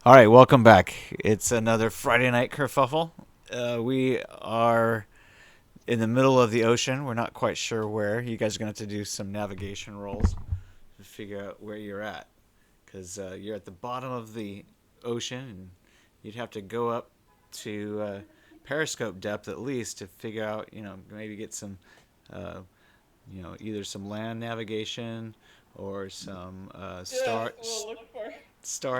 All right, welcome back. It's another Friday night kerfuffle. We are in the middle of the ocean. We're not quite sure where. You guys are going to have to do some navigation rolls to figure out where you're at, because you're at the bottom of the ocean, and you'd have to go up to periscope depth at least to figure out, maybe get some, uh, either some land navigation or some Yes, star we'll look for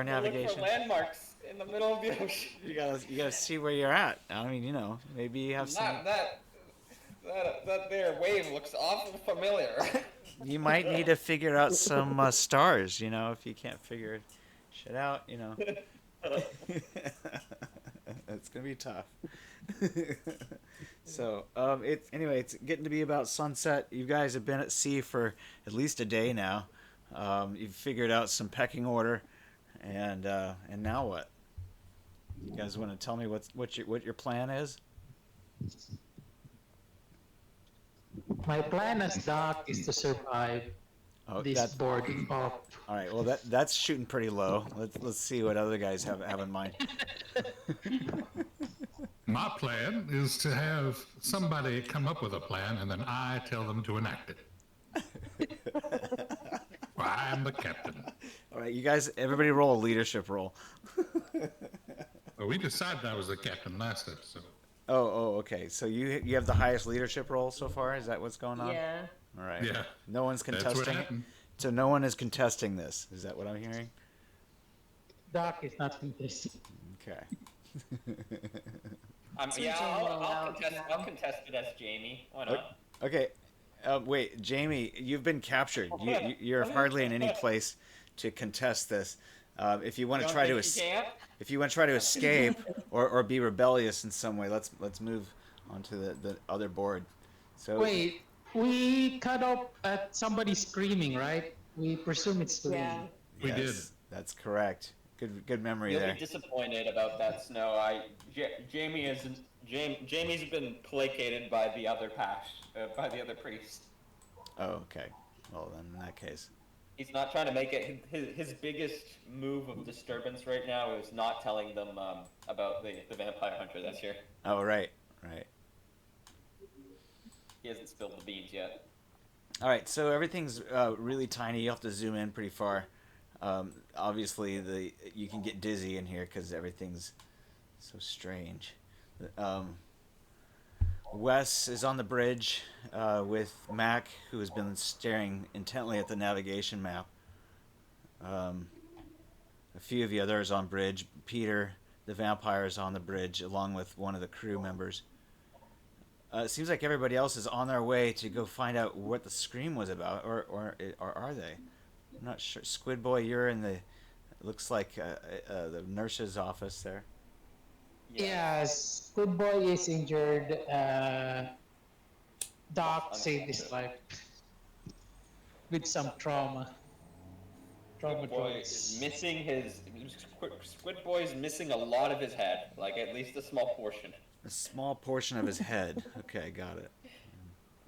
navigation. landmarks in the middle of the ocean. You gotta see where you're at. I mean, maybe you have some. That there wave looks awful familiar. You might need to figure out some stars. If you can't figure shit out, it's gonna be tough. So, it's getting to be about sunset. You guys have been at sea for at least a day now. You've figured out some pecking order, and now what? You guys want to tell me what your plan is? My plan as Doc is to survive Oh, this that's boarding off. all right. Well, that's shooting pretty low. Let's see what other guys have in mind. My plan is to have somebody come up with a plan and then I tell them to enact it. Well, I am the captain. All right, you guys, everybody roll a leadership roll. Well, we decided I was the captain last episode. Okay. So you have the highest leadership roll so far. Is that what's going on? Yeah. All right. Yeah. No one's That's what contesting it. happened. So no one is contesting this. Is that what I'm hearing? Doc is not interested. Okay. I'll contest it as Jamie. Why not? Okay. Wait, Jamie, you've been captured. You're hardly in any place to contest this. If you want to try to if you want to try to escape or be rebellious in some way, let's move on to the other board. So Wait, we cut off at somebody screaming, right? We presume it's Lee. Yeah. We did. That's correct. Good memory You'll there. be disappointed about that, Snow. Jamie's been placated by the other priest. Oh, okay. Well, then in that case. He's not trying to make it. His biggest move of disturbance right now is not telling them about the vampire hunter that's here. Oh, right. He hasn't spilled the beans yet. All right, so everything's really tiny. You have to zoom in pretty far. Obviously, you can get dizzy in here because everything's so strange. Wes is on the bridge with Mac, who has been staring intently at the navigation map. A few of the others on bridge. Peter, the vampire, is on the bridge along with one of the crew members. It seems like everybody else is on their way to go find out what the scream was about, or are they? I'm not sure. Squid Boy, you're in it looks like the nurse's office there. Yes, Good Boy is injured. Doc saved his life with some trauma. Squid Boy is missing Squid Boy is missing a lot of his head, like at least a small portion. A small portion of his head. Okay, got it.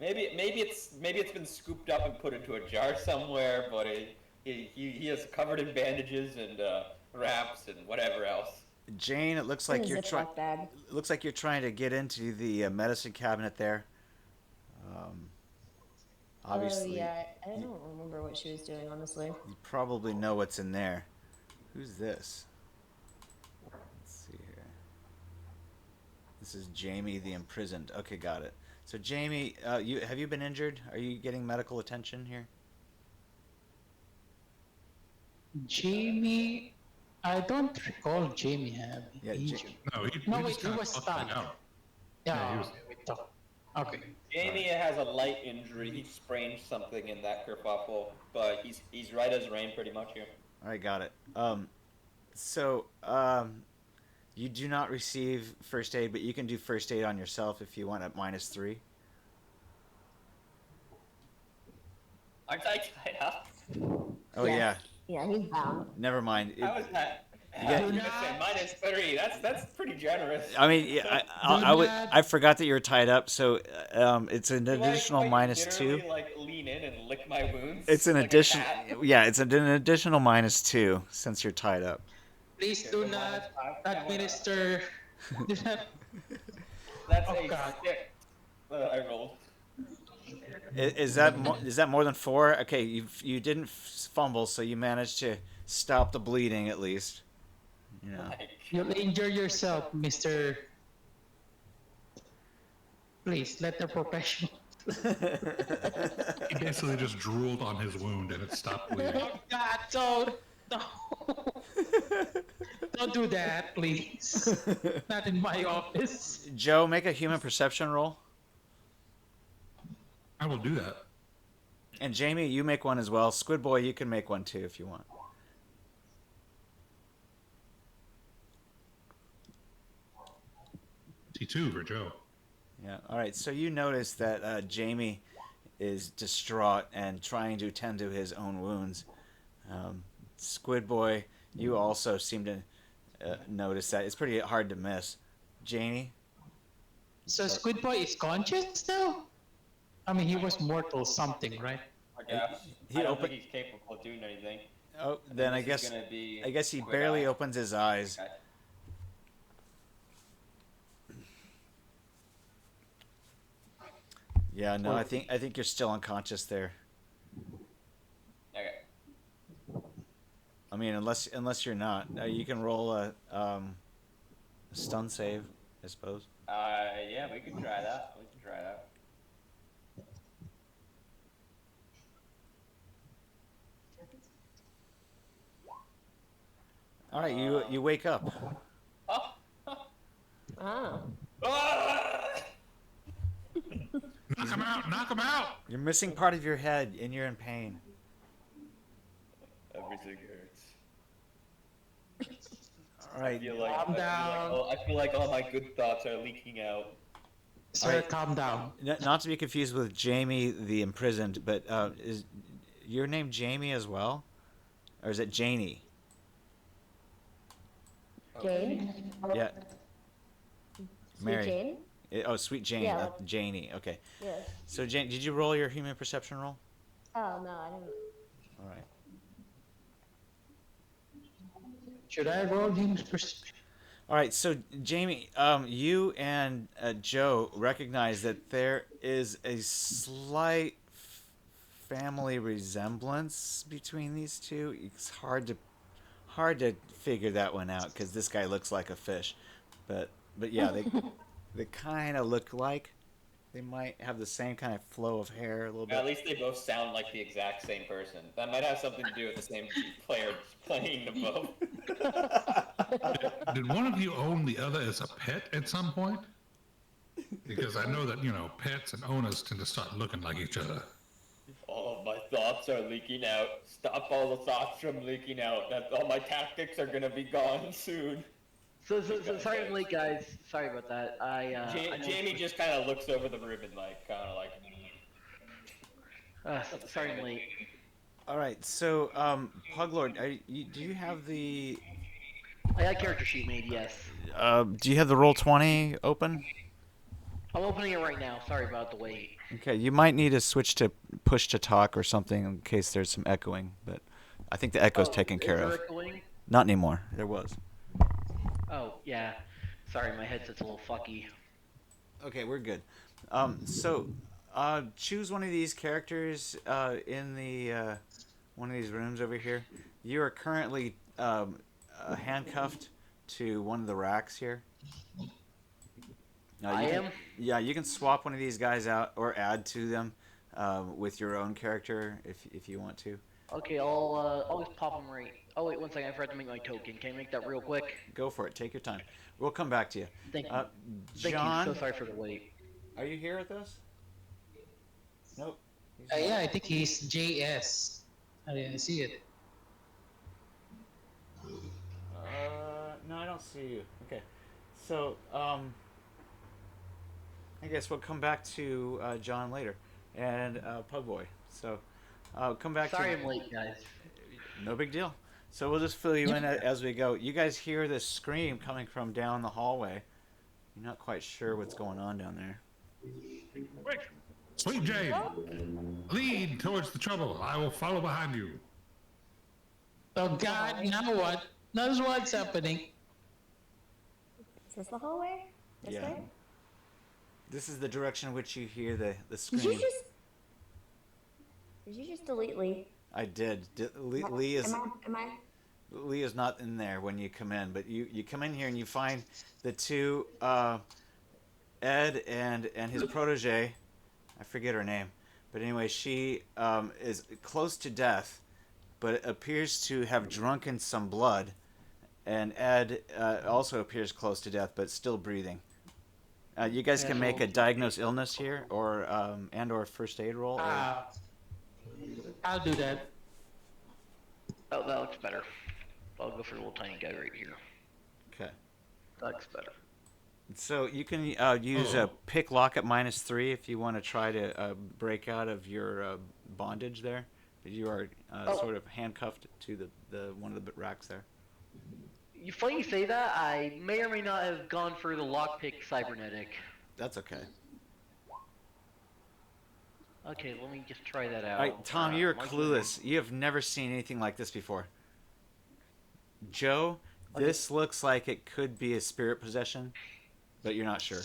Maybe it's been scooped up and put into a jar somewhere, but he is covered in bandages and wraps and whatever else. Jane, it looks like you're trying to get into the medicine cabinet there. Obviously. Oh yeah, I don't remember what she was doing, honestly. You probably know what's in there. Who's this? Let's see here. This is Jamie the imprisoned. Okay, got it. So Jamie, have you been injured? Are you getting medical attention here? Jamie, I don't recall Jamie having injured. No, Wait, he was stunned. Yeah, he was. Okay. Jamie has a light injury. He sprained something in that kerfuffle, but he's right as rain pretty much here. All right, got it. You do not receive first aid, but you can do first aid on yourself if you want at -3. Aren't I tied up? Oh yeah. Yeah, he's bound. Never mind. How is that? I was gonna say -3. That's pretty generous. I mean, yeah, I forgot that you were tied up, so it's an additional -2. Like lean in and lick my wounds. It's an like addition. Yeah, it's an additional -2 since you're tied up. Please Here, do come on, not it's five. administer. Do not. That's Oh, a God. 6. I rolled. Is that more than 4? Okay, you didn't fumble, so you managed to stop the bleeding at least. You know. You'll injure yourself, Mister. Please let the professional. He basically just drooled on his wound and it stopped bleeding. Oh God, don't, no. Don't do that, please. Not in my office. Joe, make a human perception roll. I will do that. And Jamie, you make one as well. Squid Boy, you can make one too if you want. T2 for Joe. Yeah. All right. So you notice that Jamie is distraught and trying to tend to his own wounds. Squid Boy, you also seem to notice that. It's pretty hard to miss. Janie? So Squid Boy is conscious now? I mean, he was mortal something, right? I guess. He I don't opened- think he's capable of doing anything. Oh, And then I this is guess gonna be he quick barely eye. opens his eyes. Okay. Yeah, no, I think you're still unconscious there. Okay. I mean, unless you're not, you can roll a stun save, I suppose. Yeah, we can try that. We can try that. All right, you wake up. Oh! Ah. Ah! Knock him out! Knock him out! You're missing part of your head, and you're in pain. Everything hurts. All right. Calm down. I feel like all my good thoughts are leaking out. Sir, Alright. calm down. Not to be confused with Jamie the imprisoned, but is your name Jamie as well, or is it Janie? Jane? Yeah. Sweet Mary. Jane? Oh, Sweet Jane. Yeah. That's Janie. Okay. Yes. So Jane, did you roll your human perception roll? Oh, no, I didn't. All right. Should I roll him perception? All right, so Jamie, you and Joe recognize that there is a slight family resemblance between these two. It's hard to figure that one out because this guy looks like a fish, but yeah, they kind of look like. They might have the same kind of flow of hair a little At bit. least they both sound like the exact same person. That might have something to do with the same player playing them both. Did one of you own the other as a pet at some point? Because I know that, pets and owners tend to start looking like each other. All of my thoughts are leaking out. Stop all the thoughts from leaking out. That all my tactics are gonna be gone soon. So sorry I'm late, guys. Sorry about that. I know- Jamie just kind of looks over the room and sorry I'm late. All right, so Puglord, do you have the I got a character sheet made, yes. do you have the Roll20 open? I'm opening it right now. Sorry about the wait. Okay, you might need to switch to push to talk or something in case there's some echoing, but I think the echo's taken care of. Echoing? Not anymore. There was. Oh, yeah. Sorry, my headset's a little fucky. Okay, we're good. So choose one of these characters in the one of these rooms over here. You are currently handcuffed to one of the racks here. I am? Yeah, you can swap one of these guys out or add to them with your own character if you want to. Okay, I'll just pop them right. Oh wait, one second. I forgot to make my token. Can I make that real quick? Go for it. Take your time. We'll come back to you. Thank you. John, Thank you. So sorry for the wait. are you here with us? Nope. Yeah, I think he's JS. I didn't see it. No, I don't see you. Okay, so I guess we'll come back to John later, and Pugboy. So come back. Sorry to I'm late, guys. No big deal. So we'll just fill you in as we go. You guys hear this scream coming from down the hallway. You're not quite sure what's going on down there. Quick! Sweet Jane! Lead towards the trouble. I will follow behind you. Oh God, now what? knows what's happening. Is this the hallway? This Yeah. way? This is the direction in which you hear the Did you scream. just? Did you just delete Lee? I did. Lee is Am I? Lee is not in there when you come in, but you come in here and you find the two Ed and his protege. I forget her name, but anyway, she is close to death, but appears to have drunken some blood, and Ed also appears close to death, but still breathing. You guys can make a diagnose illness here, or and/or first aid roll. Or... I'll do that. Oh, that looks better. I'll go for the little tiny guy right here. Okay. That looks better. So you can use a pick lock at -3 if you want to try to break out of your bondage there. You are sort of handcuffed to the one of the racks there. Funny you say that. I may or may not have gone for the lockpick cybernetic. That's okay. Okay, let me just try that out. All right, Tom, you're clueless. You have never seen anything like this before. Joe, this looks like it could be a spirit possession, but you're not sure.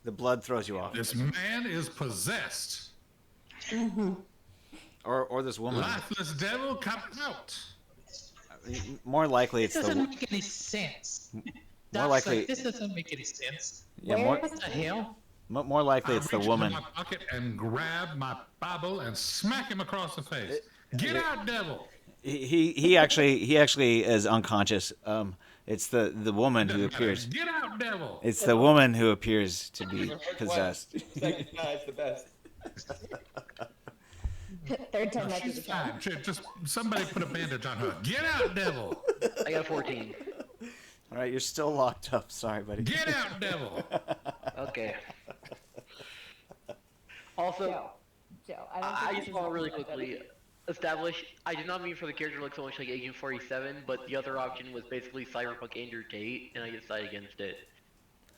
The blood throws you off. This man is possessed. Or this woman. Lifeless devil, come out. More likely it's This the doesn't make any sense. more likely. This doesn't make any sense. Yeah, more What the hell? more likely it's the reach woman. into my pocket and grab my Bible and smack him across the face. Get out, devil! He actually is unconscious. It's the woman who Doesn't matter. appears. Get out, devil! It's the woman who appears to be possessed. Second time's the best. Third time lucky She's to tell. fine. Just somebody put a bandage on her. Get out, devil! I got a 14. All right, you're still locked up. Sorry, buddy. Get out, devil! Okay. Also, Joe, I don't I think just this want to is really what- quickly establish, I did not mean for the character to look so much like Agent 47, but the other option was basically Cyberpunk Andrew Tate, and I decided against it.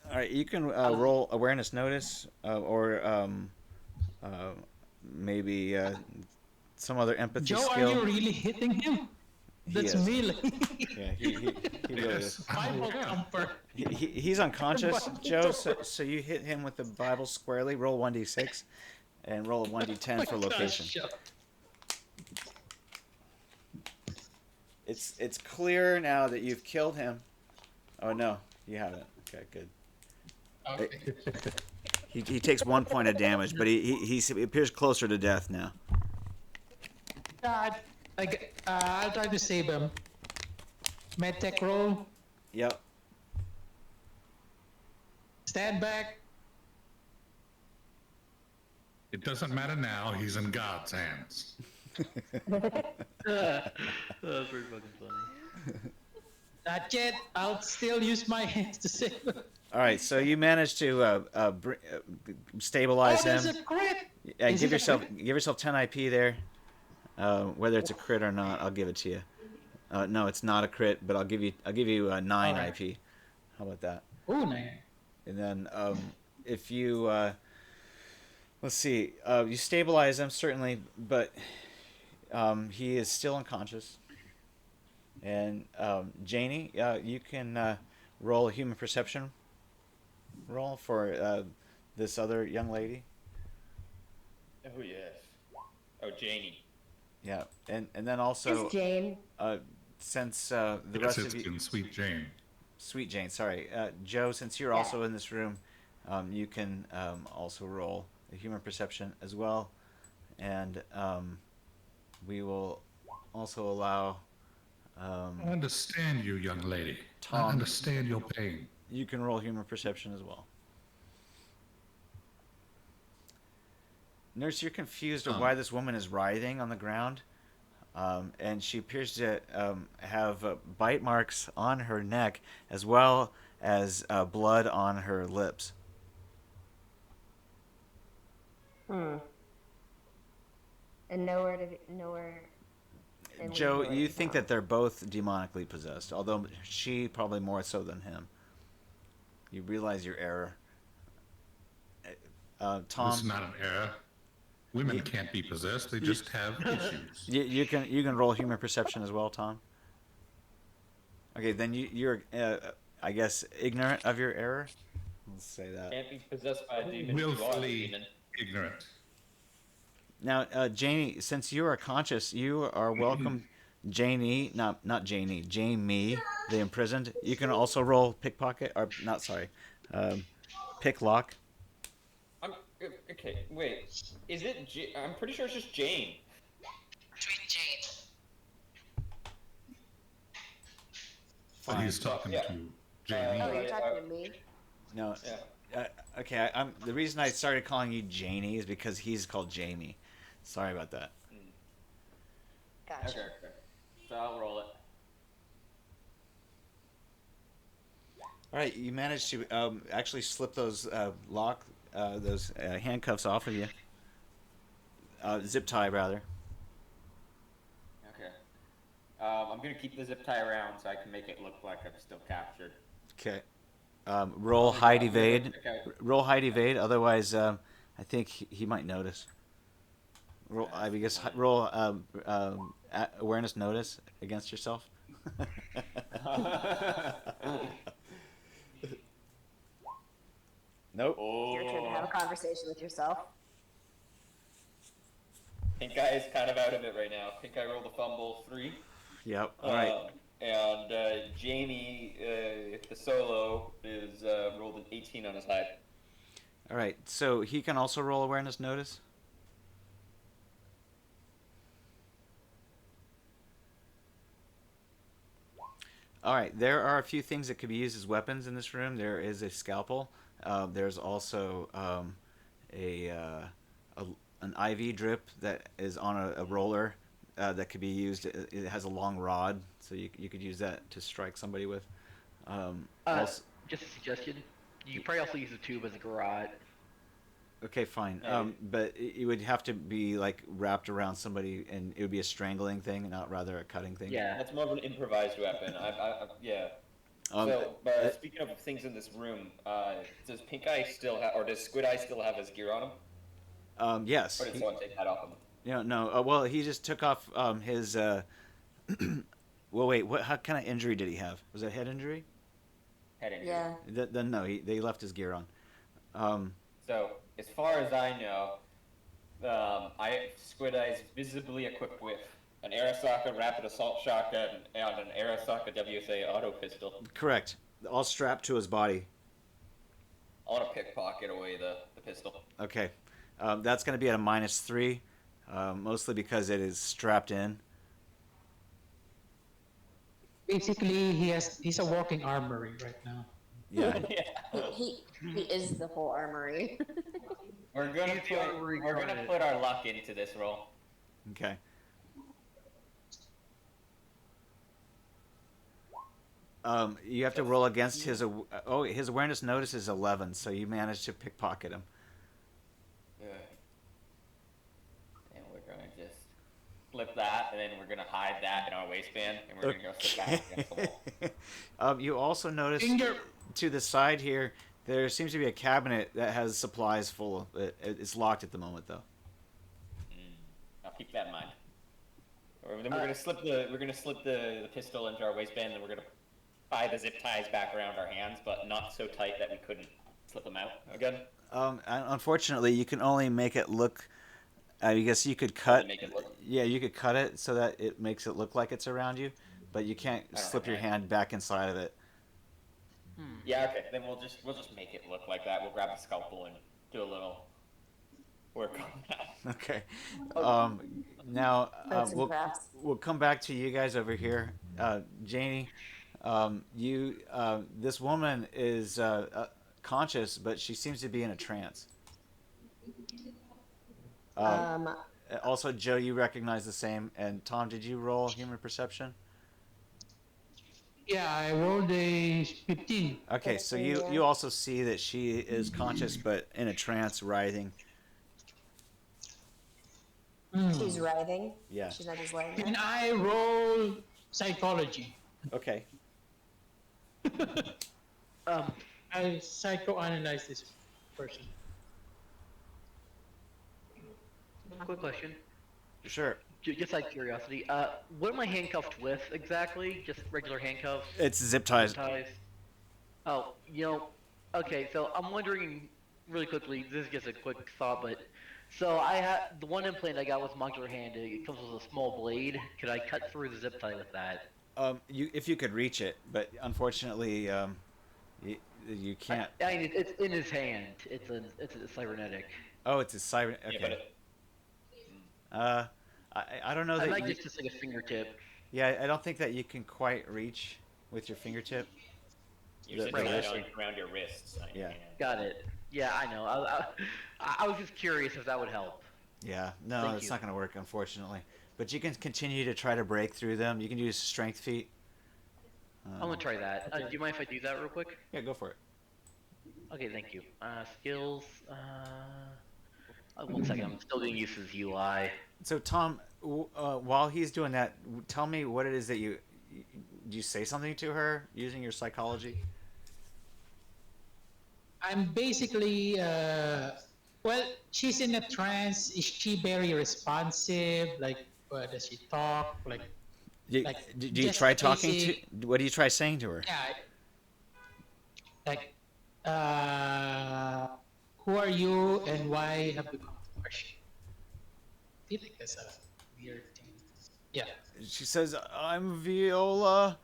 All right, you can roll awareness notice or maybe some other empathy Joe, skill. are you really hitting him? That's is. melee. Yeah, he really is. Yes, I'm Bible aware. thumper. He's unconscious, Joe. So you hit him with the Bible squarely. Roll 1d6 and roll a 1d10 for location. Gosh, It's clear now that you've killed him. Oh no, you haven't. Okay, good. okay. He takes 1 point of damage, but he appears closer to death now. I'll try to save him. Medtech roll. Yep. Stand back. It doesn't matter now. He's in God's hands. That's pretty fucking funny. Not yet. I'll still use my hands to save him. All right, so you managed to stabilize Oh, there's him. a crit. Yeah, Is give it a yourself 10 IP there. Whether it's a crit or not, I'll give it to you. No, it's not a crit, but I'll give you 9 Alright. IP. How about that? Oh, nice. And then if you let's see, you stabilize him certainly, but he is still unconscious. And Janie, you can roll a human perception roll for this other young lady. Oh yes. Oh Janie. Yeah, and then also Just Jane. since the Yes, rest it's of you, in Sweet Jane. Sweet Jane, sorry, Joe, since you're also in this room, you can also roll a human perception as well, and we will also allow. I understand you, young lady. Tom. I understand your pain. You can roll human perception as well. Nurse, you're confused of why this woman is writhing on the ground, and she appears to have bite marks on her neck as well as blood on her lips. And nowhere to nowhere. and Joe, nowhere you to think go. that they're both demonically possessed, although she probably more so than him. You realize your error. This is Tom, not an error. Women can't be possessed. They just have issues. you can roll human perception as well, Tom. Okay, then you're, I guess, ignorant of your error. Let's say that. Can't be possessed by a demon. You are the Willfully demon. ignorant. Now, Janie, since you are conscious, you are welcome. Janie, not Janie, Jamie, the imprisoned. You can also roll pickpocket, or not. Sorry, pick lock. I'm okay. Wait, is it? I'm pretty sure it's just Jane. Between Jade. But Fine. he's talking Yeah. to Oh, Jamie. you're talking to me? No. Yeah. Okay. I'm the reason I started calling you Janie is because he's called Jamie. Sorry about that. Gotcha. Okay. So I'll roll it. All right, you managed to actually slip those those handcuffs off of you. Zip tie, rather. Okay. I'm gonna keep the zip tie around so I can make it look like I'm still captured. Okay. Roll hide evade. Okay. Roll hide evade. Otherwise, I think he might notice. Roll. I guess roll awareness notice against yourself. Nope. Oh. It's your turn to have a conversation with yourself. Pink Eye is kind of out of it right now. Pink Eye rolled a fumble 3. Yep. All right. And Jamie, the solo, is rolled an 18 on his hide. All right. So he can also roll awareness notice. All right. There are a few things that could be used as weapons in this room. There is a scalpel. There's also an IV drip that is on a roller that could be used. It has a long rod, so you could use that to strike somebody with. Also, Just a suggestion. You could probably also use a tube as a garrote. okay, fine. Yeah. But it would have to be like wrapped around somebody, and it would be a strangling thing, not rather a cutting thing. Yeah. That's more of an improvised weapon. Yeah. So, speaking of things in this room, does Pink Eye still have, or does Squid Eye still have his gear on him? Yes. Or did someone take that off him? No. Well, he just took off his. Well, wait. What? What kind of injury did he have? Was it head injury? Head injury. Yeah. Then no. They left his gear on. So, as far as I know, Squid Eye is visibly equipped with an Arasaka rapid assault shotgun and an Arasaka WSA auto pistol. Correct. All strapped to his body. I want to pickpocket away the pistol. Okay. That's going to be at a -3, mostly because it is strapped in. Basically, he's a walking armory right now. Yeah. Yeah. He is the whole armory. We're gonna He's the armory garnet. put our luck into this roll. Okay. You have to roll against his. His awareness notice is 11, so you managed to pickpocket him. Good. And we're gonna just flip that, and then we're gonna hide that in our waistband, and we're gonna go sit back against the wall. You also notice Finger. to the side here, there seems to be a cabinet that has supplies full of it. It's locked at the moment, though. I'll keep that in mind. Then we're gonna slip the pistol into our waistband, and we're gonna tie the zip ties back around our hands, but not so tight that we couldn't slip them out again. Unfortunately, you can only make it look. I guess you could cut. Make it look. Yeah, you could cut it so that it makes it look like it's around you, but you can't I don't slip have your that. hand back inside of it. Yeah, okay. Then we'll just make it look like that. We'll grab a scalpel and do a little work on that. Okay. Now That's impressed. we'll come back to you guys over here, Janie. This woman is conscious, but she seems to be in a trance. Also, Joe, you recognize the same. And Tom, did you roll human perception? Yeah, I rolled a 15. Okay, so you also see that she is conscious, but in a trance, writhing. She's writhing. Yeah. She's not just laying Can there. I roll psychology? Okay. I psychoanalyze this person. Quick question. Sure. just out of curiosity, what am I handcuffed with exactly? Just regular handcuffs? It's zip ties. Ties? Oh, okay, so I'm wondering really quickly, this is just a quick thought, but so I had the one implant I got was modular hand. It comes with a small blade. Could I cut through the zip tie with that? If you could reach it, but unfortunately, you can't. I mean, it's in his hand. It's a cybernetic. Oh, it's a cyber. Yeah, but Okay. I don't know I that. might just like a fingertip. Yeah, I don't think that you can quite reach with your fingertip. you're The- sitting the right wrist. around your wrists. Not your Yeah. hand. Got it. Yeah, I know. I was just curious if that would help. Yeah, no, Thank it's you. not going to work, unfortunately. But you can continue to try to break through them. You can use strength feat. I'm gonna try that. Do you mind if I do that real quick? Yeah, go for it. Okay, thank you. Skills. 1 second. I'm still getting used to this UI. So, Tom, while he's doing that, tell me what it is that do you say something to her using your psychology? I'm basically, well, she's in a trance. Is she very responsive? Like, does she talk? Like, Do you just try talking basic- to? What do you try saying to her? yeah, like, who are you and why have you come to worship? I feel like that's a weird thing. Yeah. She says, "I'm Viola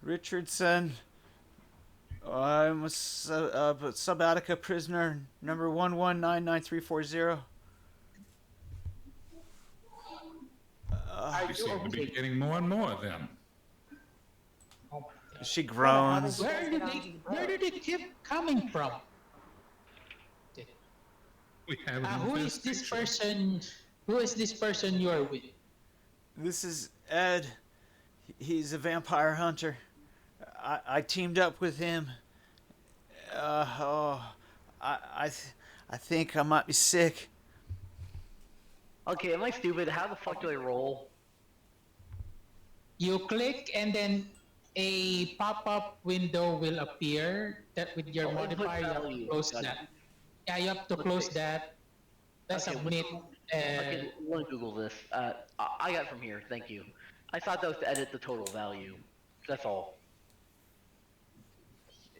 Richardson. I'm a Subattica prisoner, number 1199340." You seem to be getting more and more of them. Oh my God. She groans. Where did it keep coming from? We have Who is this person? Who is this person you are with? This is Ed. He's a vampire hunter. I teamed up with him. I think I might be sick. Okay, am I stupid? How the fuck do I roll? You click and then a pop-up window will appear that with your Oh, input modifier you have to value. close Got it. that. Yeah, you have to close that. Then Okay, submit. Okay, let me Google this. I got it from here. Thank you. I thought that was to edit the total value. That's all.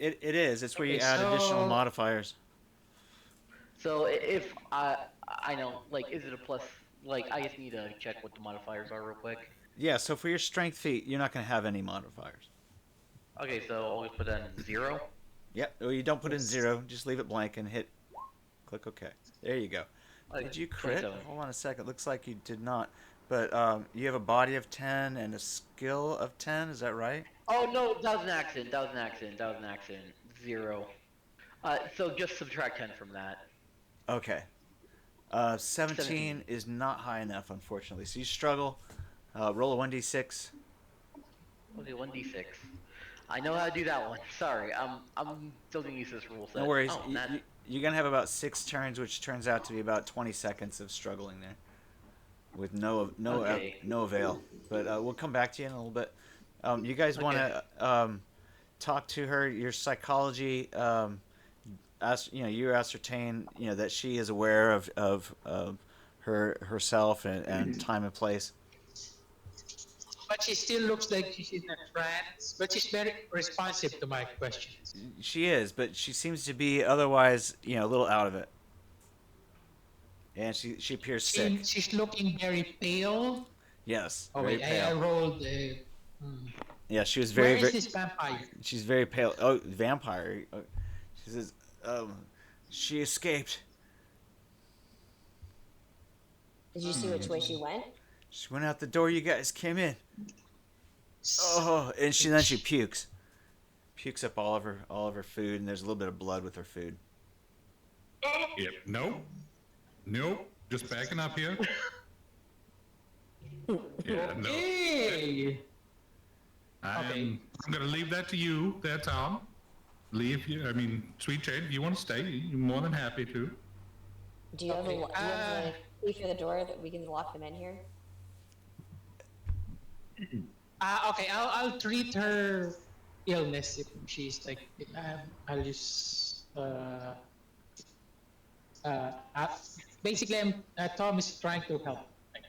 It is. It's where you Okay, add additional so- modifiers. So if I know, like, is it a plus? Like, I just need to check what the modifiers are real quick. Yeah. So for your strength feat, you're not going to have any modifiers. Okay, so I'll just put that in 0. Yep. Well, you don't put in 0. Just leave it blank and click OK. There you go. Okay, Did you crit? 27. Hold on a second. Looks like you did not. But you have a body of 10 and a skill of 10. Is that right? Oh no, that was an accident. That was an accident. That was an accident. 0. So just subtract 10 from that. Okay. 17 is not high enough, unfortunately. So you struggle. Roll a 1d6. Okay, 1d6. I know how to do that one. Sorry, I'm still getting used to this rule set. No worries. Oh, You're going to have about 6 turns, which turns out to be about 20 seconds of struggling there. With no Okay. avail. But we'll come back to you in a little bit. You guys want to talk to her? Your psychology, you ascertain, that she is aware of herself and time and place. But she still looks like she's in a trance. But she's very responsive to my questions. She is, but she seems to be otherwise, a little out of it. And she appears sick. She's looking very pale. Yes, Oh very wait, I pale. rolled. Yeah, she was Where very, is very. this vampire? She's very pale. Oh, vampire. She says, she escaped. Did you see which way she went? She went out the door you guys came in. Oh, and then she pukes. Pukes up all of her food, and there's a little bit of blood with her food. Yep. Nope. Just backing up here. Yeah, no. Hey! Okay. I'm gonna leave that to you. That's all. Sweet Jade, if you want to stay, you're more than happy to. Do you have a key for the door that we can lock them in here? Okay, I'll treat her illness if she's like. I'll just. Basically, Tom is trying to help. Like,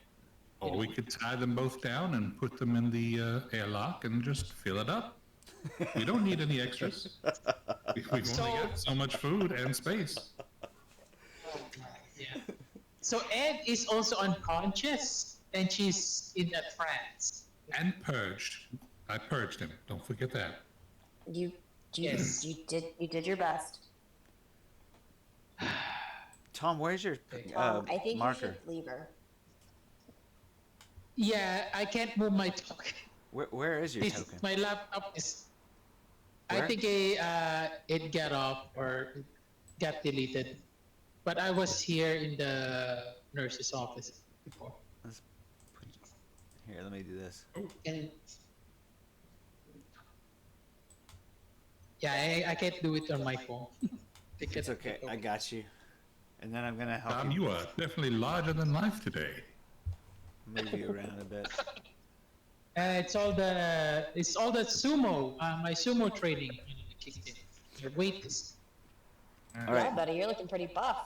Or we could tie them both down and put them in the airlock and just fill it up. We don't need any extras. We've only got so much food and space. Yeah. So Ed is also unconscious, and she's in a trance. And purged. I purged him. Don't forget that. You Yes. you did your best. Tom, where's your I think marker? you should leave her. Yeah, I can't move my token. Where is your token? My laptop is. Where? I think it got off or got deleted. But I was here in the nurse's office before. Here, let me do this. And yeah, I can't do it on my phone. It's okay. I got you. And then I'm gonna help Tom, you you are definitely larger than life today. move you around a bit. It's all the sumo, my sumo training. Kicked in. Your weight is. All Yeah, right, buddy, you're looking pretty buff.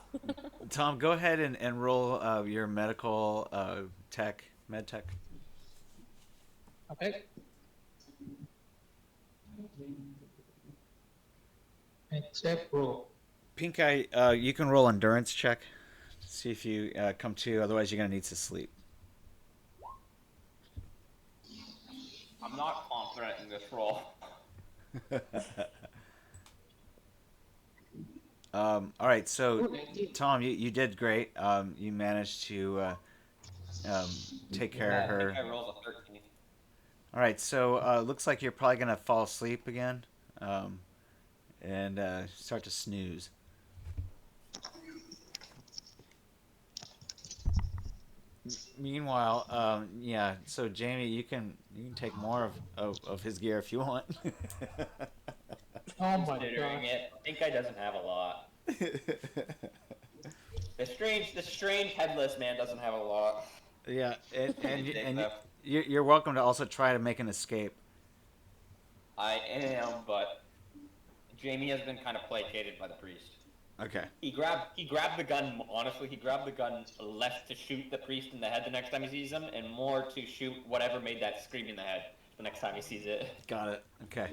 Tom, go ahead and roll your medical med tech. Okay. Except roll. Pink Eye, you can roll endurance check. See if you come to. Otherwise, you're gonna need to sleep. I'm not confident in this roll. All right, so Tom, you did great. You managed to take care of her. I think I rolled a 13. All right, so looks like you're probably gonna fall asleep again, and start to snooze. Meanwhile, yeah. So Jamie, you can take more of his gear if you want. Oh my Considering god. it, I think I doesn't have a lot. The strange headless man doesn't have a lot. Yeah, and Though. you're welcome to also try to make an escape. I am, but Jamie has been kind of placated by the priest. Okay. He grabbed the gun. Honestly, he grabbed the gun less to shoot the priest in the head the next time he sees him, and more to shoot whatever made that scream in the head the next time he sees it. Got it. Okay.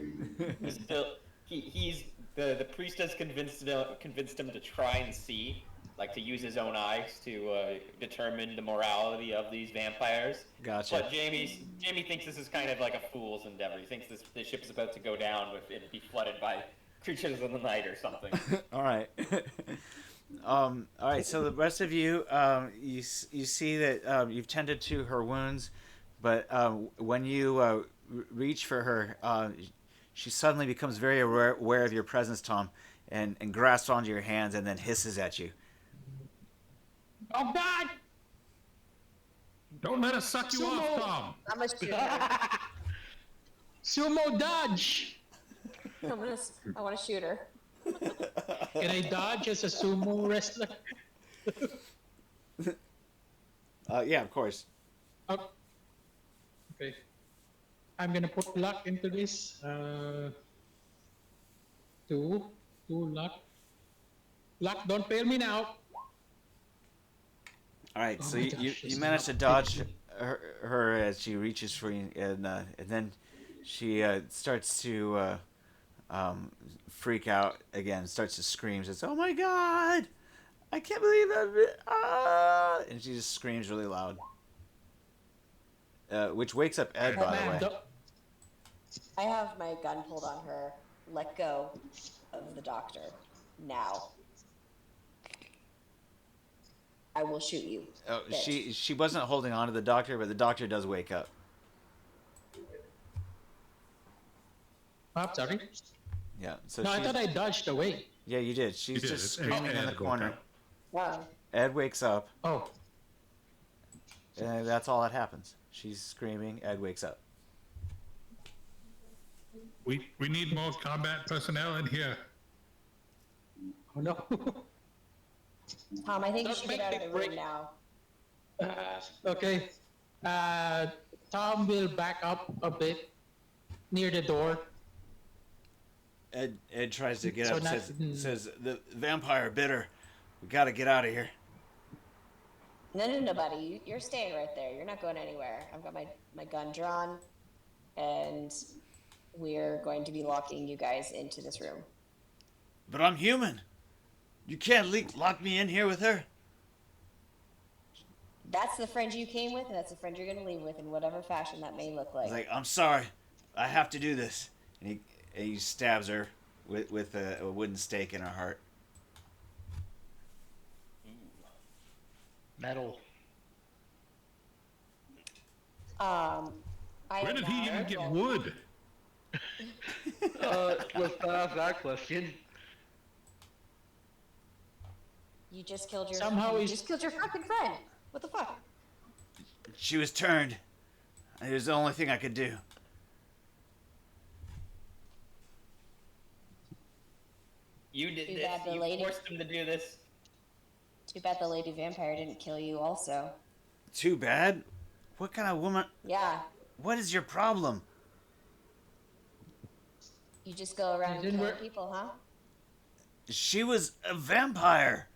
Still, the priest has convinced him to try and see, like to use his own eyes to determine the morality of these vampires. Gotcha. But Jamie thinks this is kind of like a fool's endeavor. He thinks the ship is about to go down with it be flooded by creatures of the night or something. All right. All right. So the rest of you, you see that you've tended to her wounds, but when you reach for her, she suddenly becomes very aware of your presence, Tom, and grasps onto your hands and then hisses at you. Oh god! Don't let us suck you off, Tom. I'm gonna shoot her. Sumo dodge! I want to shoot her. Can I dodge as a sumo wrestler? Yeah, of course. Oh. Okay. I'm gonna put luck into this. Two luck. Luck, don't fail me now. All right. Oh So my you gosh, this manage is to not dodge big. her as she reaches for you, and then she starts to freak out again. Starts to scream. Says, "Oh my God! I can't believe that!" Ah! And she just screams really loud, which wakes up Ed, by the way. Don't- I have my gun pulled on her. Let go of the doctor. Now. I will shoot you. Oh, bitch. she wasn't holding on to the doctor, but the doctor does wake up. Oh, sorry. Yeah. So No, I she's, thought I dodged away. yeah, you did. She's You did. just Ed screaming in the woke corner. up. Wow. Ed wakes up, Oh, and that's all that happens. She's screaming. Ed wakes up. We need more combat personnel in here. oh no. Tom, I think you Don't should get make out of me the room break. now. Okay. Tom will back up a bit near the door. Ed tries to get So up. not- Says the vampire bit her. We got to get out of here. No, buddy. You're staying right there. You're not going anywhere. I've got my gun drawn, and we're going to be locking you guys into this room. But I'm human. You can't lock me in here with her. That's the friend you came with, and that's the friend you're going to leave with in whatever fashion that may look like. He's like, I'm sorry. I have to do this. And he stabs her with a wooden stake in her heart. Metal. Where did he even get wood? Let's ask that question. You just killed your. Somehow you just killed your fucking friend. What the fuck? She was turned. It was the only thing I could do. You did Too this. bad the You lady- forced him to do this. Too bad the lady vampire didn't kill you. Also. Too bad? What kind of woman? Yeah. What is your problem? You just go around and Didn't killing work. people, huh? She was a vampire.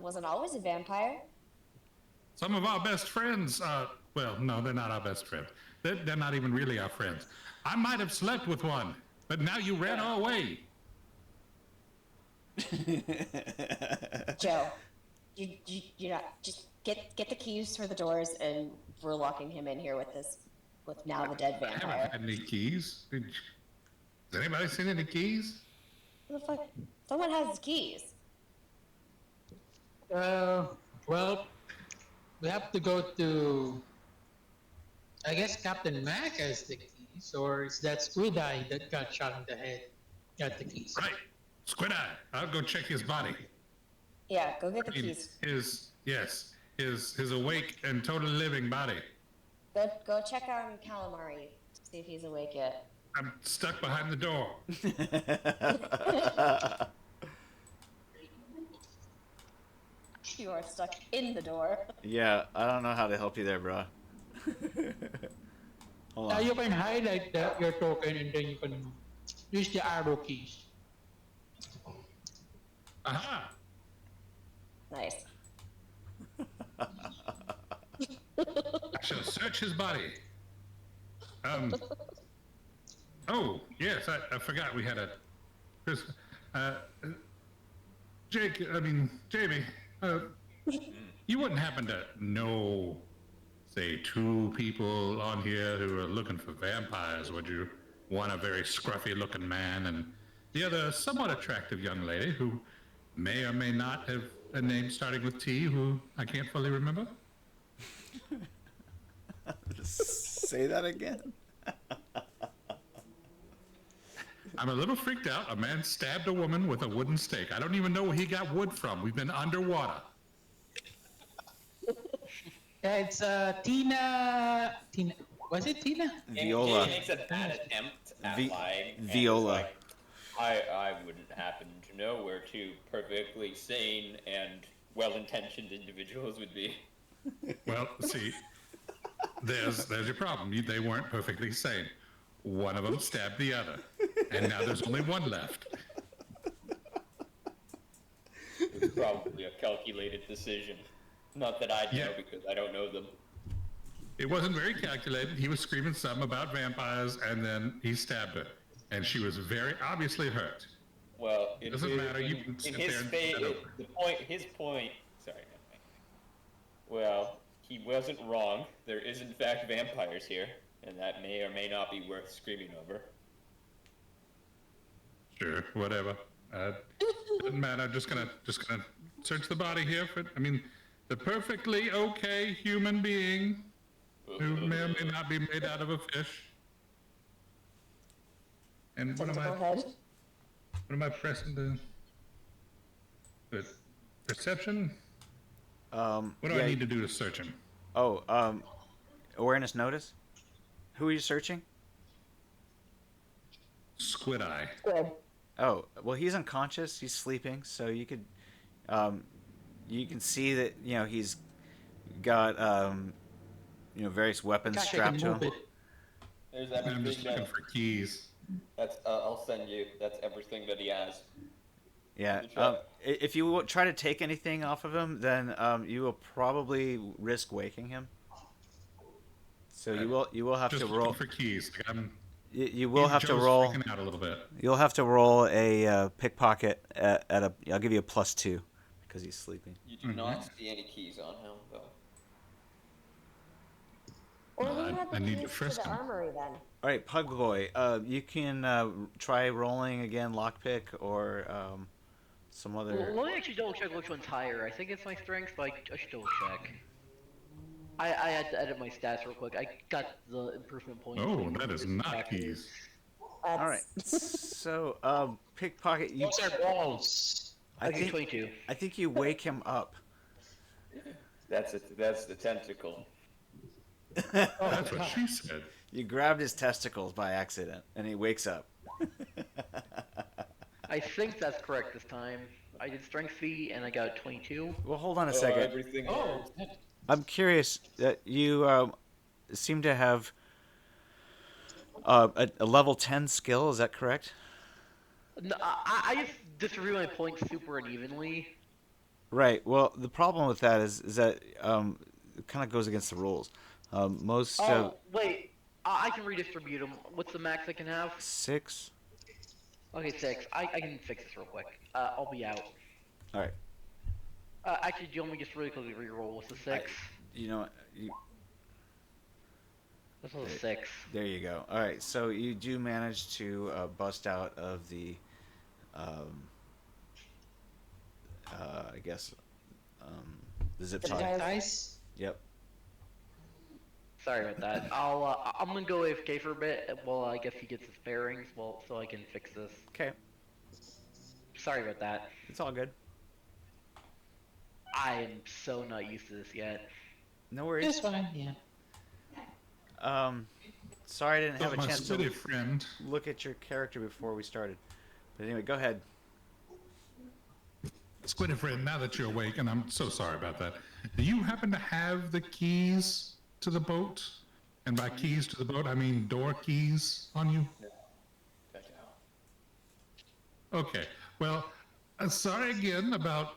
Wasn't always a vampire. Some of our best friends, well, no, they're not our best friends. They're not even really our friends. I might have slept with one, but now you ran away. Joe, you're not. Just get the keys for the doors, and we're locking him in here with now the dead I haven't vampire. had any keys. Has anybody seen any keys? What the fuck? Someone has the keys. Well, we have to go to. I guess Captain Mac has the keys, or is that Squid Eye that got shot in the head? Got the keys. Right. Squid Eye. I'll go check his body. Yeah, go get the I mean, keys. his awake and totally living body. Go check on Calamari. See if he's awake yet. I'm stuck behind the door. You are stuck in the door. Yeah, I don't know how to help you there, bro. Hold Now on. you can highlight your token, and then you can use the arrow keys. Aha! Nice. I shall search his body. Oh, yes, I forgot we had a. Jamie, you wouldn't happen to know, say, two people on here who are looking for vampires, would you? One a very scruffy looking man, and the other a somewhat attractive young lady who may or may not have a name starting with T, who I can't fully remember? Say that again. I'm a little freaked out. A man stabbed a woman with a wooden stake. I don't even know where he got wood from. We've been underwater. Yeah, it's Tina. Tina. Was it Tina? Viola. He makes a bad attempt at lying. and Viola. is like, I wouldn't happen to know where two perfectly sane and well-intentioned individuals would be. Well, see, there's your problem. They weren't perfectly sane. One of them stabbed the other, and now there's only one left. It was probably a calculated decision. Not that I know, Yeah. because I don't know them. It wasn't very calculated. He was screaming something about vampires, and then he stabbed her, and she was very obviously hurt. Well, it Doesn't matter, you can in sit his there and fa- shut up. his point. Sorry. Well, he wasn't wrong. There is in fact vampires here, and that may or may not be worth screaming over. Sure, whatever. Doesn't matter. Just gonna search the body here for. I mean, the perfectly okay human being who may or may not be made out of a fish. And what Tentacle head. am I pressing the perception? What do yeah, I need to do to search him? Oh, awareness notice. Who are you searching? Squid Eye. Good. Oh, well, he's unconscious. He's sleeping, so you could, you can see that he's got various weapons Gosh, I strapped can to move him. it. There's I'm everything just looking that for keys. that's I'll send you. That's everything that he has. Yeah. Good try. If you try to take anything off of him, then you will probably risk waking him. So you will have Just to looking roll. for keys. Like, You will have to Joe's roll. freaking out a little bit. You'll have to roll a pickpocket at a. I'll give you a +2 because he's sleeping. You do not see any keys on him, though. Or Well, who had I the need to keys to frisk the him. armory then? All right, Pug Boy. You can try rolling again, lockpick or some Well, other. let me actually double check which one's higher. I think it's my strength, but I should double check. I had to edit my stats real quick. I got the improvement points. Oh, between that is different not factors. keys. All right. So pickpocket. You. Those are balls. I Okay, think. 22. I think you wake him up. That's the tentacle. That's what she said. You grabbed his testicles by accident, and he wakes up. I think that's correct this time. I did strength fee and I got 22. Well, hold on a second. Everything. Oh, I'm curious that you seem to have a level 10 skill. Is that correct? No, I just distribute my points super unevenly. Right. Well, the problem with that is that it kind of goes against the rules. Most Oh, wait. I can redistribute them. What's the max I can have? 6. Okay, 6. I can fix this real quick. I'll be out. All right. Actually, do you want me to just really quickly reroll? What's the 6? You know what? This was a 6. There you go. All right. So you do manage to bust out of the, I guess, the zip The tie. nice. Yep. Sorry about that. I'm gonna go AFK for a bit while I guess he gets his bearings, so I can fix this. Okay. Sorry about that. It's all good. I am so not used to this yet. No worries. It's fine, yeah. Sorry I didn't have a My chance steady to friend. look at your character before we started. But anyway, go ahead. Squiddy friend, now that you're awake, and I'm so sorry about that, do you happen to have the keys to the boat? And by keys to the boat, I mean door keys on you? Okay. Well, sorry again about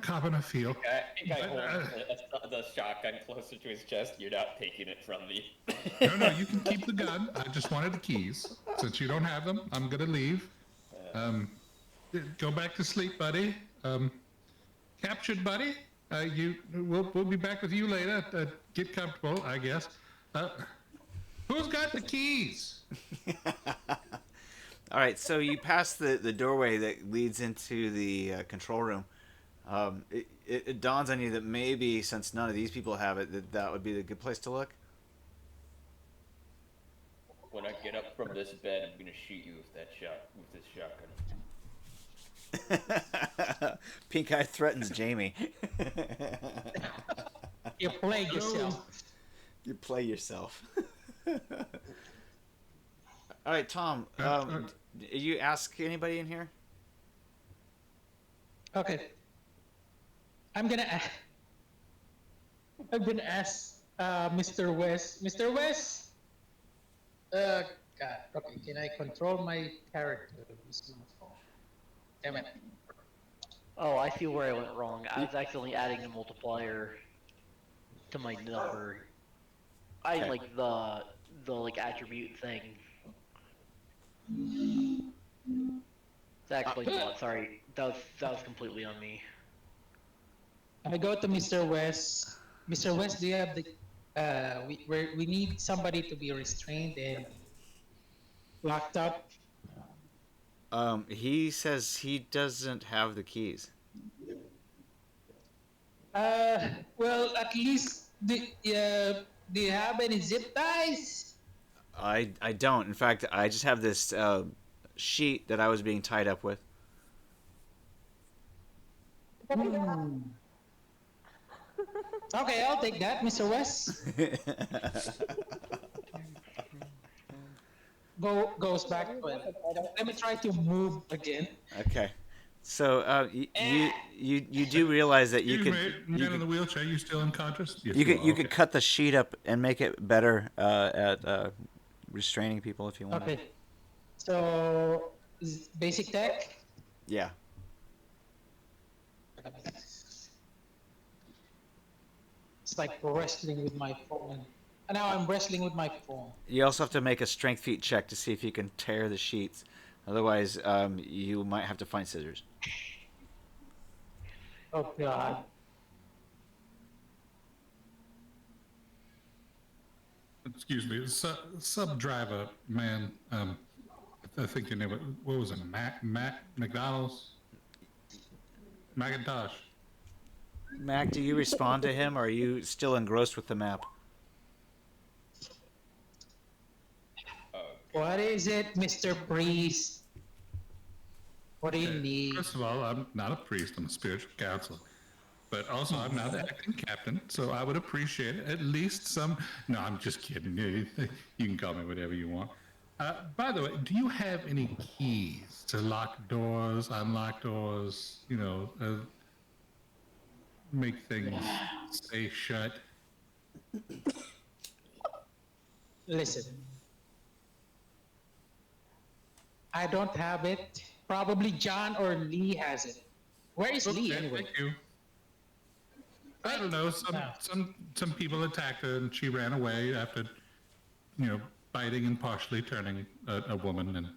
copping a feel. I think I hold the shotgun closer to his chest. You're not taking it from me. No, you can keep the gun. I just wanted the keys. Since you don't have them, I'm gonna leave. Go back to sleep, buddy. Captured, buddy. We'll be back with you later. Get comfortable, I guess. Who's got the keys? All right, so you pass the doorway that leads into the control room. It dawns on you that maybe since none of these people have it, that would be the good place to look. When I get up from this bed, I'm gonna shoot you with this shotgun. Pink Eye threatens Jamie. You play yourself. You play yourself. All right, Tom. You ask anybody in here? Okay. I'm gonna ask Mr. West. Mr. West. God. Okay. Can I control my character? This is my phone. Damn it. Oh, I see where I went wrong. I was accidentally adding a multiplier to my number. I Okay. like the like attribute thing. That explains a lot. Sorry, that was completely on me. I go to Mr. West. Mr. West, do you have the? We need somebody to be restrained and locked up. He says he doesn't have the keys. Well, at least do you have any zip ties? I don't. In fact, I just have this sheet that I was being tied up with. Okay, I'll take that, Mr. West. Goes back. Let me try to move again. Okay. So you do realize that you Excuse could me, man in the wheelchair, you still unconscious? Yes, you could are. could cut the sheet up and make it better at restraining people if you want. Okay. So basic tech. Yeah. It's like wrestling with my phone. And now I'm wrestling with my phone. You also have to make a strength feat check to see if you can tear the sheets. Otherwise, you might have to find scissors. Oh god. Excuse me, sub driver man. I think your name was, what was it? McDonald's? Macintosh. Mac, do you respond to him, or are you still engrossed with the map? What is it, Mr. Priest? What do you need? First of all, I'm not a priest, I'm a spiritual counselor. But also, I'm not the acting captain, so I would appreciate at least some. No, I'm just kidding. You can call me whatever you want. By the way, do you have any keys to lock doors, unlock doors, make things stay shut? Listen. I don't have it. Probably John or Lee has it. Where is Lee anyway? Thank you. I don't know. Some people attacked her and she ran away after, biting and partially turning a woman, and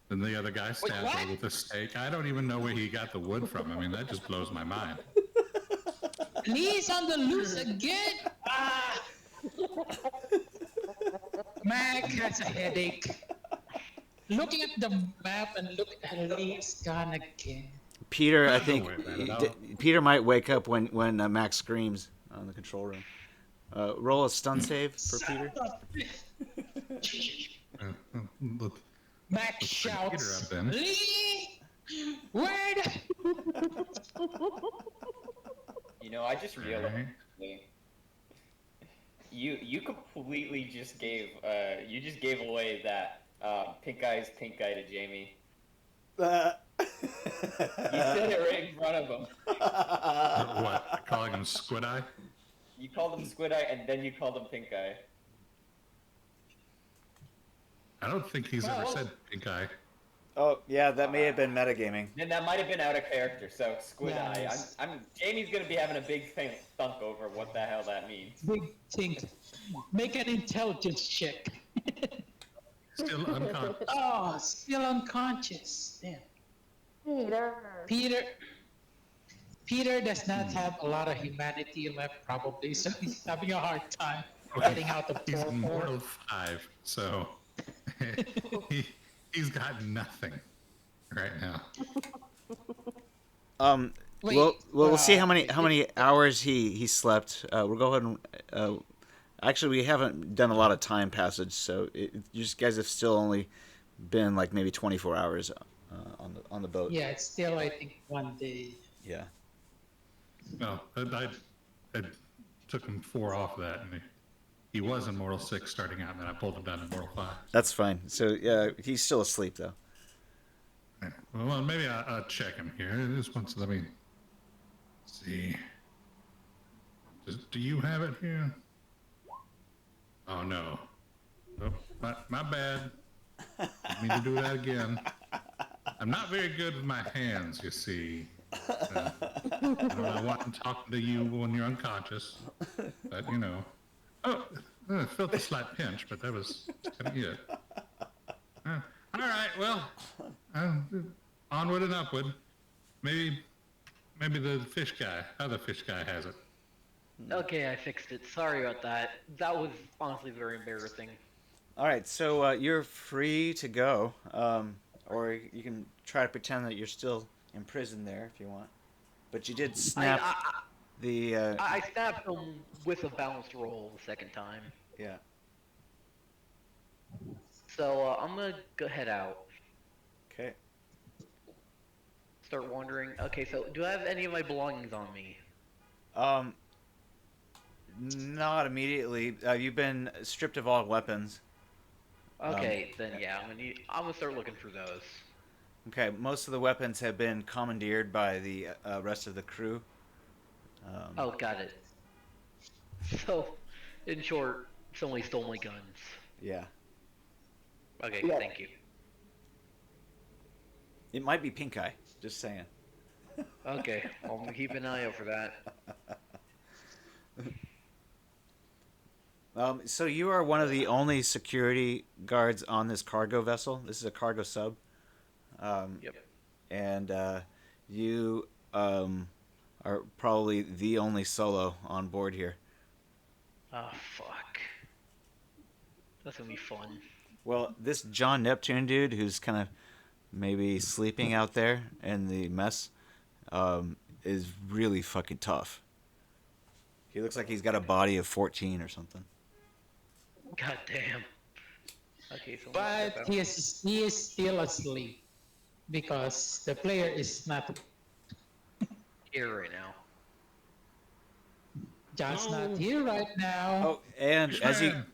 then the other guy stabbed her with a stake. I don't even know where he got the wood from. I mean, that just blows my mind. Lee's on the loose again. Ah. Mac has a headache. Looking at the map and look at Lee's gone again. Peter, I Don't think worry about it. I'll- Peter might wake up when Max screams on the control room. Roll a stun save for Peter. Look, Mac Peter shouts, up then. Lee! Where the... I just realized Alright. you completely just gave away that pink eye to Jamie. You said it right in front of him. What? Calling him Squid Eye? You called him Squid Eye and then you called him Pink Eye. I don't think he's ever said pink eye. Oh, yeah, that may have been metagaming. Then that might have been out of character. So Squid Nice. Eye. Jamie's gonna be having a big thunk over what the hell that means. Big thing. Make an intelligence check. Still unconscious. Oh, still unconscious. Damn. Peter does not have a lot of humanity left, probably, so he's having a hard time getting out of He's in 4-4. Mortal 5, so he's got nothing right now. We'll see how many hours he slept. We'll go ahead and actually we haven't done a lot of time passage, so you guys have still only been like maybe 24 hours on the boat. Yeah, it's still, I think, 1 day. Yeah. No, I took him 4 off that, and he was in Mortal 6 starting out, and then I pulled him down to Mortal 5. That's fine. So yeah, he's still asleep though. Yeah. Well, maybe I'll check him here. Just once, let me see. Do you have it here? Oh no. Oh, my bad. Didn't mean to do that again. I'm not very good with my hands, you see. I wasn't talking to you when you're unconscious, but Oh, I felt a slight pinch, but that was kind of it. All right, well, onward and upward. Maybe the other fish guy has it. Okay, I fixed it. Sorry about that. That was honestly very embarrassing. All right, so you're free to go, or you can try to pretend that you're still imprisoned there if you want. But you did snap I snapped him with a balanced roll the second time. Yeah. So I'm gonna go head out. Okay. Start wandering. Okay, so do I have any of my belongings on me? Not immediately. You've been stripped of all weapons. Okay, then yeah, I'm gonna start looking for those. Okay, most of the weapons have been commandeered by the rest of the crew. Oh, got it. So, in short, somebody stole my guns. Yeah. Okay, thank you. It might be pink eye. Just saying. Okay, well, I'm gonna keep an eye out for that. So you are one of the only security guards on this cargo vessel. This is a cargo sub. Yep. And you are probably the only solo on board here. Oh fuck. That's gonna be fun. Well, this John Neptune dude, who's kind of maybe sleeping out there in the mess, is really fucking tough. He looks like he's got a body of 14 or something. God damn. Okay, so But he is still asleep because the player is not. here right now. John's not here right now. Oh, and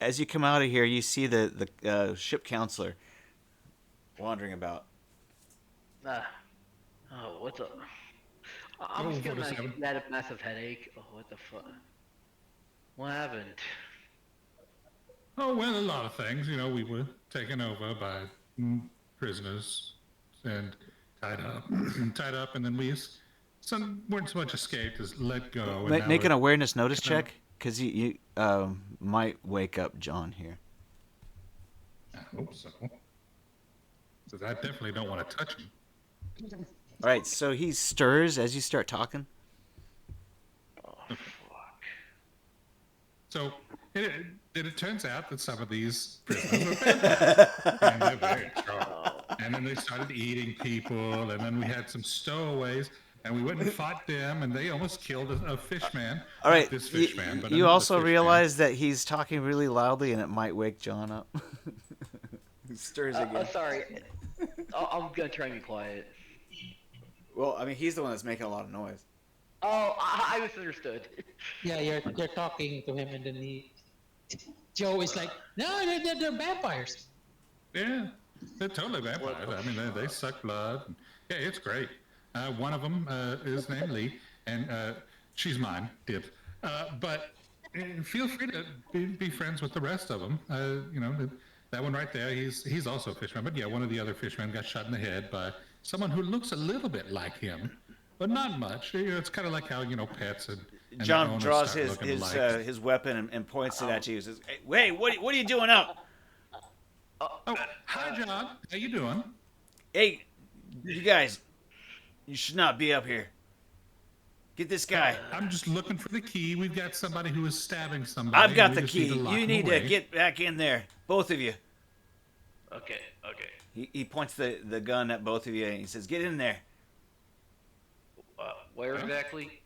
as you come out of here, you see the ship counselor wandering about. Oh, what's up? I'm just getting a massive headache. Oh, what the fuck? What happened? Oh, well, a lot of things. You know, we were taken over by prisoners and tied up. And then weren't so much escaped as let go. And Make an awareness notice check, because you might wake up John here. I hope so. Because I definitely don't want to touch him. All right, so he stirs as you start talking. Oh, fuck. So it turns out that some of these prisoners were vampires, and they're very strong. And then they started eating people, and then we had some stowaways, and we went and fought them, and they almost killed a fishman. All right, Not this fishman, but you another also fishman. realize that he's talking really loudly, and it might wake John up. He stirs again. Sorry. I'm gonna try and be quiet. Well, I mean, he's the one that's making a lot of noise. Oh, I misunderstood. Yeah, you're talking to him, and then Joe is like, no, they're vampires. Yeah, they're totally vampires. I mean, they suck blood. Yeah, it's great. One of them is named Lee, and she's mine, Dib. But feel free to be friends with the rest of them. You know, that one right there, he's also a fisherman. But yeah, one of the other fishermen got shot in the head by someone who looks a little bit like him, but not much. You know, it's kind of like how, you know, pets and John owners draws start his looking alike. his weapon and points it at you. He says, "Hey, what are you doing up? Oh, hi, John. How you doing? Hey, you guys, you should not be up here. Get this guy. I'm just looking for the key. We've got somebody who is stabbing somebody. I've got We the just key. lock You him need to away. get back in there, both of you." Okay. He points the gun at both of you and he says, "Get in there. Where exactly?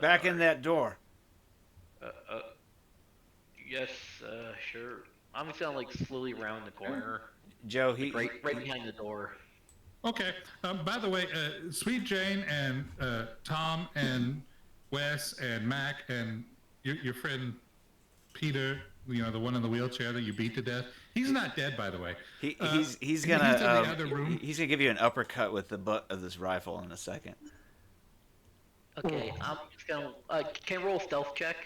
Back in that door." Yes, sure. I'm just gonna like slowly round the corner, Joe, he right behind the door. Okay. By the way, Sweet Jane and Tom and Wes and Mac and your friend Peter, you know, the one in the wheelchair that you beat to death. He's not dead, by the way. he's He's in gonna the other room. he's gonna give you an uppercut with the butt of this rifle in a second. Okay, I'm just gonna. Can I roll a stealth check?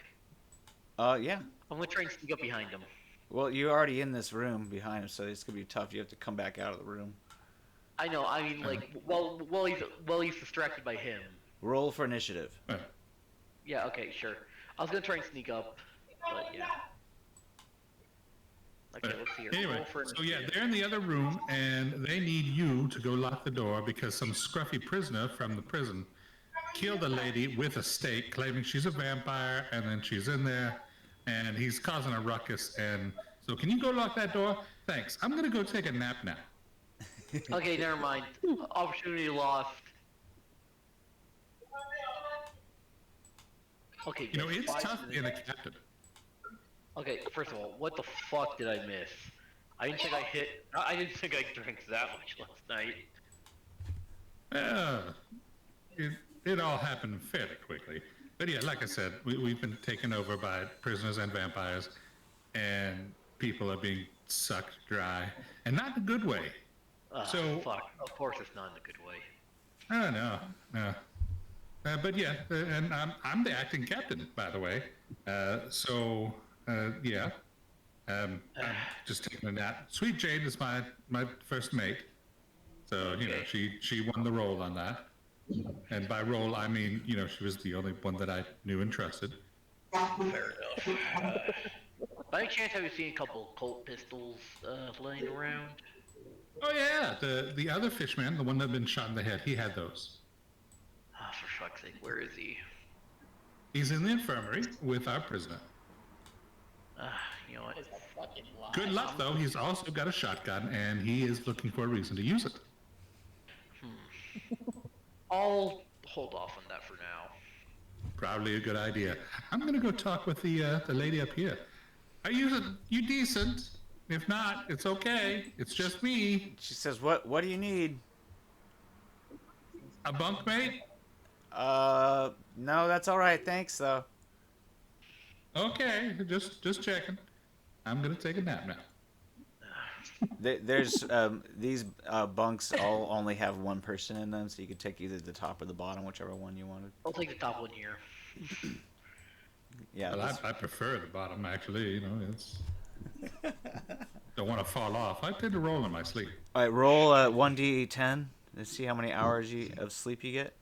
Yeah. I'm gonna try and sneak up behind him. Well, you're already in this room behind him, so it's gonna be tough. You have to come back out of the room. I know. I mean, like, while he's distracted by him. Roll for initiative. Yeah. Okay. Sure. I was gonna try and sneak up, but yeah. Okay. Let's see here. Anyway, Roll for so yeah, initiative. they're in the other room, and they need you to go lock the door because some scruffy prisoner from the prison killed a lady with a stake, claiming she's a vampire, and then she's in there, and he's causing a ruckus. And so, can you go lock that door? Thanks. I'm gonna go take a nap now. Okay. Never mind. Opportunity lost. Okay. You know, just it's 5 tough being a minutes. captain. Okay. First of all, what the fuck did I miss? I didn't think I drank that much last night. It all happened fairly quickly. But yeah, like I said, we've been taken over by prisoners and vampires, and people are being sucked dry, and not in a good way. So- Fuck. Of course, it's not in a good way. I don't know. No. But yeah, and I'm the acting captain, by the way. Yeah. I'm just taking a nap. Sweet Jane is my first mate. So, you know, Okay. she won the role on that. And by role, I mean, you know, she was the only one that I knew and trusted. Fair enough. By any chance, have you seen a couple Colt pistols laying around? Oh yeah, the other fishman, the one that had been shot in the head, he had those. Ah, for fuck's sake, where is he? He's in the infirmary with our prisoner. You know what? That was a fucking lie. Good luck though, he's also got a shotgun and he is looking for a reason to use it. I'll hold off on that for now. Probably a good idea. I'm gonna go talk with the lady up here. Are you decent? If not, it's okay. It's just me. She says, "What do you need?" A bunkmate? No, that's all right. Thanks, though. Okay, just checking. I'm gonna take a nap now. There's these bunks all only have one person in them, so you could take either the top or the bottom, whichever one you wanted. I'll take the top one here. Yeah. Well, I prefer the bottom actually. You know, it's don't want to fall off. I tend to roll in my sleep. All right, roll 1d10 and see how many hours of sleep you get.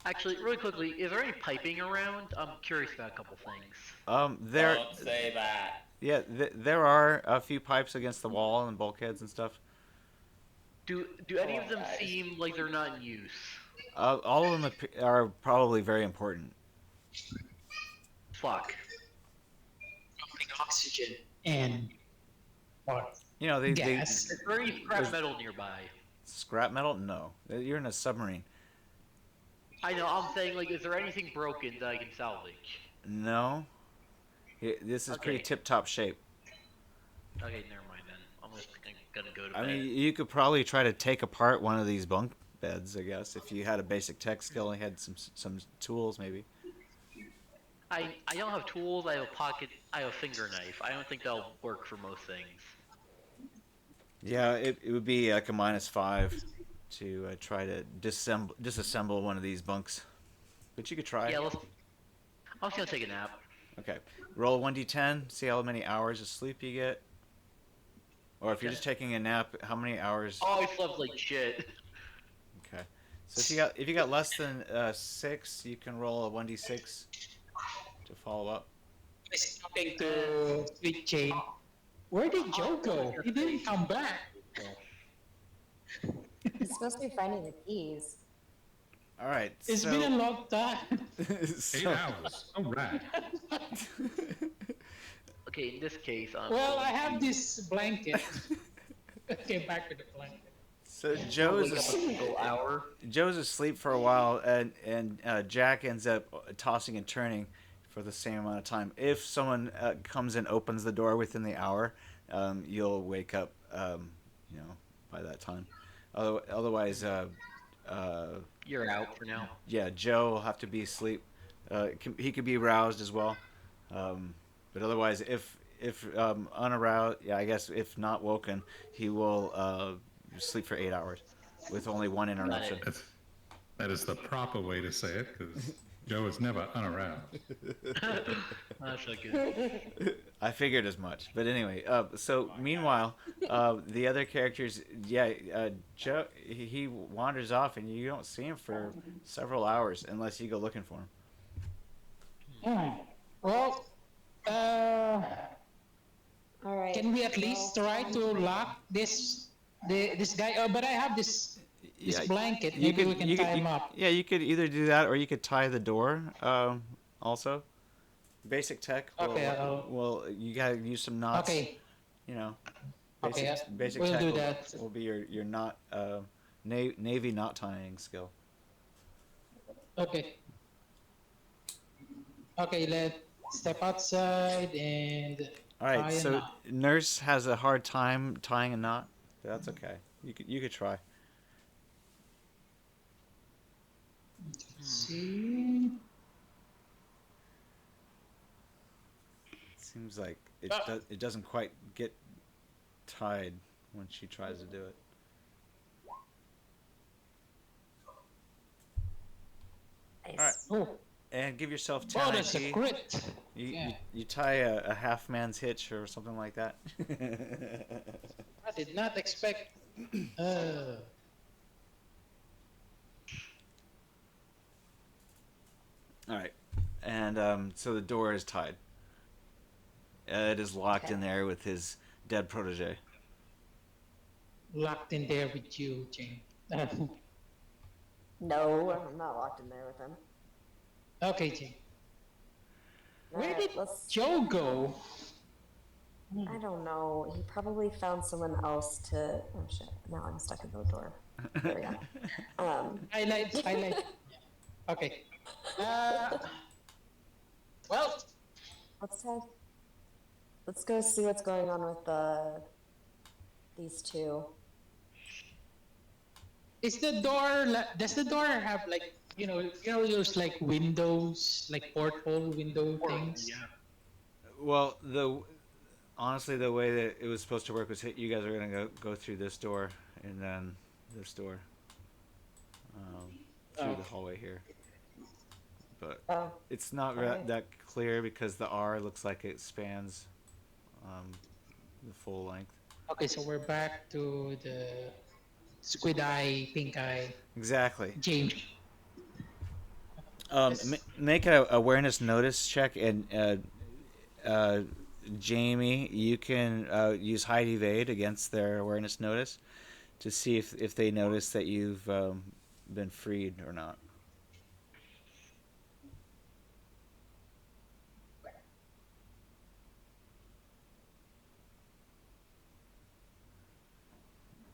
Actually, really quickly, is there any piping around? I'm curious about a couple things. There, Don't say that. yeah, there are a few pipes against the wall and bulkheads and stuff. Do any of them guys. seem like they're not in use? All of them are probably very important. Fuck. Pumping oxygen and what? You know, they Gas. Is there any scrap metal nearby? scrap metal. No, you're in a submarine. I know, I'm saying, like, is there anything broken that I can salvage? No, this is pretty Okay. tip-top shape. Okay, never mind then. I'm just gonna go to I bed. mean, you could probably try to take apart one of these bunk beds, I guess, if you had a basic tech skill and had some tools, maybe. I don't have tools, I have a pocket, I have a finger knife. I don't think that'll work for most things. Yeah, it would be like a -5 to try to disassemble one of these bunks, but you could try. Yeah, I'm just gonna take a nap. Okay, roll 1d10, see how many hours of sleep you get. Or if you're just taking a nap, how many hours? Oh, I slept like shit. Okay, so if you got less than 6, you can roll a 1d6 to follow up. I was talking to Sweet Jane. Where did Joe go? He didn't come back. He's supposed to be finding the keys. All right, It's been a long time. 8 hours. All right. Okay, in this case, Well, I have this blanket. Okay, back to the blanket. So Joe's wake up a single hour. Joe's asleep for a while, and Jack ends up tossing and turning for the same amount of time. If someone comes and opens the door within the hour, you'll wake up, you know, by that time. Otherwise, You're out for now. yeah, Joe will have to be asleep. He could be roused as well, but otherwise, if unaroused, yeah, I guess if not woken, he will sleep for 8 hours with only one interruption. That is the proper way to say it, because Joe is never unaroused. That's not good. I figured as much. But anyway, so meanwhile, the other characters, yeah, Joe, he wanders off and you don't see him for several hours unless you go looking for him. Well, All right. can we at least try to lock this guy? But I have this Yeah, blanket. Maybe we can tie him up. Yeah, you could either do that or you could tie the door. Also, basic tech. Okay, Well, you gotta use some knots. Okay. You know, Okay, basic we'll tech do will, that. will be your knot navy knot tying skill. Okay. Okay, let's step outside and All right, tie a so knot. Nurse has a hard time tying a knot. That's okay. You could try. See. Seems like it doesn't quite get tied when she tries to do it. Nice. All right. Oh, And give yourself 10 oh, that's a IP. crit. You, Yeah. you tie a half man's hitch or something like that. I did not expect Uh, All right, and so the door is tied. It is locked in Okay. there with his dead protege. Locked in there with you, Jane. No, I'm not locked in there with him. Okay, Jane. Where Alright, did let's. Joe go? I don't know. He probably found someone else to. Oh shit! Now I'm stuck in the door. There we go. Highlight. Okay. Uh, well, let's have. Let's go see what's going on with these two. is the door? Does the door have like those like windows, like porthole window things? Yeah. Well, honestly, the way that it was supposed to work was you guys are gonna go through this door and then this door, through the hallway here. But Oh, it's not alright. that clear because the R looks like it spans the full length. Okay, so we're back to the squid eye, pink eye, Exactly. James. Make an awareness notice check, and Jamie, you can use hide evade against their awareness notice to see if they notice that you've been freed or not.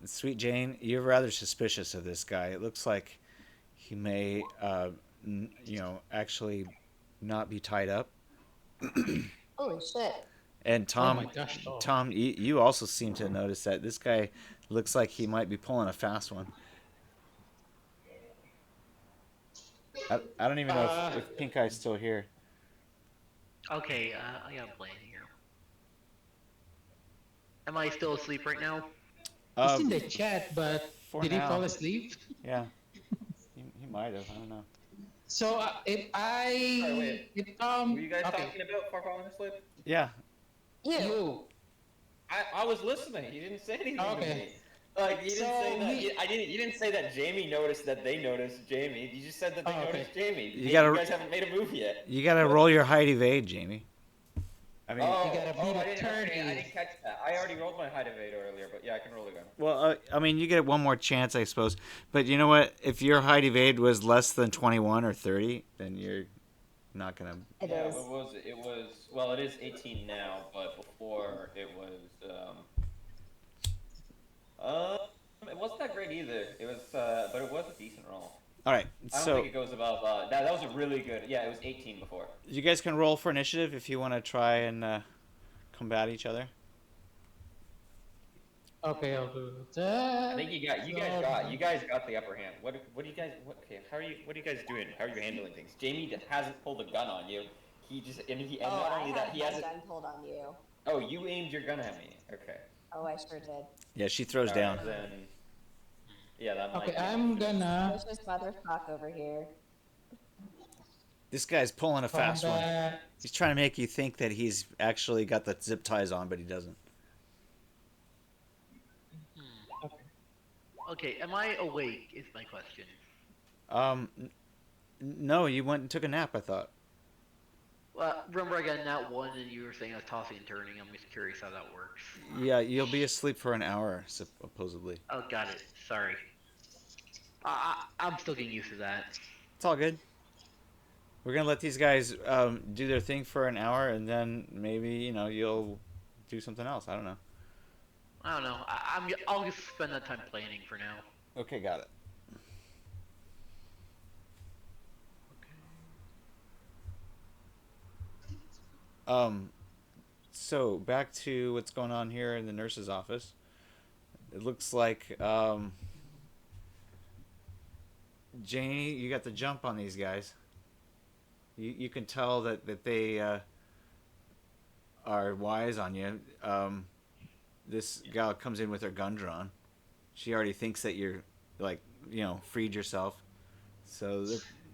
Sweet Jane, you're rather suspicious of this guy. It looks like he may, actually not be tied up. Holy shit! And Oh my gosh. Oh. Tom, you also seem to notice that this guy looks like he might be pulling a fast one. I don't even know if Pink Eye's still here. Okay, I got a plan here. Am I still asleep right now? He's in the chat, but for did he now. fall asleep? Yeah, he might have. I don't know. So if I, Sorry, wait. if Were you guys okay, talking about far falling asleep? Yeah, You. I was listening. You didn't say anything to Okay. me. Like you didn't So say that. we- You didn't say that Jamie noticed that they noticed Jamie. You just said that they Oh, okay. noticed Jamie. You gotta- guys haven't made a move yet. you gotta roll your hide evade, Jamie. I mean, Oh, You gotta beat I a didn't, 30. okay, I didn't catch that. I already rolled my hide evade earlier, but yeah, I can roll again. well, I mean, you get one more chance, I suppose. But you know what? If your hide evade was less than 21 or 30, then you're not gonna. It Yeah, is. what was it? It was, well, it is 18 now, but before it was it wasn't that great either. It was but it was a decent roll. All right, I don't so think it goes above that was a really good. Yeah, it was 18 before. you guys can roll for initiative if you want to try and combat each other. Okay, I'll do that. I think you guys got the upper hand. What do you guys okay, what are you guys doing? How are you handling things? Jamie hasn't pulled a gun on you. He just and Oh, not I only had that he my hasn't. gun pulled on you. Oh, you aimed your gun at me. Okay. Oh, I sure did. Yeah, she throws All down. right, then. Yeah, that might. Okay, be I'm it. gonna There's just motherfuck over here. This guy's pulling a fast one. combat. He's trying to make you think that he's actually got the zip ties on, but he doesn't. Okay, am I awake? Is my question. No, you went and took a nap, I thought. Well, remember I got that one, and you were saying I was tossing and turning. I'm just curious how that works. Yeah, you'll be asleep for an hour, supposedly. Oh, got it. Sorry. I'm still getting used to that. It's all good. We're gonna let these guys do their thing for an hour, and then maybe you'll do something else. I don't know. I don't know. I'll just spend that time planning for now. Okay, got it. So back to what's going on here in the nurse's office. It looks like Janie, you got the jump on these guys. You can tell that they are wise on you. This gal comes in with her gun drawn. She already thinks that you're freed yourself. So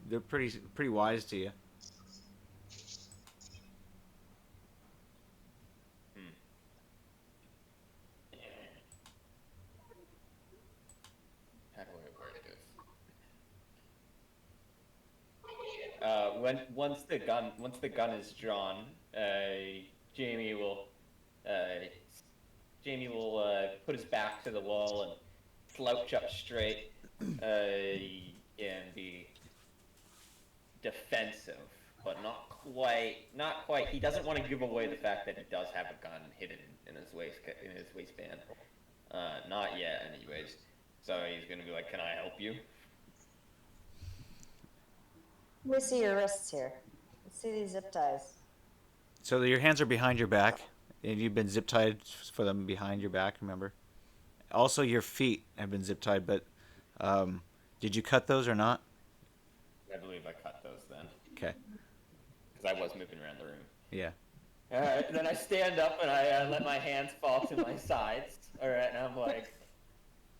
they're pretty wise to you. once the gun is drawn, Jamie will uh, put his back to the wall and slouch up straight and be defensive, but not quite. He doesn't want to give away the fact that he does have a gun hidden in his waistband. Not yet, anyways. So he's gonna be like, "Can I help you?" Let me see your wrists here. Let's see these zip ties. So your hands are behind your back, and you've been zip tied for them behind your back. Remember. Also, your feet have been zip tied, but did you cut those or not? I believe I cut those then, Okay. because I was moving around the room. Yeah. All right, then I stand up and I let my hands fall to my sides. All right, and I'm like,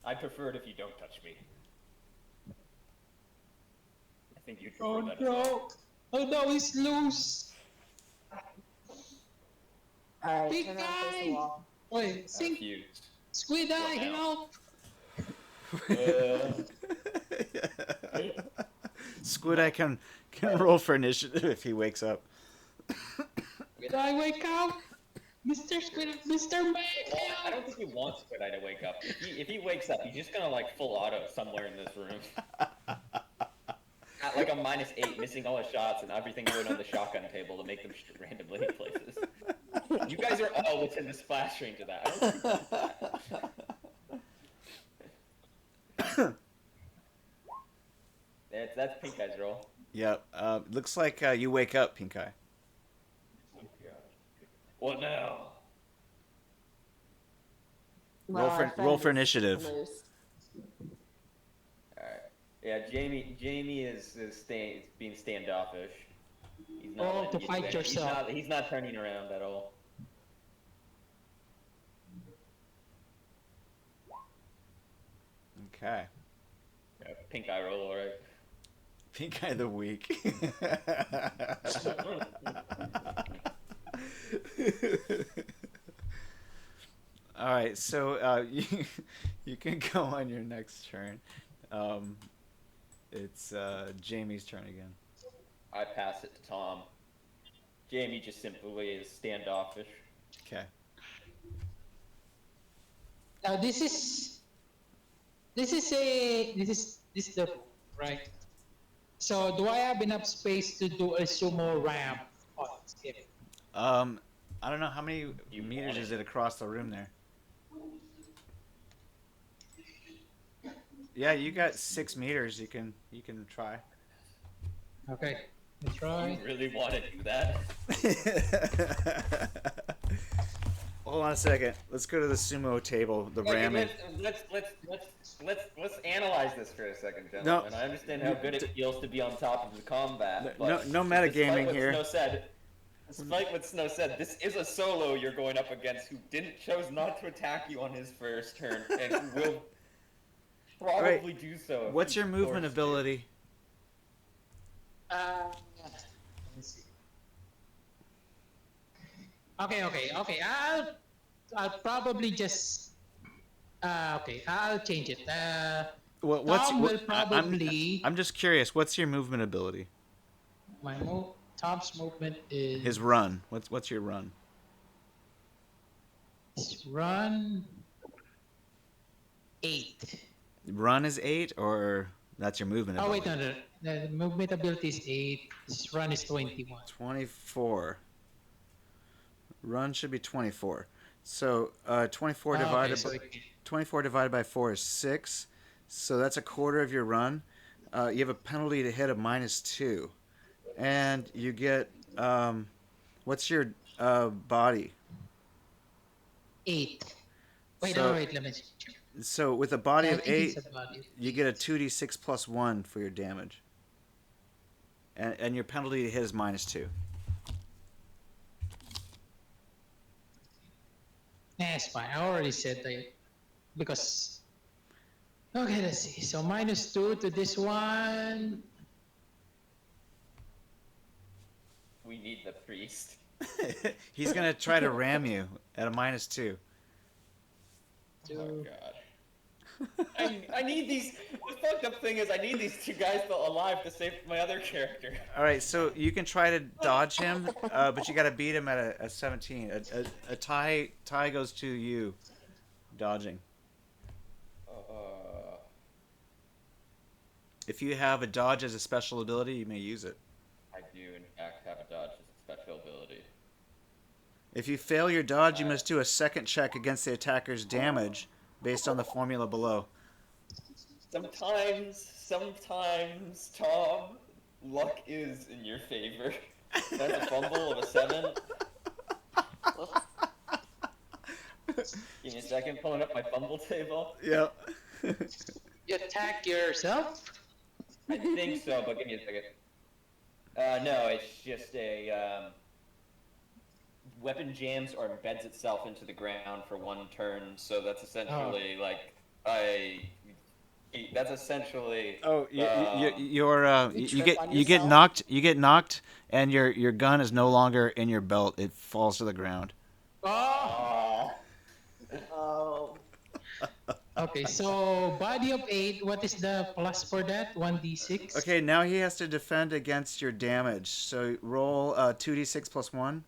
"I prefer it if you don't touch me." I think you'd prefer that as well. Oh no, he's loose! Alright, Big turn around, face guy! the wall. Wait, I sink! refuse. Squid eye, What now? help! Squid Eye can roll for initiative if he wakes up. Squid eye, wake up! Mr. Mac, I help! don't think he wants Squid Eye to wake up. If he wakes up, he's just gonna like full auto somewhere in this room. At like a -8, missing all his shots and everything going on the shotgun table to make them randomly hit places. You guys are all within the splash range of that. I don't think he wants that. That's Pink Eye's roll. Yep. Looks like you wake up, Pink Eye. What now? Roll Well, for- our friend roll for is initiative. loose. Alright. Yeah, Jamie is being standoffish. He's not Oh, letting to you fight do it. yourself. He's not turning around at all. Okay. Yeah, Pink Eye roll, alright. Pink Eye the weak. All right, so you can go on your next turn. It's Jamie's turn again. I pass it to Tom. Jamie just simply is standoffish. Okay. Now this is the right. So do I have enough space to do a sumo ramp on him? I don't know how many meters is it across the room there. Yeah, you got 6 meters. You can try. Okay, let's try. You really want to do that? Hold on a second. Let's go to the sumo table. The Okay, ramming. let's analyze this for a second, gentlemen. No. I understand how good it feels to be on top of the combat. But No metagaming despite here. Despite what Snow said, this is a solo you're going up against who chose not to attack you on his first turn and who will probably do so. if What's he your movement forces you. ability? Let me see. Okay. I'll probably just. Okay, I'll change it. Tom will probably. I'm just curious. What's your movement ability? Tom's movement is. His run. What's your run? His run. 8. Run is 8, or that's your movement Oh ability? wait, no. The movement ability is 8. His run is 21. 24. Run should be 24. So 24 Okay, divided so by it can- 24 divided by 4 is 6. So that's a quarter of your run. You have a penalty to hit of -2, and you get what's your body? 8. Wait, So- wait. Let me check. So with a body I of think 8, it's a body. you get a 2d6 plus 1 for your damage, and your penalty to hit is -2. Nah, it's fine. I already said that because. Okay, let's see. So -2 to this one. We need the priest. He's gonna try to ram you at a -2. Oh god. I need these. The fucked up thing is, I need these 2 guys still alive to save my other character. All right, so you can try to dodge him, but you got to beat him at a 17. A tie goes to you, dodging. If you have a dodge as a special ability, you may use it. I do, in fact, have a dodge as a special ability. If you fail your dodge, you must do a second check against the attacker's damage based on the formula below. Sometimes, Tom, luck is in your favor. That's a fumble of a 7. Give me a second, pulling up my fumble table. Yep. You attack yourself? I think so, but give me a second. No, it's just a weapon jams or embeds itself into the ground for 1 turn. So that's essentially that's essentially. Oh, You get knocked. You get knocked, and your gun is no longer in your belt. It falls to the ground. Oh! Oh. Okay, so body of 8, what is the plus for that? 1d6? Okay, now he has to defend against your damage. So roll 2d6 plus 1.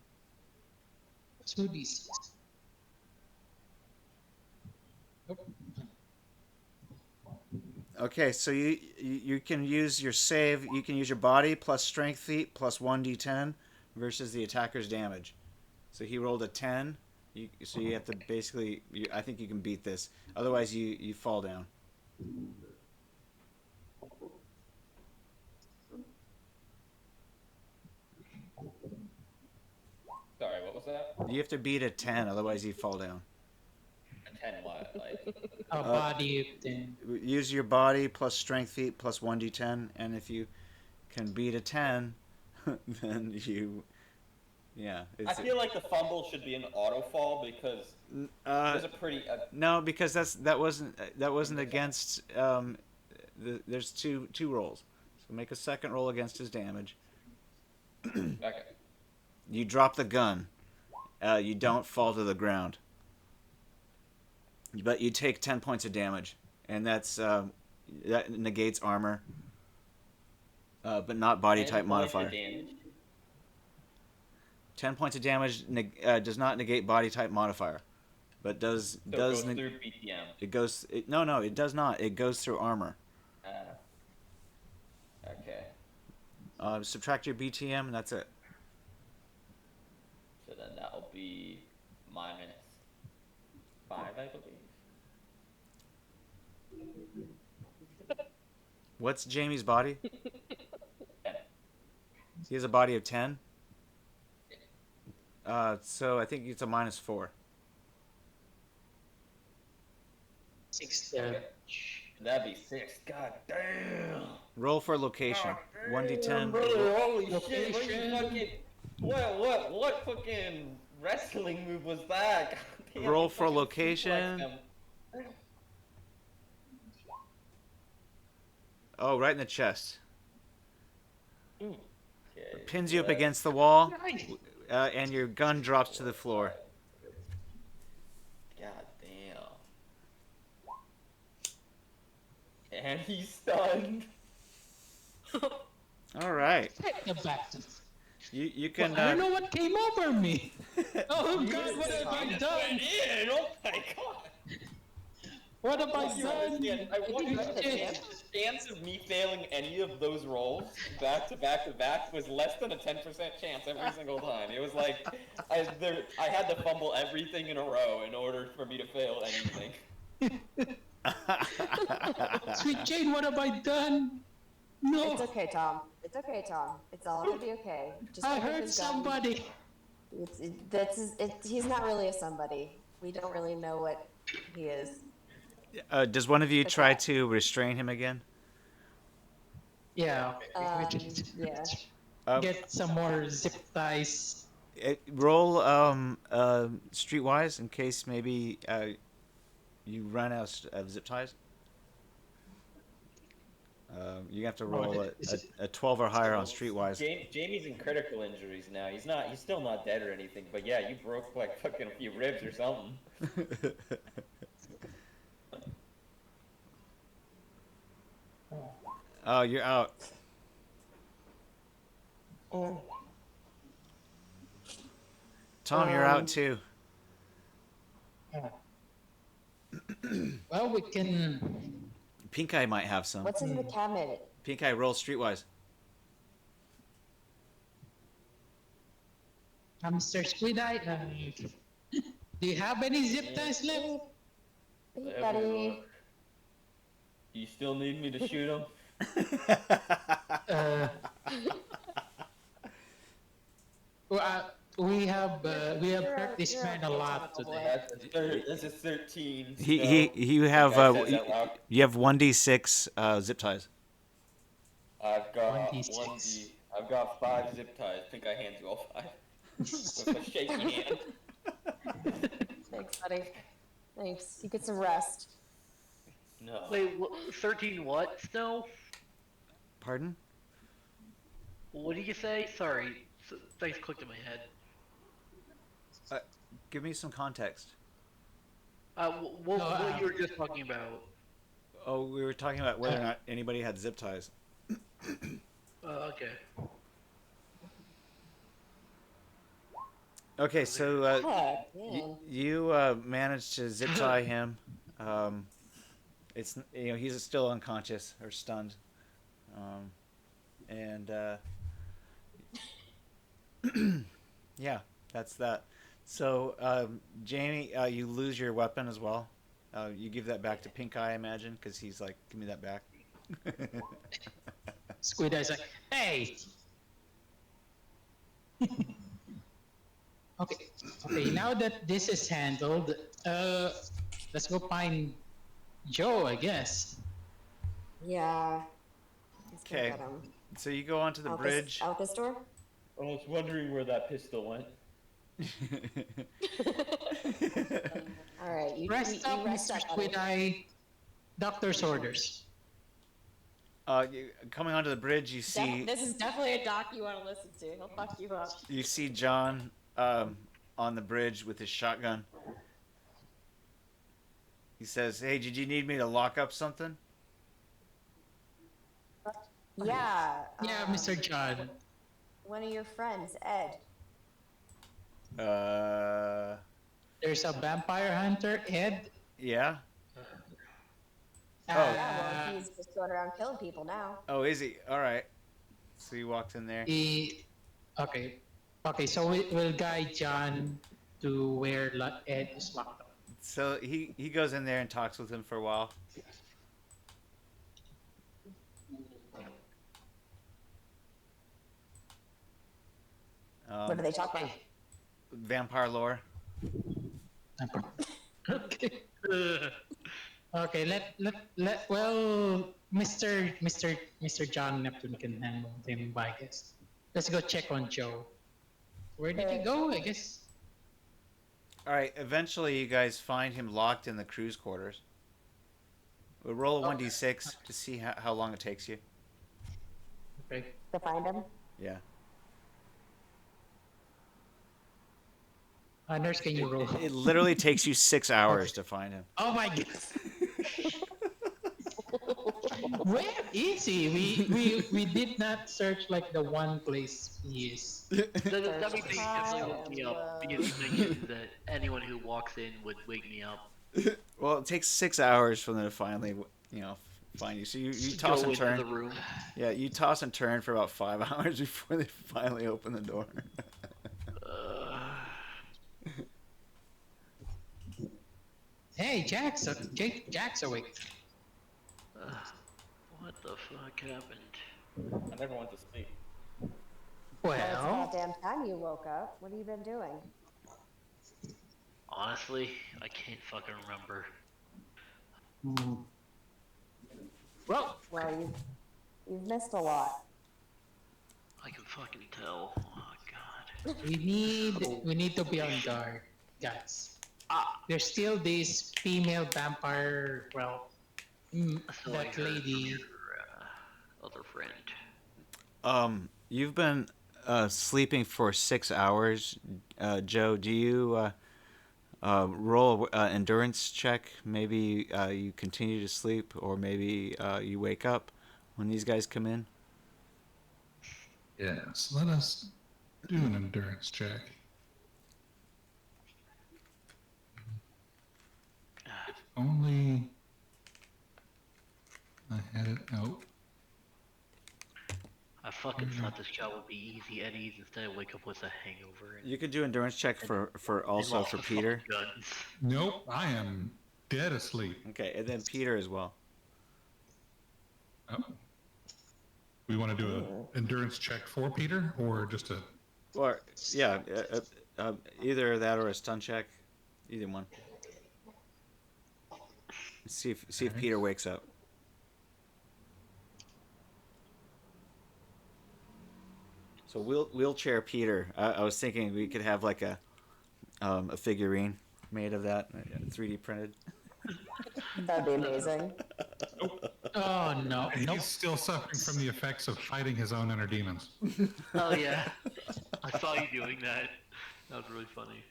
2d6. Nope. Okay, so you can use your save. You can use your body plus strength feat plus 1d10 versus the attacker's damage. So he rolled a 10. So you have to basically. I think you can beat this. Otherwise, you fall down. Sorry, what was that? You have to beat a 10. Otherwise, you fall down. A 10 what? Like. A body of 10. Use your body plus strength feat plus 1d10, and if you can beat a 10, then you. Yeah. I feel like the fumble should be an auto fall because there's a pretty. No, because that wasn't against. There's two rolls. So make a second roll against his damage. Okay. You drop the gun. You don't fall to the ground. But you take 10 points of damage, and that negates armor, but not body type modifier. 10 points of damage does not negate body type modifier, but does So does it goes through BTM. No, it does not. It goes through armor. Okay. Subtract your BTM, and that's it. So then that'll be -5, I believe. What's Jamie's body? 10. He has a body of 10. So I think it's a -4. 6 Okay. damage. That'd be 6. God damn. Roll for location. 1d10. Brother, holy shit! Location. What fucking wrestling move was that? God damn, Roll you for fucking location. suplexed him. Oh, right in the chest. Okay, Pins so you up that's- against the wall, and your gun drops to the floor. God damn. And he's stunned. All right. Get back to. You can. I don't know what came over me. Oh God, what have I done? In. Oh my god. What have I You done? understand? I want you to understand the chance of me failing any of those rolls back to back to back was less than a 10% chance every single time. It was like I had to fumble everything in a row in order for me to fail anything. Sweet Jane, what have I done? No, It's okay, Tom. It's okay, Tom. It's all gonna be okay. Just I pick up heard his gun. somebody. He's not really a somebody. We don't really know what he is. Does one of you Okay. try to restrain him again? Yeah. Yeah. Get some more zip ties. Roll streetwise in case maybe you run out of zip ties. You have to roll a 12 or higher on streetwise. Jamie's in critical injuries now. He's still not dead or anything, but yeah, you broke like fucking a few ribs or something. Oh, you're out. Oh. Tom, you're out too. Well, we can. Pink Eye might have some. What's in the cabinet? Pink Eye, roll streetwise. Mr. Squid Eye, do you have any zip ties left? Hey, Let me buddy. look. Do you still need me to shoot him? Uh, well, we have hurt this man a lot today. This is 13. You have Guy says out loud. you have 1d6 zip ties. I've got 1d6. I've got 5 zip ties. I think I hand you all 5. With a shaky hand. Thanks, buddy. Thanks. You get some rest. No. Wait, 13 what? Snow? Pardon? What did you say? Sorry. Things clicked in my head. Give me some context. What you were just talking about? Oh, we were talking about whether or not anybody had zip ties. Okay. Okay, so Heck, man. you managed to zip tie him. It's he's still unconscious or stunned, and yeah, that's that. So Jamie, you lose your weapon as well. You give that back to Pink Eye, I imagine, because he's like, "Give me that back." Squid Eye's like, hey! Okay, now that this is handled, let's go find Joe, I guess. Yeah. Let's go Okay. get him. So you go onto the Out bridge. Out this door? I was wondering where that pistol went. All right. You Rest up, rest Mr. up, Squid buddy. Eye. Doctor's orders. Coming onto the bridge, you see This is definitely a doc you want to listen to. He'll fuck you up. you see John on the bridge with his shotgun. He says, "Hey, did you need me to lock up something?" Yeah. Yeah, Mr. John. One of your friends, Ed. There's a vampire hunter, Ed. Yeah. Yeah, well, he's just going around killing people now. Oh, is he? All right. So he walks in there. Okay, so we'll guide John to where Ed is locked up. So he goes in there and talks with him for a while. What are they talking? Vampire lore. Okay. Okay, well, Mr. John Neptune can handle him, I guess. Let's go check on Joe. Where did he go? I guess. All right. Eventually, you guys find him locked in the crew's quarters. We'll roll a 1d6 to see how long it takes you. Okay. To find him? Yeah. Nurse, can you roll? It literally takes you 6 hours to find him. Oh my god. Where is he? We did not search like the one place he is. That would be definitely woke me up because the thing is that anyone who walks in would wake me up. Well, it takes 6 hours for them to finally, find you. So you toss Go and into turn. the room. Yeah, you toss and turn for about 5 hours before they finally open the door. Hey, Jack's awake. What the fuck happened? I never went to sleep. Well, it's Well, about damn time you woke up. What have you been doing? Honestly, I can't fucking remember. well, Well, you've missed a lot. I can fucking tell. Oh god. we need to be on guard, guys. There's still this female vampire. Well, So I that heard lady. from your, other friend. You've been sleeping for 6 hours. Joe, do you roll an endurance check? Maybe you continue to sleep, or maybe you wake up, when these guys come in? Yes, let us do an endurance check. If only I had it out. I fucking thought this job would be easy Eddie's instead of wake up with a hangover. You could do endurance check for also lost for the fucking Peter. guns. Nope, I am dead asleep. Okay, and then Peter as well. Oh. We want to do an endurance check for Peter, or just a... Or yeah, either that or a stun check, either one. See if Alright. Peter wakes up. So wheelchair Peter. I was thinking we could have like a figurine made of that, 3D printed. That'd be amazing. Oh no, He's nope. still suffering from the effects of fighting his own inner demons. Oh yeah, I saw you doing that. That was really funny.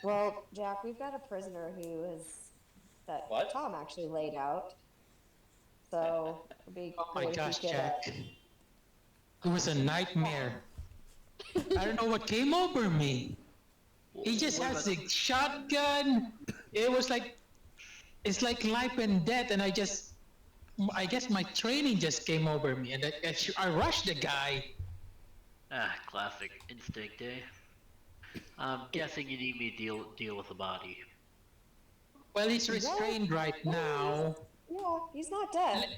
Well, Jack, we've got a prisoner who is that What? Tom actually laid out. So it'd be Oh my cool if you gosh, could, Jack. It was a nightmare. I don't know what came over me. He just has a shotgun. It was like, it's like life and death, and I guess my training just came over me, and I rushed the guy. Ah, classic instinct, eh? I'm guessing you need me to deal with the body. Well, he's restrained right now. Yeah, he's not dead.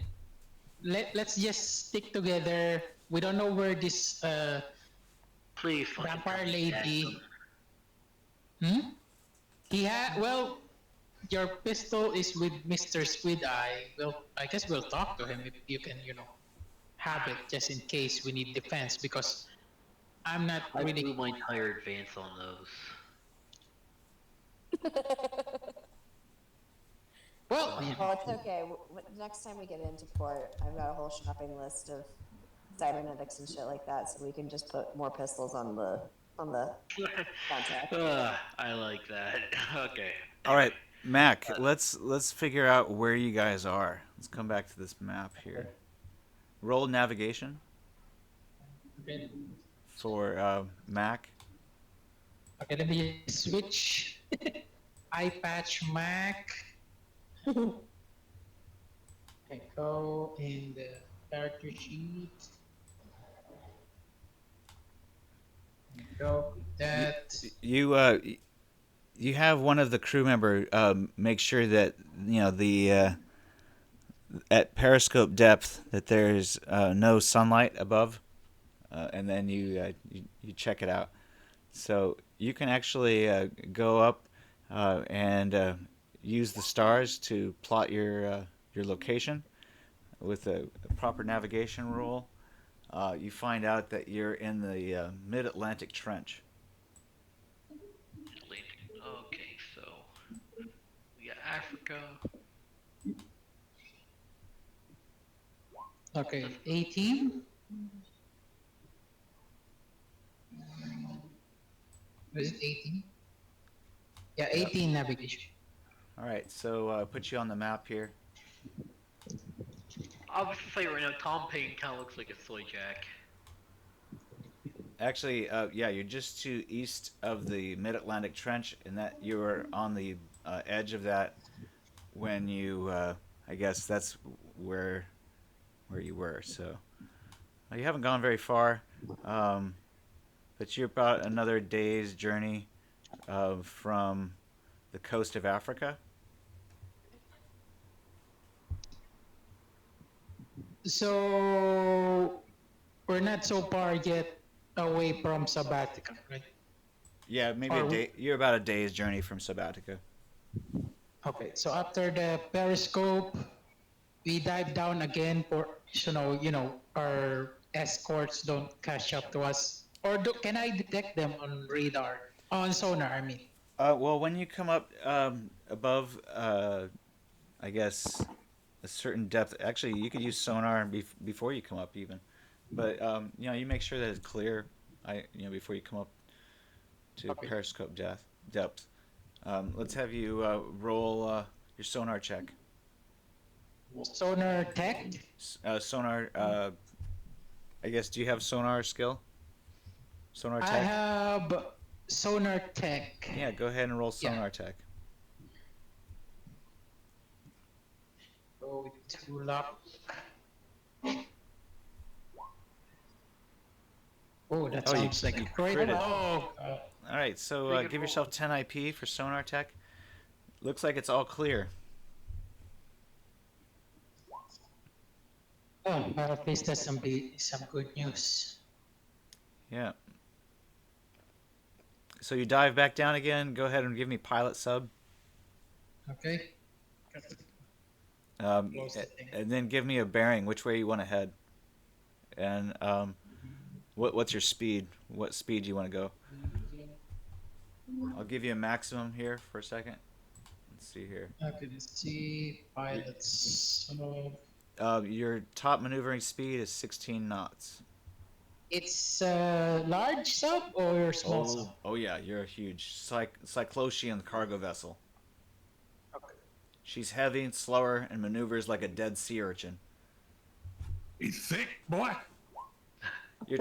Let's just stick together. We don't know where this Please, fucking vampire tell me that. lady. He had, well, your pistol is with Mr. Squid Eye. Well, I guess we'll talk to him if you can, have it just in case we need defense, because I'm not I really. blew my entire advance on those. Well, Well, it's okay. Next time we get into port, I've got a whole shopping list of cybernetics and shit like that, so we can just put more pistols on the contract. I like that. Okay. All right, Mac. Let's figure out where you guys are. Let's come back to this map here. Roll navigation for Mac. okay, let me switch. Eye patch Mac. Okay, go in the character sheet. Go with that. You have one of the crew member make sure that the at periscope depth that there's no sunlight above, and then you check it out. So you can actually go up and use the stars to plot your location with a proper navigation rule. You find out that you're in the mid-Atlantic Trench. Okay, so we got Africa. Okay, 18. Was it 18? Yeah, 18 navigation. All right, so put you on the map here. I'll just say right now, Tom Payne kind of looks like a soy jack. Actually, yeah, you're just to east of the Mid-Atlantic Trench, and that you were on the edge of that when you, I guess that's where you were. So you haven't gone very far, but you're about another day's journey from the coast of Africa. So we're not so far yet away from Subattica, right? Yeah, maybe Are a we- day. You're about a day's journey from Subattica. Okay, so after the periscope, we dive down again for our escorts don't catch up to us, or can I detect them on radar, on sonar? I mean. Well, when you come up above, I guess, a certain depth, actually, you could use sonar before you come up even. But, you make sure that it's clear, before you come up to Okay. periscope depth. Let's have you roll your sonar check. Sonar tech. Sonar. I guess. Do you have sonar skill? Sonar I tech. have sonar tech. Yeah. Go ahead and roll Yeah. sonar tech. Go to luck. Oh, that Oh, sounds like you a great. critted. Oh, All right. So Pretty good give roll. yourself 10 IP for sonar tech. Looks like it's all clear. oh, at least that's some good news. Yeah. So you dive back down again. Go ahead and give me pilot sub. Okay. Um, Close the thing. and then give me a bearing, which way you want to head, and what's your speed? What speed do you want to go? I'll give you a maximum here for a second. Let's see here. Okay, let's see. Pilots. Your top maneuvering speed is 16 knots. It's large sub or small sub? Oh yeah, you're a huge Cyclopean cargo vessel. Okay. She's heavy and slower and maneuvers like a dead sea urchin. He's thick, boy. Your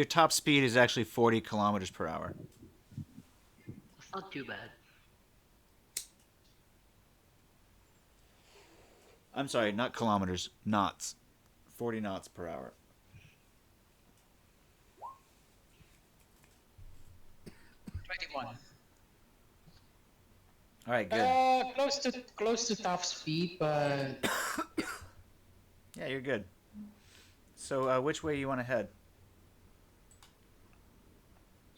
top speed is actually 40 kilometers per hour. That's not too bad. I'm sorry, not kilometers, knots. 40 knots per hour. $21. All right, good. Close to top speed, but Yeah, you're good. So, which way you want to head?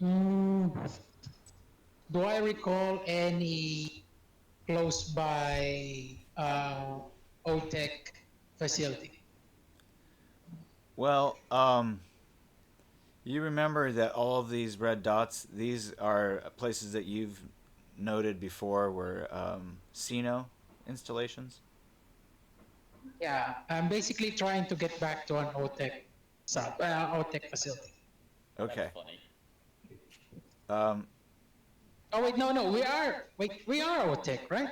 do I recall any close by OTEC facility? Well, you remember that all of these red dots, these are places that you've noted before were Sino installations? Yeah, I'm basically trying to get back to an OTEC facility. Okay. That's funny. Oh wait, no, we are OTEC, right?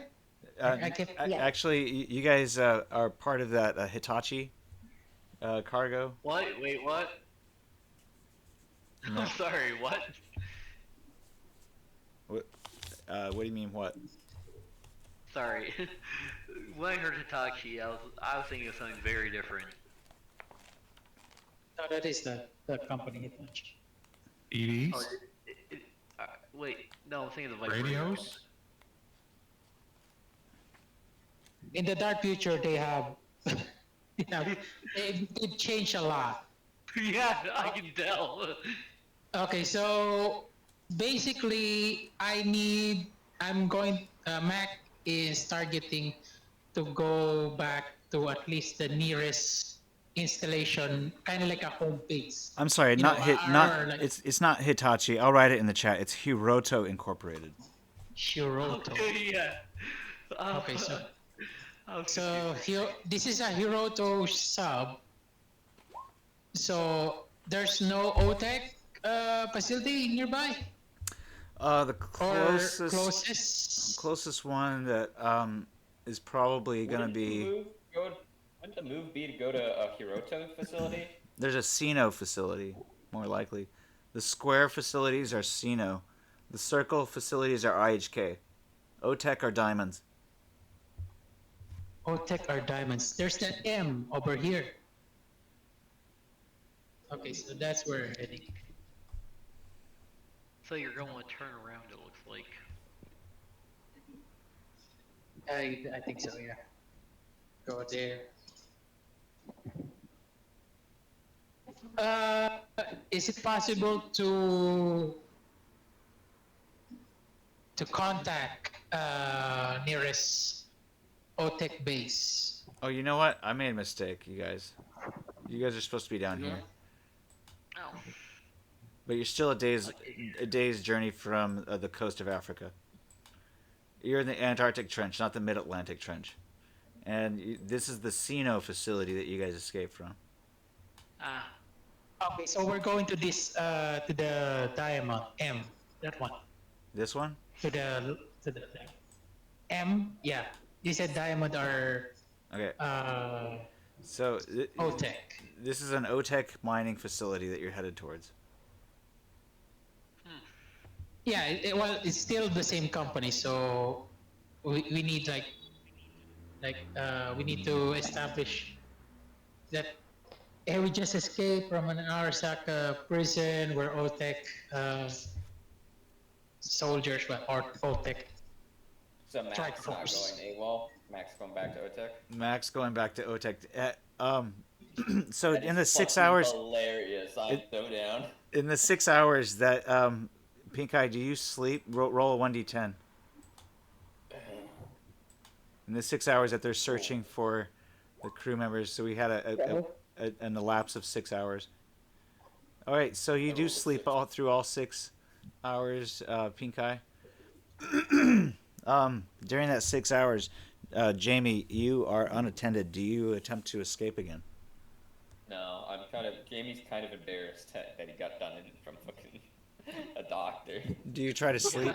Yeah. Actually, you guys are part of that Hitachi cargo. What? Wait, what? No. I'm sorry, what? What do you mean, what? Sorry. When I heard Hitachi, I was thinking of something very different. No, that is the company Hitachi. EDs? Oh, wait, no, I'm thinking of the Radios? In the dark future, they have, it changed a lot. Yeah, I can tell. Okay, so basically, Mac is targeting to go back to at least the nearest installation, kind of like a home base. I'm sorry, You not know, hit, our, not like- it's not Hitachi. I'll write it in the chat. It's Hiroto Incorporated. Shiroto. Okay, yeah. Okay, so I was So confused. this is a Hiroto sub. So there's no OTEC facility nearby The or closest closest. one that is probably gonna be Wouldn't the move be to go to a Hiroto facility? there's a Sino facility, more likely. The square facilities are Sino. The circle facilities are IHK. OTEC are diamonds. OTEC are diamonds. There's that M over here. Okay, so that's where we're heading. So you're going to turn around, it looks like. I think so, yeah. Go there. Is it possible to contact nearest OTEC base? Oh, you know what? I made a mistake, you guys. You guys are supposed to be down here. Oh. But you're still a day's journey from the coast of Africa. You're in the Antarctic Trench, not the Mid-Atlantic Trench. And this is the Sino facility that you guys escaped from. Ah. Okay, so we're going to this to the diamond M, that one. This one? To the M, yeah. You said diamond are Okay. uh, So OTEC. this is an OTEC mining facility that you're headed towards. Yeah, well, it's still the same company, so we need we need to establish that hey, we just escaped from an Arasaka prison where OTEC uh, soldiers, well, or OTEC So strike Max not force. going AWOL. Max going back to OTEC. Max going back to OTEC. So That in is the six fucking hours, hilarious. I'm so down. in the 6 hours that Pink Eye, do you sleep? Roll a 1d10. In the 6 hours that they're searching for the crew members, so we had an elapse of 6 hours. All right, so you do sleep all through all 6 hours, Pink Eye. During that 6 hours, Jamie, you are unattended. Do you attempt to escape again? No, Jamie's kind of embarrassed that he got done in from fucking a doctor. Do you try to sleep?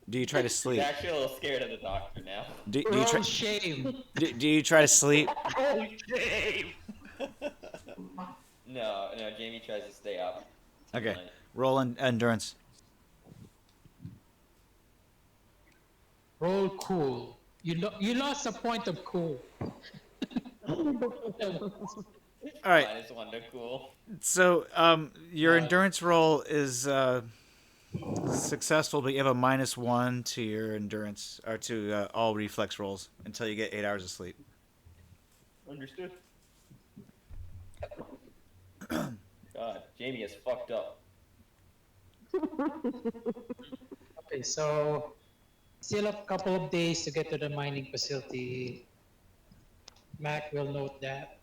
Do you try to He's sleep? actually a little scared of the doctor now. Do you Roll try? shame. Do you try to sleep? Oh, shame! No, Jamie tries to stay up. Okay. Tonight. Roll endurance. Roll cool. You lost a point of cool. All right. -1 to cool. So your endurance roll is successful, but you have a -1 to your endurance or to all reflex rolls until you get 8 hours of sleep. Understood. God, Jamie is fucked up. Okay, so still a couple of days to get to the mining facility. Mac will note that.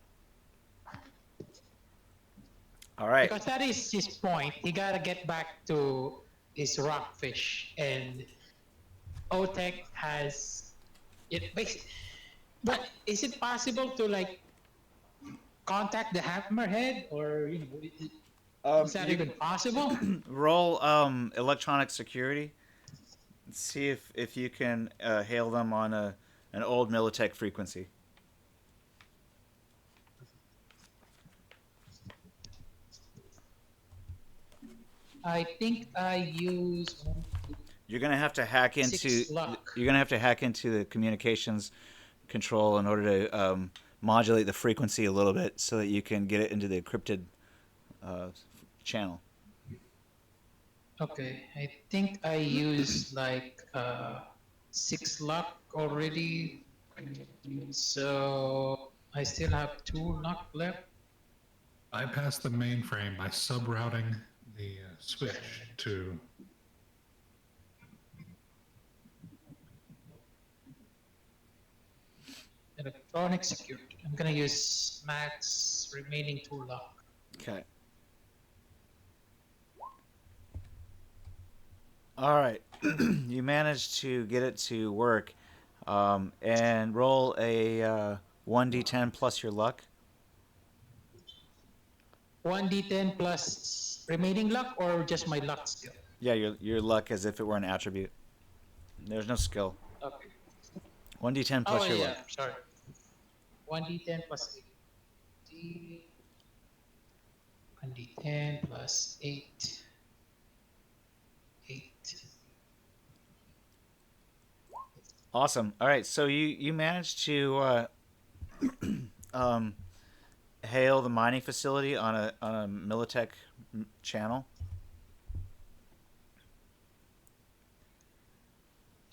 All right. Because that is his point. He gotta get back to his rockfish, and OTEC has it. But is it possible to like contact the Hammerhead, or is that even possible? Roll electronic security. See if you can hail them on an old Militech frequency. I think I use You're gonna have to hack into. 6 luck. You're gonna have to hack into the communications control in order to modulate the frequency a little bit so that you can get it into the encrypted channel. Okay, I think I used like 6 luck already, so I still have 2 luck left. Bypass the mainframe by subrouting the switch to. Electronic security. I'm gonna use max remaining 2 luck. Okay. All right. You managed to get it to work, and roll a 1d10 plus your luck. 1d10 plus remaining luck, or just my luck still? Yeah, your luck as if it were an attribute. There's no skill. Okay. 1d10 plus Oh your yeah, luck. sorry. 1d10 plus 8. 1d10 plus 8. 8. Awesome. All right, so you managed to hail the mining facility on a Militech channel.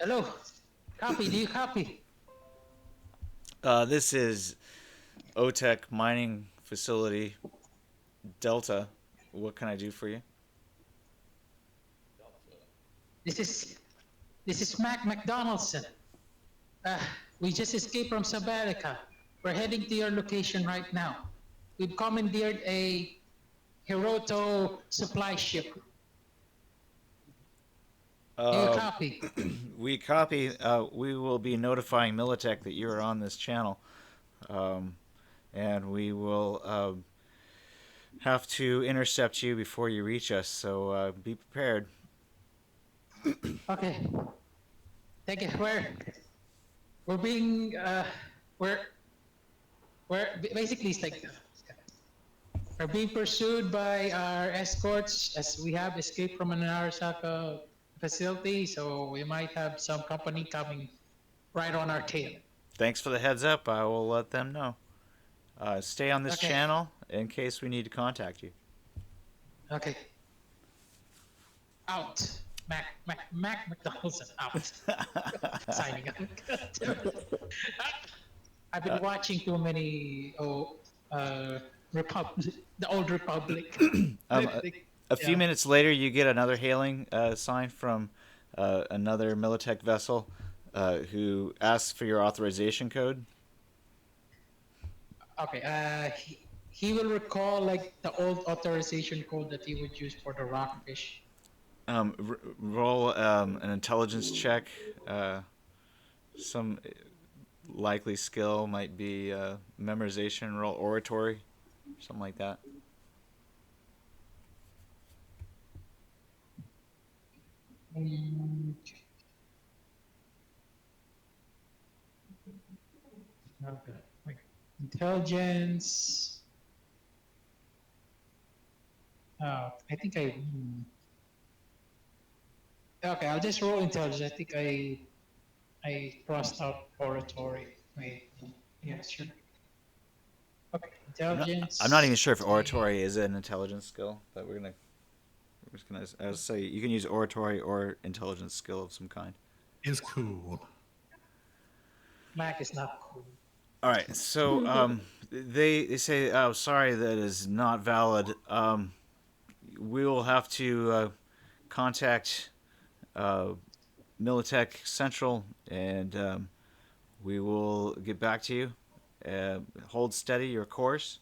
Hello. Copy. Do you copy? This is OTEC mining facility Delta. What can I do for you? This is Mac McDonaldson. We just escaped from Subattica. We're heading to your location right now. We've commandeered a Hiroto supply ship. Do you copy? We copy. We will be notifying Militech that you are on this channel, and we will have to intercept you before you reach us. So be prepared. Okay. Take it. We're being we're basically it's like we're being pursued by our escorts as we have escaped from an Arasaka facility, so we might have some company coming right on our tail. Thanks for the heads up. I will let them know. Stay on this Okay. channel in case we need to contact you. Okay. Out. Mac McDonald's out. Signing out. I've been watching too many Republic, the old Republic. A few minutes later, you get another hailing sign from another Militech vessel who asks for your authorization code. Okay. He will recall like the old authorization code that he would use for the rockfish. Roll an intelligence check. Some likely skill might be memorization. Roll oratory, something like that. Okay. Wait. Intelligence. Oh, I think Okay, I'll just roll intelligence. I think I crossed out oratory. Wait. Yeah, sure. Okay, intelligence. I'm not even sure if oratory is an intelligence skill, but we're just gonna. I was say you can use oratory or intelligence skill of some kind. Is cool. Mac is not cool. All right, so they say, oh, sorry, that is not valid. We will have to contact Militech Central, and we will get back to you. Hold steady your course.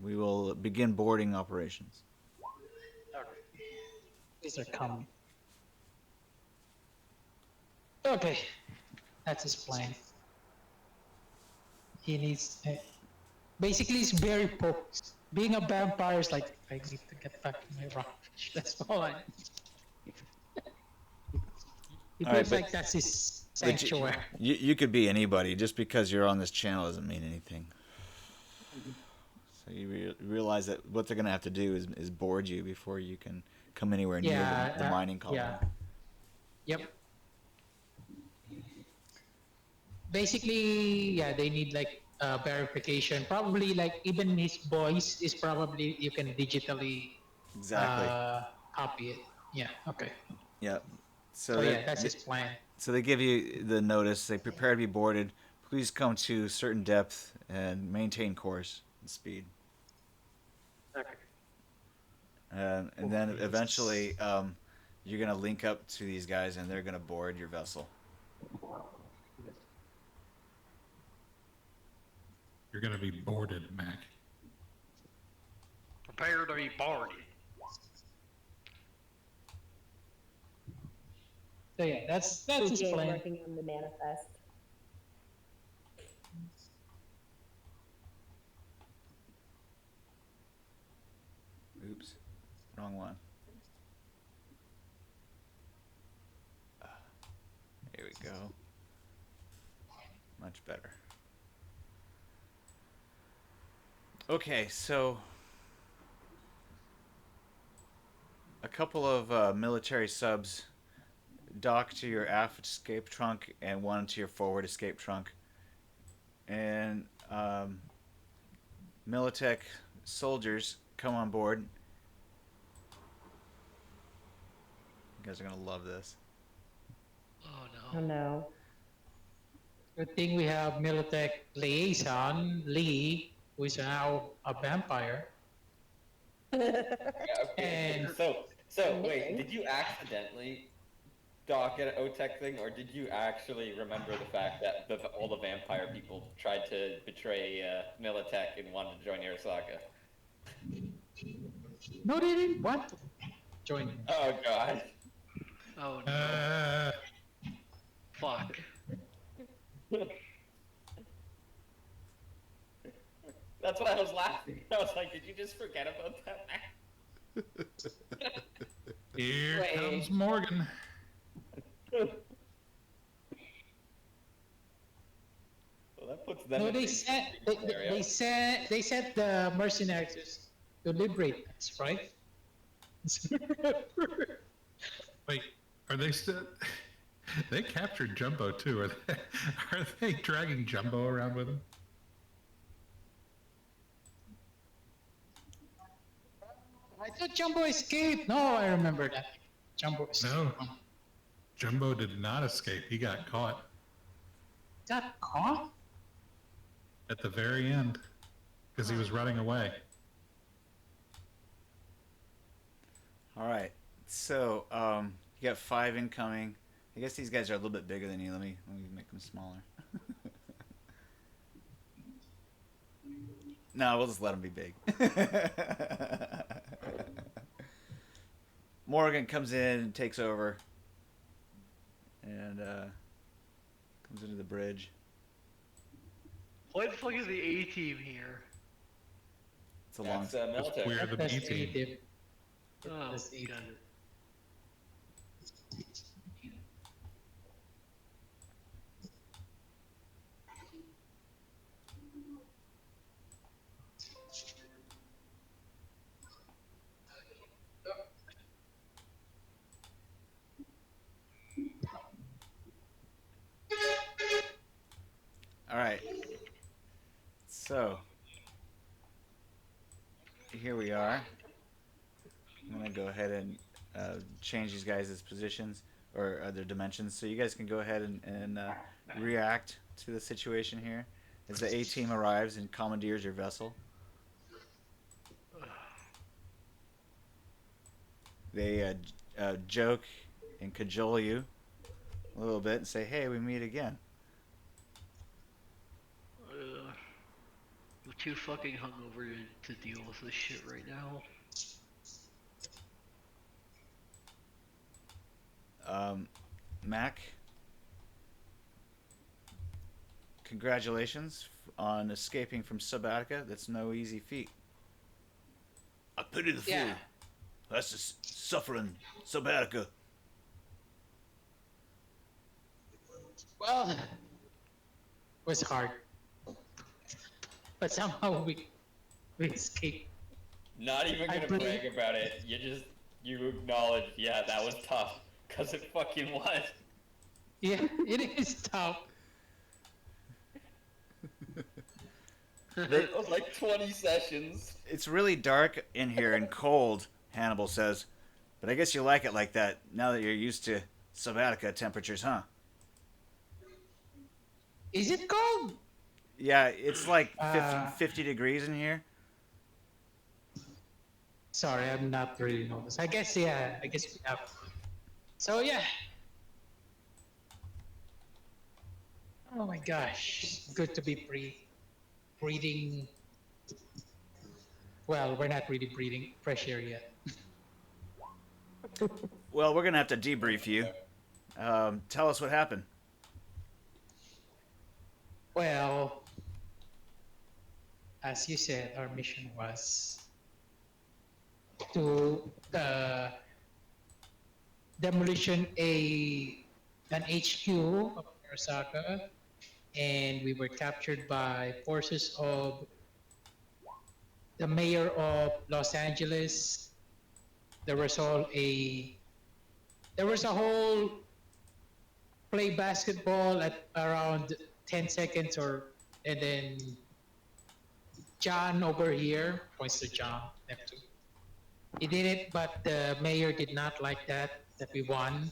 We will begin boarding operations. These are coming. Okay, that's his plan. He needs. Basically, he's very focused. Being a vampire is like, I need to get back to my rockfish. That's all I. He All right, feels but- like that's his But sanctuary. you could be anybody. Just because you're on this channel doesn't mean anything. So you realize that what they're going to have to do is board you before you can come anywhere near the mining colony. Yeah. Yep. Basically, yeah, they need like verification. Probably like even his voice is probably you can digitally Exactly. copy it. Yeah. Okay. Yeah. So yeah, that's his plan. So they give you the notice. They prepare to be boarded. Please come to certain depth and maintain course and speed. Okay. And then eventually, you're gonna link up to these guys, and they're gonna board your vessel. You're gonna be boarded, Mac. Prepare to be boarded. So yeah, that's his CJ plan. working on the manifest. Oops, wrong one. Here we go. Much better. Okay, so a couple of military subs dock to your aft escape trunk and one to your forward escape trunk. And Militech soldiers come on board. You guys are going to love this. Oh Oh no. no. Good thing we have Militech liaison Lee, who is now a vampire. Yeah, okay. And- So wait, did you accidentally dock at an OTEC thing, or did you actually remember the fact that all the vampire people tried to betray Militech and wanted to join Arasaka? No, they didn't want to join him. Oh god. Oh no. Fuck. That's why I was laughing. I was like, did you just forget about that? Here Wait. comes Morgan. Well, that puts them No, in they a said tricky scenario. they said the mercenaries to liberate us, right? Wait, are they still? They captured Jumbo too. Are they dragging Jumbo around with them? I thought Jumbo escaped. No, I remember that. Jumbo escaped. No, Jumbo did not escape. He got caught Got caught? at the very end because he was running away. All right. So, you got 5 incoming. I guess these guys are a little bit bigger than you. Let me make them smaller. No, we'll just let them be big. Morgan comes in and takes over, and comes into the bridge. Why the fuck is the A team here? It's a long. That's military. We're the That's B team. A-team. Oh, That's A-team. got it. All right. So here we are. I'm gonna go ahead and change these guys' positions or their dimensions, so you guys can go ahead and react to the situation here as the A team arrives and commandeers your vessel. They joke and cajole you a little bit and say, "Hey, we meet again." I'm too fucking hungover to deal with this shit right now. Mac, congratulations on escaping from Subattica. That's no easy feat. I pity the fool. Yeah. That's just suffering Subattica. Well, it was hard, but somehow we escaped. Not even I gonna believe- brag about it. You acknowledge, yeah, that was tough, cause it fucking was. Yeah, it is tough. It was like 20 sessions. It's really dark in here and cold, Hannibal says. But I guess you like it like that now that you're used to Subattica temperatures, huh? Is it cold? Yeah, it's like 50, Uh, 50 degrees in here. Sorry, I'm not really noticed. I guess yeah. I guess we have. So yeah. Oh my gosh, good to be breathing. Well, we're not really breathing fresh air yet. Well, we're going to have to debrief you. Tell us what happened. Well, as you said, our mission was to demolition an HQ of Arasaka, and we were captured by forces of the mayor of Los Angeles. There was a whole play basketball at around 10 seconds and then John over here, points to John, Neptune. He did it, but the mayor did not like that we won.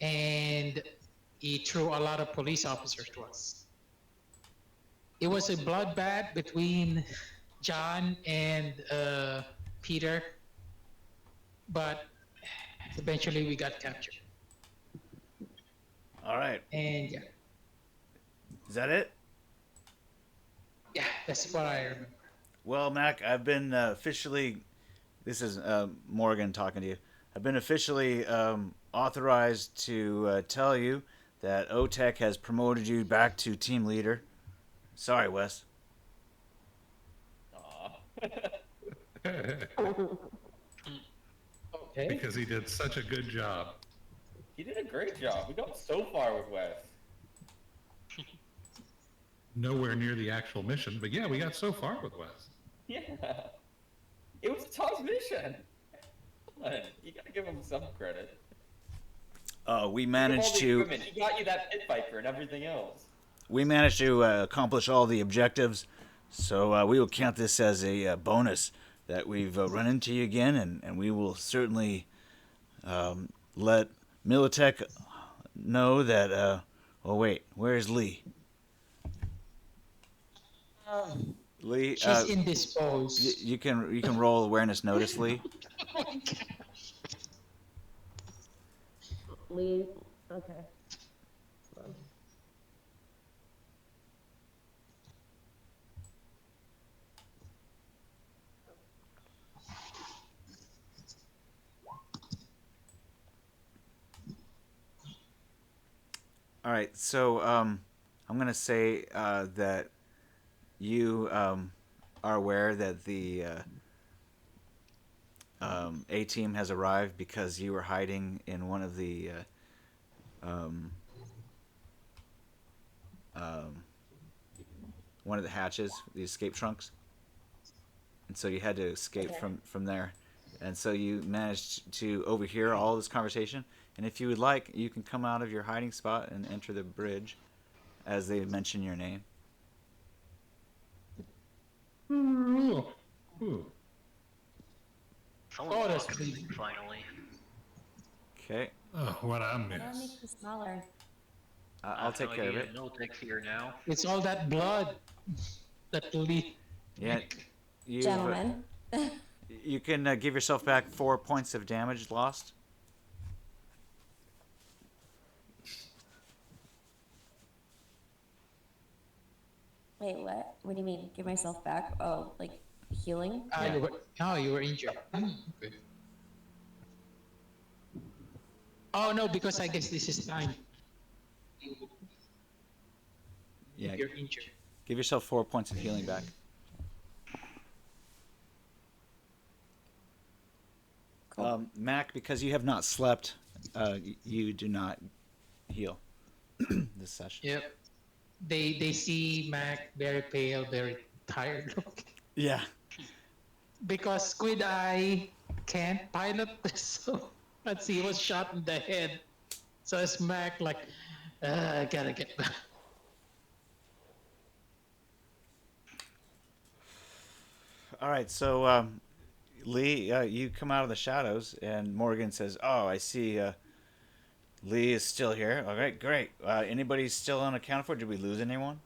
And he threw a lot of police officers to us. It was a bloodbath between John and Peter, but eventually we got captured. All right. And yeah, Is that it? yeah, that's what I remember. Well, Mac, I've been officially. This is Morgan talking to you. I've been officially authorized to tell you that OTEC has promoted you back to team leader. Sorry, Wes. Aw. Okay. Because he did such a good job. He did a great job. We got so far with Wes. nowhere near the actual mission, but yeah, we got so far with Wes. Yeah. It was Tom's mission. Come on, you gotta give him some credit. We Think of all managed the to equipment. He got you that pit viper and everything else. accomplish all the objectives, so we will count this as a bonus that we've run into you again, and we will certainly let Militech know that. Oh wait, where's Lee? Lee, She's indisposed. you can roll awareness notice, Lee. Oh my God. Lee. Okay. All right, so I'm gonna say that you are aware that the A team has arrived because you were hiding in one of the hatches, the escape trunks, and so you had to escape from there, and so you managed to overhear all this conversation. And if you would like, you can come out of your hiding spot and enter the bridge as they mention your name. Ooh. Ooh. Someone Oh, that's fucked, crazy. finally. Okay, Oh, what I I'll miss. make this smaller. I'll take care of it. Militech's here now. It's all that blood that Lee. Yeah, you Gentlemen. you can give yourself back 4 points of damage lost. Wait, what? What do you mean? Give myself back? Oh, like healing? You were injured. Okay. Oh no, because I guess this is time. Yeah, You're injured. give yourself 4 points of healing back. Cool. Mac, because you have not slept, you do not heal this session. Yep. They see Mac very pale, very tired looking. Yeah. Because Squid Eye can't pilot this, so let's see, he was shot in the head. So it's Mac like, I gotta get back. All right, so Lee, you come out of the shadows, and Morgan says, "Oh, I see. Lee is still here. All right, great. Anybody still unaccounted for? Did we lose anyone?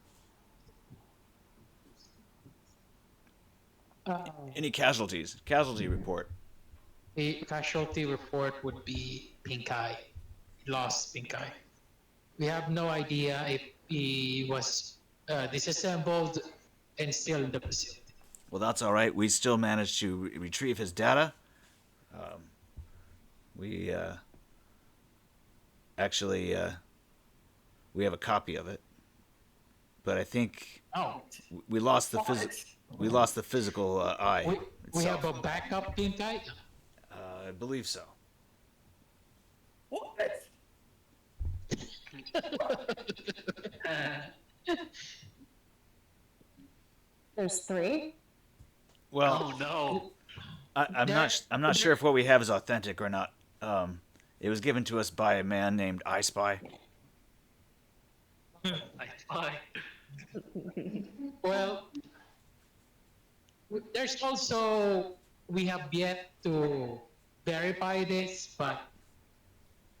Any casualties? Casualty report." The casualty report would be Pink Eye. He lost Pink Eye. We have no idea if he was disassembled and still in the facility. Well, that's all right. We still managed to retrieve his data. We actually we have a copy of it, but I think Oh, we lost the physical eye. we itself. have a backup Pink Eye? I believe so. What? There's 3? Well, Oh no. I'm not sure if what we have is authentic or not. It was given to us by a man named I Spy. I spy. Well, there's also, we have yet to verify this, but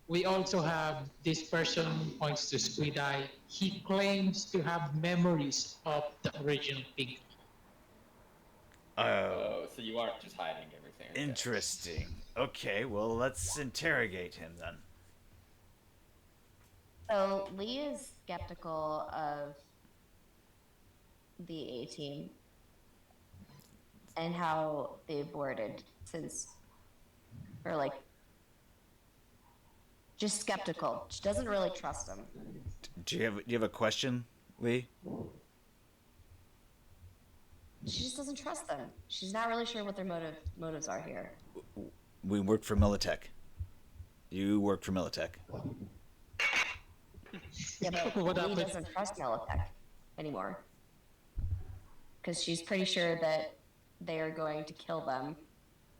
we also have this person points to Squid Eye. He claims to have memories of the original Pink. Oh, so you aren't just hiding everything. Okay. Interesting. Okay, well, let's interrogate him then. So Lee is skeptical of the A team and how they boarded since, or like, just skeptical. She doesn't really trust them. Do you have a question, Lee? She just doesn't trust them. She's not really sure what their motives are here. We work for Militech. You work for Militech. Yeah, but What Lee happened? doesn't trust Militech. anymore. Because she's pretty sure that they are going to kill them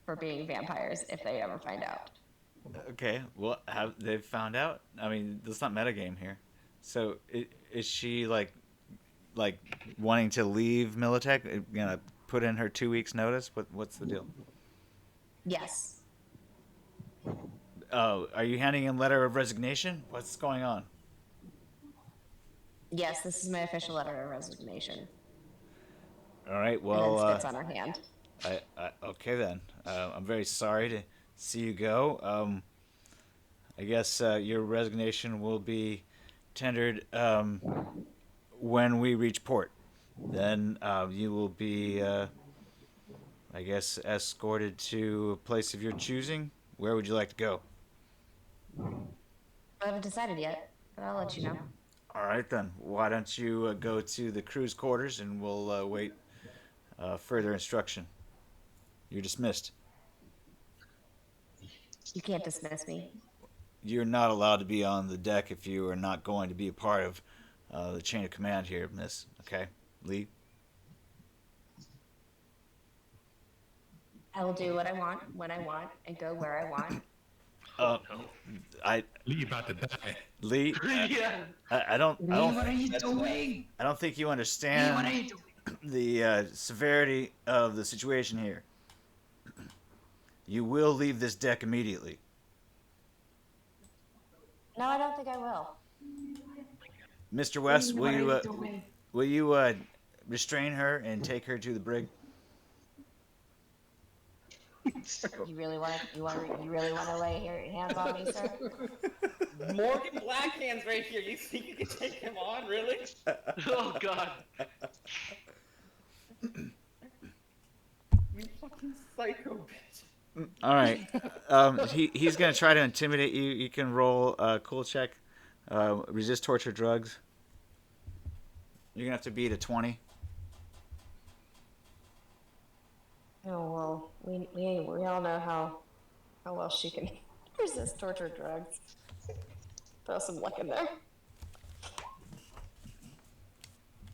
for being vampires if they ever find out. Okay, well, have they found out? I mean, that's not metagame here. So, is she like wanting to leave Militech? Gonna put in her 2 weeks notice? What's the deal? Yes. Oh, are you handing in letter of resignation? What's going on? Yes, this is my official letter of resignation. All right, And well, then spits on her hand. okay then. I'm very sorry to see you go. I guess your resignation will be tendered when we reach port. Then you will be, I guess, escorted to a place of your choosing. Where would you like to go? I haven't decided yet, but I'll let you know. All right then. Why don't you go to the crew's quarters and we'll wait further instruction. You're dismissed. You can't dismiss me. You're not allowed to be on the deck if you are not going to be a part of the chain of command here, Miss. Okay, Lee. I will do what I want, when I want, and go where I want. Uh, I Lee about to die. Lee. Yeah. I don't. I don't. What are you doing? I don't think you Lee, what are understand you doing? the severity of the situation here. You will leave this deck immediately. No, I don't think I will. Mr. West, Lee, will what you are you doing? will you restrain her and take her to the brig? You really want to lay your hands on me, sir? Morgan Blackhand's right here. You think you can take him on, really? Oh God. You fucking psycho bitch. All right. He's gonna try to intimidate you. You can roll a cool check. Resist torture drugs. You're gonna have to beat a 20. Oh well, we all know how well she can resist torture drugs. Throw some luck in there.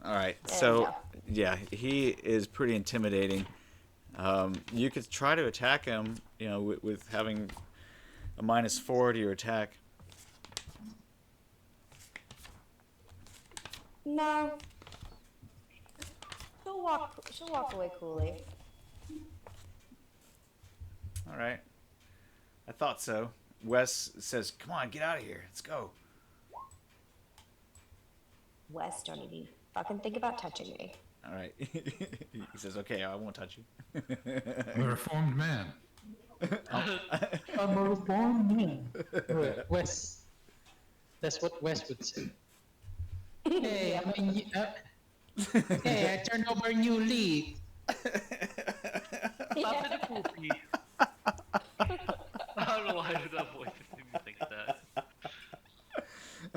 All right. There you So go. yeah, he is pretty intimidating. You could try to attack him. You know, with having a -4 to your attack. No. She'll walk away coolly. All right. I thought so. Wes says, "Come on, get out of here. Let's go." Wes, don't even fucking think about touching me. All right. He says, "Okay, I won't touch you." I'm a reformed man. I'm a reformed man. Wes. That's what Wes would say. Hey, I mean, hey, I turned over a new leaf. Stop it, poopy. I don't know why that voice made me think of that.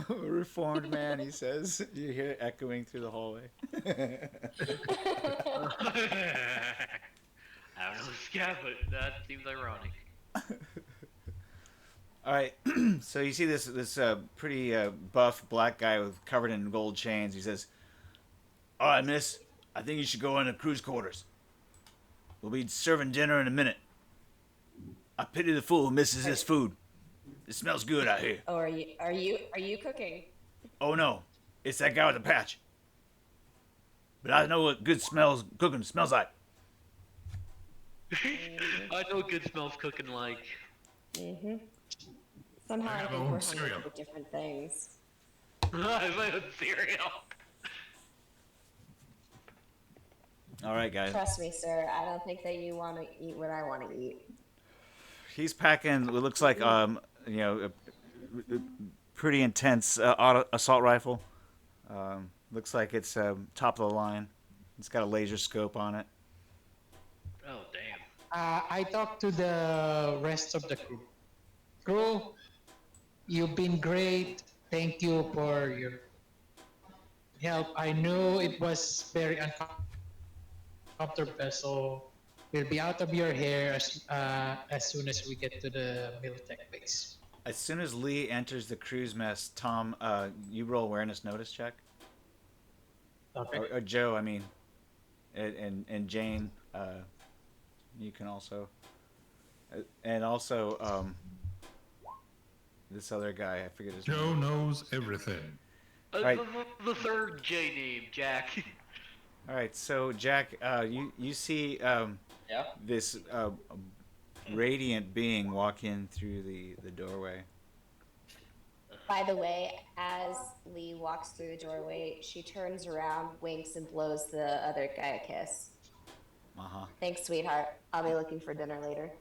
A reformed man, he says. You hear it echoing through the hallway. I don't know this guy, but that seems ironic. All right. So you see this pretty buff black guy with covered in gold chains. He says, "All right, miss. I think you should go into crew's quarters. We'll be serving dinner in a minute. I pity the fool who misses this food. It smells good out here. Oh, are you cooking? Oh no, it's that guy with the patch. But I know what good cooking smells like." I know good smells cooking like. Mm-hmm. Somehow I I have think my we're own hungry cereal. for different things. I made cereal. All right, guys. Trust me, sir. I don't think that you want to eat what I want to eat. He's packing what looks like a pretty intense assault rifle. Looks like it's top of the line. It's got a laser scope on it. Oh damn. I talked to the rest of the crew. Crew, you've been great. Thank you for your help. I knew it was very uncomfortable, so we'll be out of your hair as soon as we get to the Militech base. As soon as Lee enters the crew's mess, Tom, you roll awareness notice check. Okay. or Joe, I mean, and Jane. You can also, and also this other guy. I forget his Joe name. knows everything. Right. The third J name, Jack. All right. So Jack, you see Yeah. this radiant being walk in through the doorway. By the way, as Lee walks through the doorway, she turns around, winks, and blows the other guy a kiss. Uh huh. Thanks, sweetheart. I'll be looking for dinner later.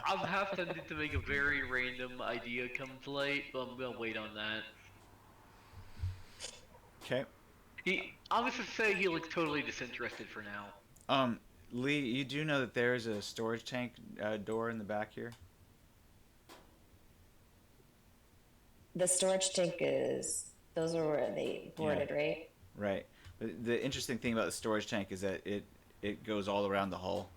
I'm half tempted to make a very random idea come to light, but I'm gonna wait on that. Okay. I'm just gonna say he looks totally disinterested for now. Lee, you do know that there is a storage tank door in the back here. The storage tank is. Those are where they boarded, right? Right. But the interesting thing about the storage tank is that it goes all around the hull.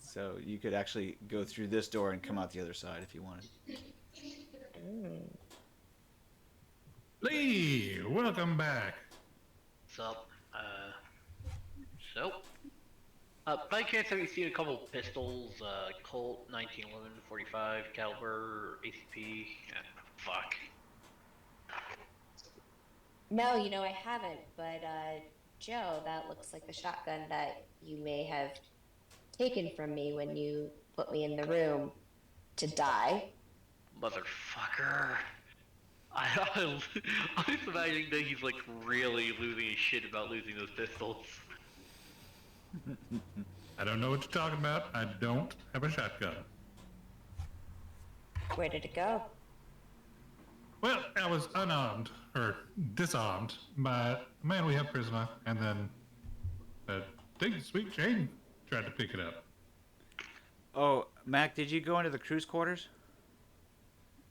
So you could actually go through this door and come out the other side if you wanted. Lee, welcome back. What's up? So, by chance have you seen a couple pistols, Colt 1911 45 caliber ACP? Fuck. No, I haven't. But Joe, that looks like the shotgun that you may have taken from me when you put me in the room to die. Motherfucker. I'm just imagining that he's like really losing his shit about losing those pistols. I don't know what you're talking about. I don't have a shotgun. Where did it go? Well, I was unarmed, or disarmed, by a man we have prisoner, and then I think Sweet Jane tried to pick it up. Oh, Mac, did you go into the crew's quarters?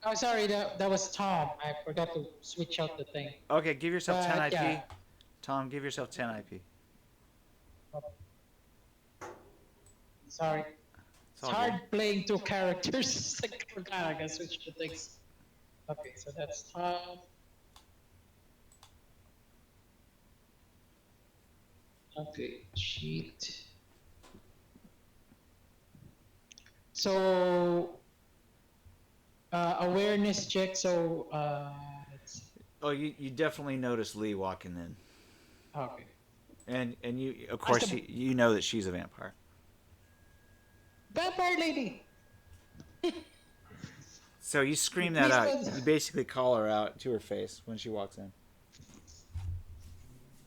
Oh, sorry, that was Tom. I forgot to switch out the thing. Okay, give yourself 10 IP. Yeah. Tom, give yourself 10 IP. Sorry. It's It's all hard good. playing two characters. I forgot I can switch the things. Okay, so that's Tom. Okay, sheet. So, awareness check. So, let's, Oh, you definitely noticed Lee walking in. okay. And you, of course, the- you know that she's a vampire. Vampire lady. So you scream that Please out. don't- You basically call her out to her face when she walks in.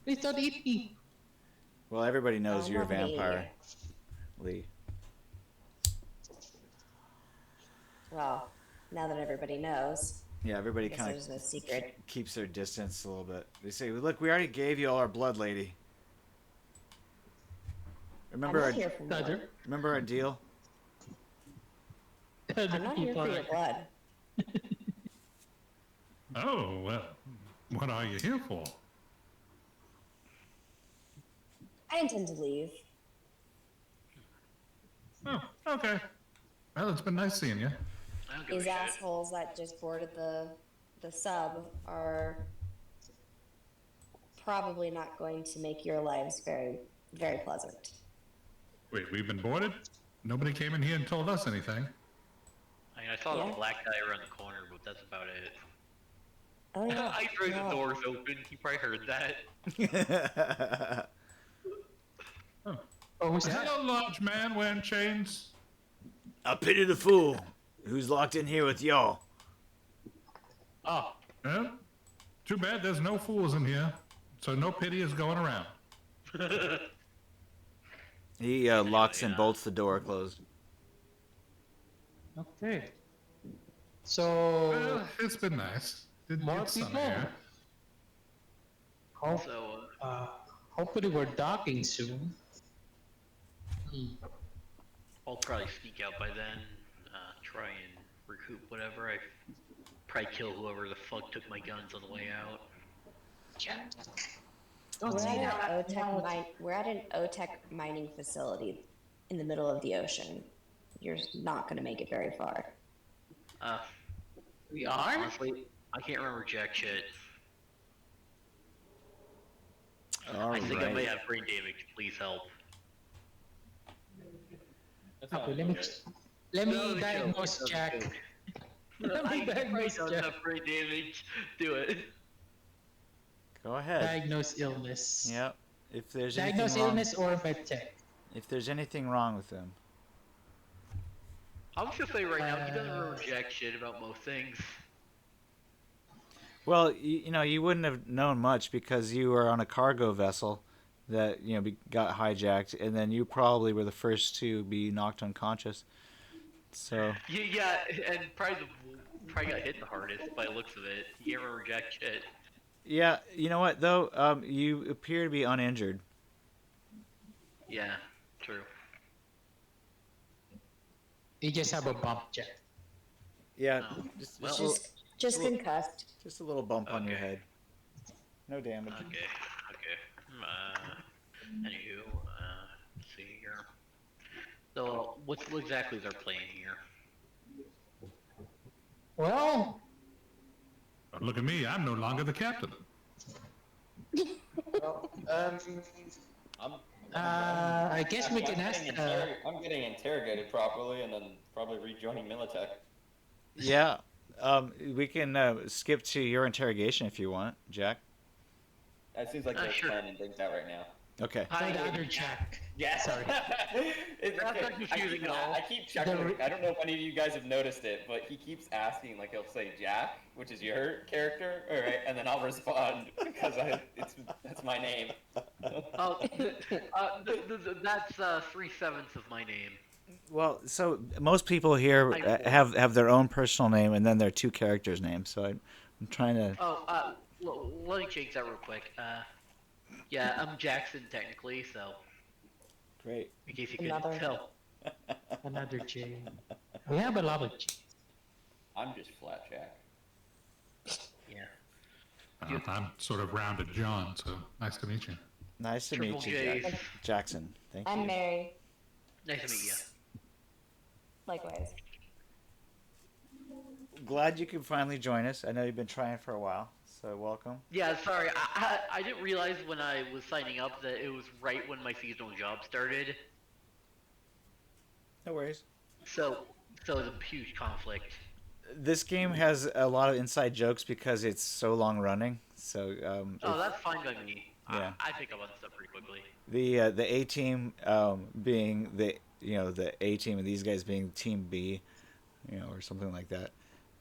Please don't eat me. Well, everybody knows Oh, you're a not me. vampire, Lee. Well, now that everybody knows, Yeah, I everybody guess kind there's no of secret. keeps their distance a little bit. They say, "Look, we already gave you all our blood, lady. I'm Remember not our here for more. remember our deal?" I'm not here for your blood. Oh, well, what are you here for? I intend to leave. Oh, okay. Well, it's been nice seeing you. I don't give a These shit. assholes that just boarded the sub are probably not going to make your lives very, very pleasant. Wait, we've been boarded? Nobody came in here and told us anything. I mean, I saw Yeah. the black guy around the corner, but that's about it. Oh yeah. I heard no. the doors open. He probably heard that. Oh, who's Is that? that a large man wearing chains? I pity the fool who's locked in here with y'all. Oh, Well, too bad there's no fools in here, so no pity is going around. He locks and bolts the door closed. okay. So, Well, it's been nice. More It's sunny people? here. hope, So, hopefully we're docking soon. I'll probably sneak out by then. Try and recoup whatever. I probably kill whoever the fuck took my guns on the way out. Don't say that. We're at an OTEC mining facility in the middle of the ocean. You're not going to make it very far. We are? Honestly, I can't remember jack shit. All I think I may right. have brain damage. Please help. That Okay, sounds let me right. let No, me the diagnose joke. Jack. Let I me probably diagnose don't Jack. have brain damage. Do it. Go ahead. Diagnose illness. Yep. If there's Diagnose anything wrong, illness or med check. if there's anything wrong with him, I'm just gonna say right now, he doesn't remember jack shit about most things. well, you know, you wouldn't have known much because you were on a cargo vessel that got hijacked, and then you probably were the first to be knocked unconscious. So Yeah, and probably got hit the hardest by the looks of it. He can't remember jack shit. yeah, you know what though? You appear to be uninjured. Yeah, true. You just have a bump, Jack. Yeah, Oh, just well, Just concussed. just a little bump on your Okay. head. No damage. Okay. Anywho, let's see here. So, what exactly is our plan here? Well, But look at me, I'm no longer the captain. I'm, I guess we can ask. I'm getting interrogated properly, and then probably rejoining Militech. Yeah, we can skip to your interrogation if you want, Jack. It seems like they're Sure. planning things out right now. Okay. Try the other Jack. Yeah. Sorry. That's not confusing at all. I keep chuckling. I don't know if any of you guys have noticed it, but he keeps asking, like he'll say Jack, which is your character, all right, and then I'll respond because that's my name. Oh, that's 3/7 of my name. Well, so most people here have their own personal name and then their two characters' names. So I'm trying to. Oh, let me change that real quick. Yeah, I'm Jackson technically, so Great. in case you couldn't Another. tell. Another J. We have a lot of J. I'm just flat Jack. Yeah. I'm sort of rounded John, so nice to meet you. Nice to Triple meet you, J's. Jackson. Thank I'm you. Mary. Nice to meet you. Likewise. Glad you could finally join us. I know you've been trying for a while, so welcome. Yeah, sorry, I didn't realize when I was signing up that it was right when my seasonal job started. No worries. So it was a huge conflict. This game has a lot of inside jokes because it's so long running. So Oh, that's fine by me. Yeah. I pick up on stuff pretty quickly. the A team being the A team and these guys being Team B, or something like that,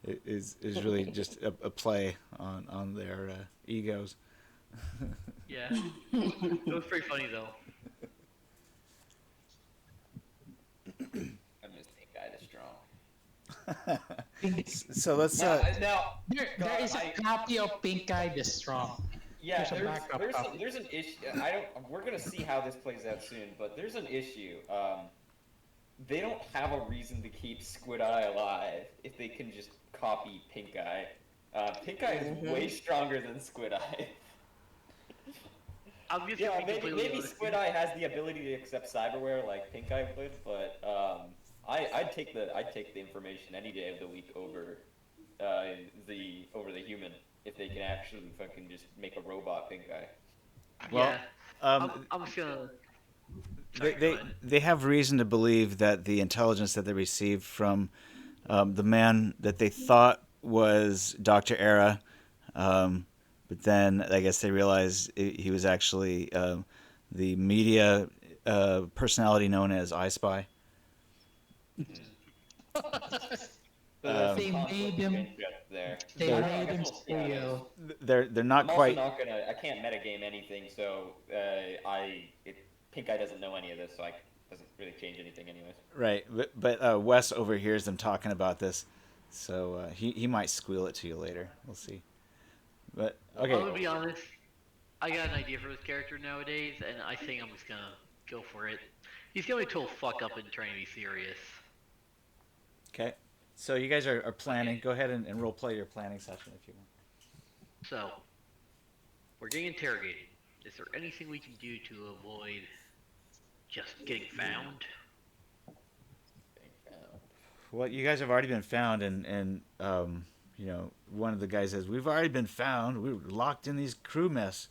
is really just a play on their egos. Yeah. It was pretty funny though. I'm just a guy that's strong. So let's Now, There is a copy of Pink Eye the Strong. yeah, There's a backup copy. there's an issue. We're gonna see how this plays out soon, but there's an issue. They don't have a reason to keep Squid Eye alive if they can just copy Pink Eye. Pink Eye is way stronger than Squid Eye. I'm just Yeah, gonna be maybe completely maybe honest. Squid Eye has the ability to accept cyberware like Pink Eye would, but I'd take the information any day of the week over the human if they can actually fucking just make a robot Pink Eye. Well, Yeah. I'm just gonna. Sorry, go they ahead. they have reason to believe that the intelligence that they received from the man that they thought was Dr. Era, but then I guess they realized he was actually the media personality known as I Spy. So They made him. there. They They're- made him steal. They're not I'm also quite not gonna. I can't metagame anything, so Pink Eye doesn't know any of this, so I doesn't really change anything, anyways. right, but Wes overhears them talking about this, so he might squeal it to you later. We'll see. But I'm gonna okay, be honest. I got an idea for this character nowadays, and I think I'm just gonna go for it. He's gonna be total fuck up and trying to be serious. okay. So you guys are planning. Go ahead and role play your planning session if you want. So, we're getting interrogated. Is there anything we can do to avoid just getting found? Well, you guys have already been found, and one of the guys says, "We've already been found. We were locked in these crew mess."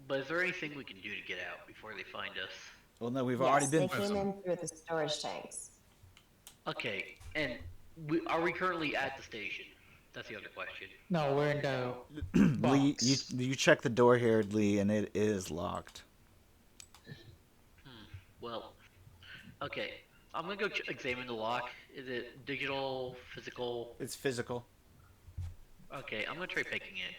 But is there anything we can do to get out before they find us? Well, no, we've Yes, already been. they came in through the storage tanks. Okay, and are we currently at the station? That's the other question. No, we're in the Lee, box. you check the door here, Lee, and it is locked. Well, okay. I'm gonna go examine the lock. Is it digital, physical? It's physical. Okay, I'm gonna try picking it.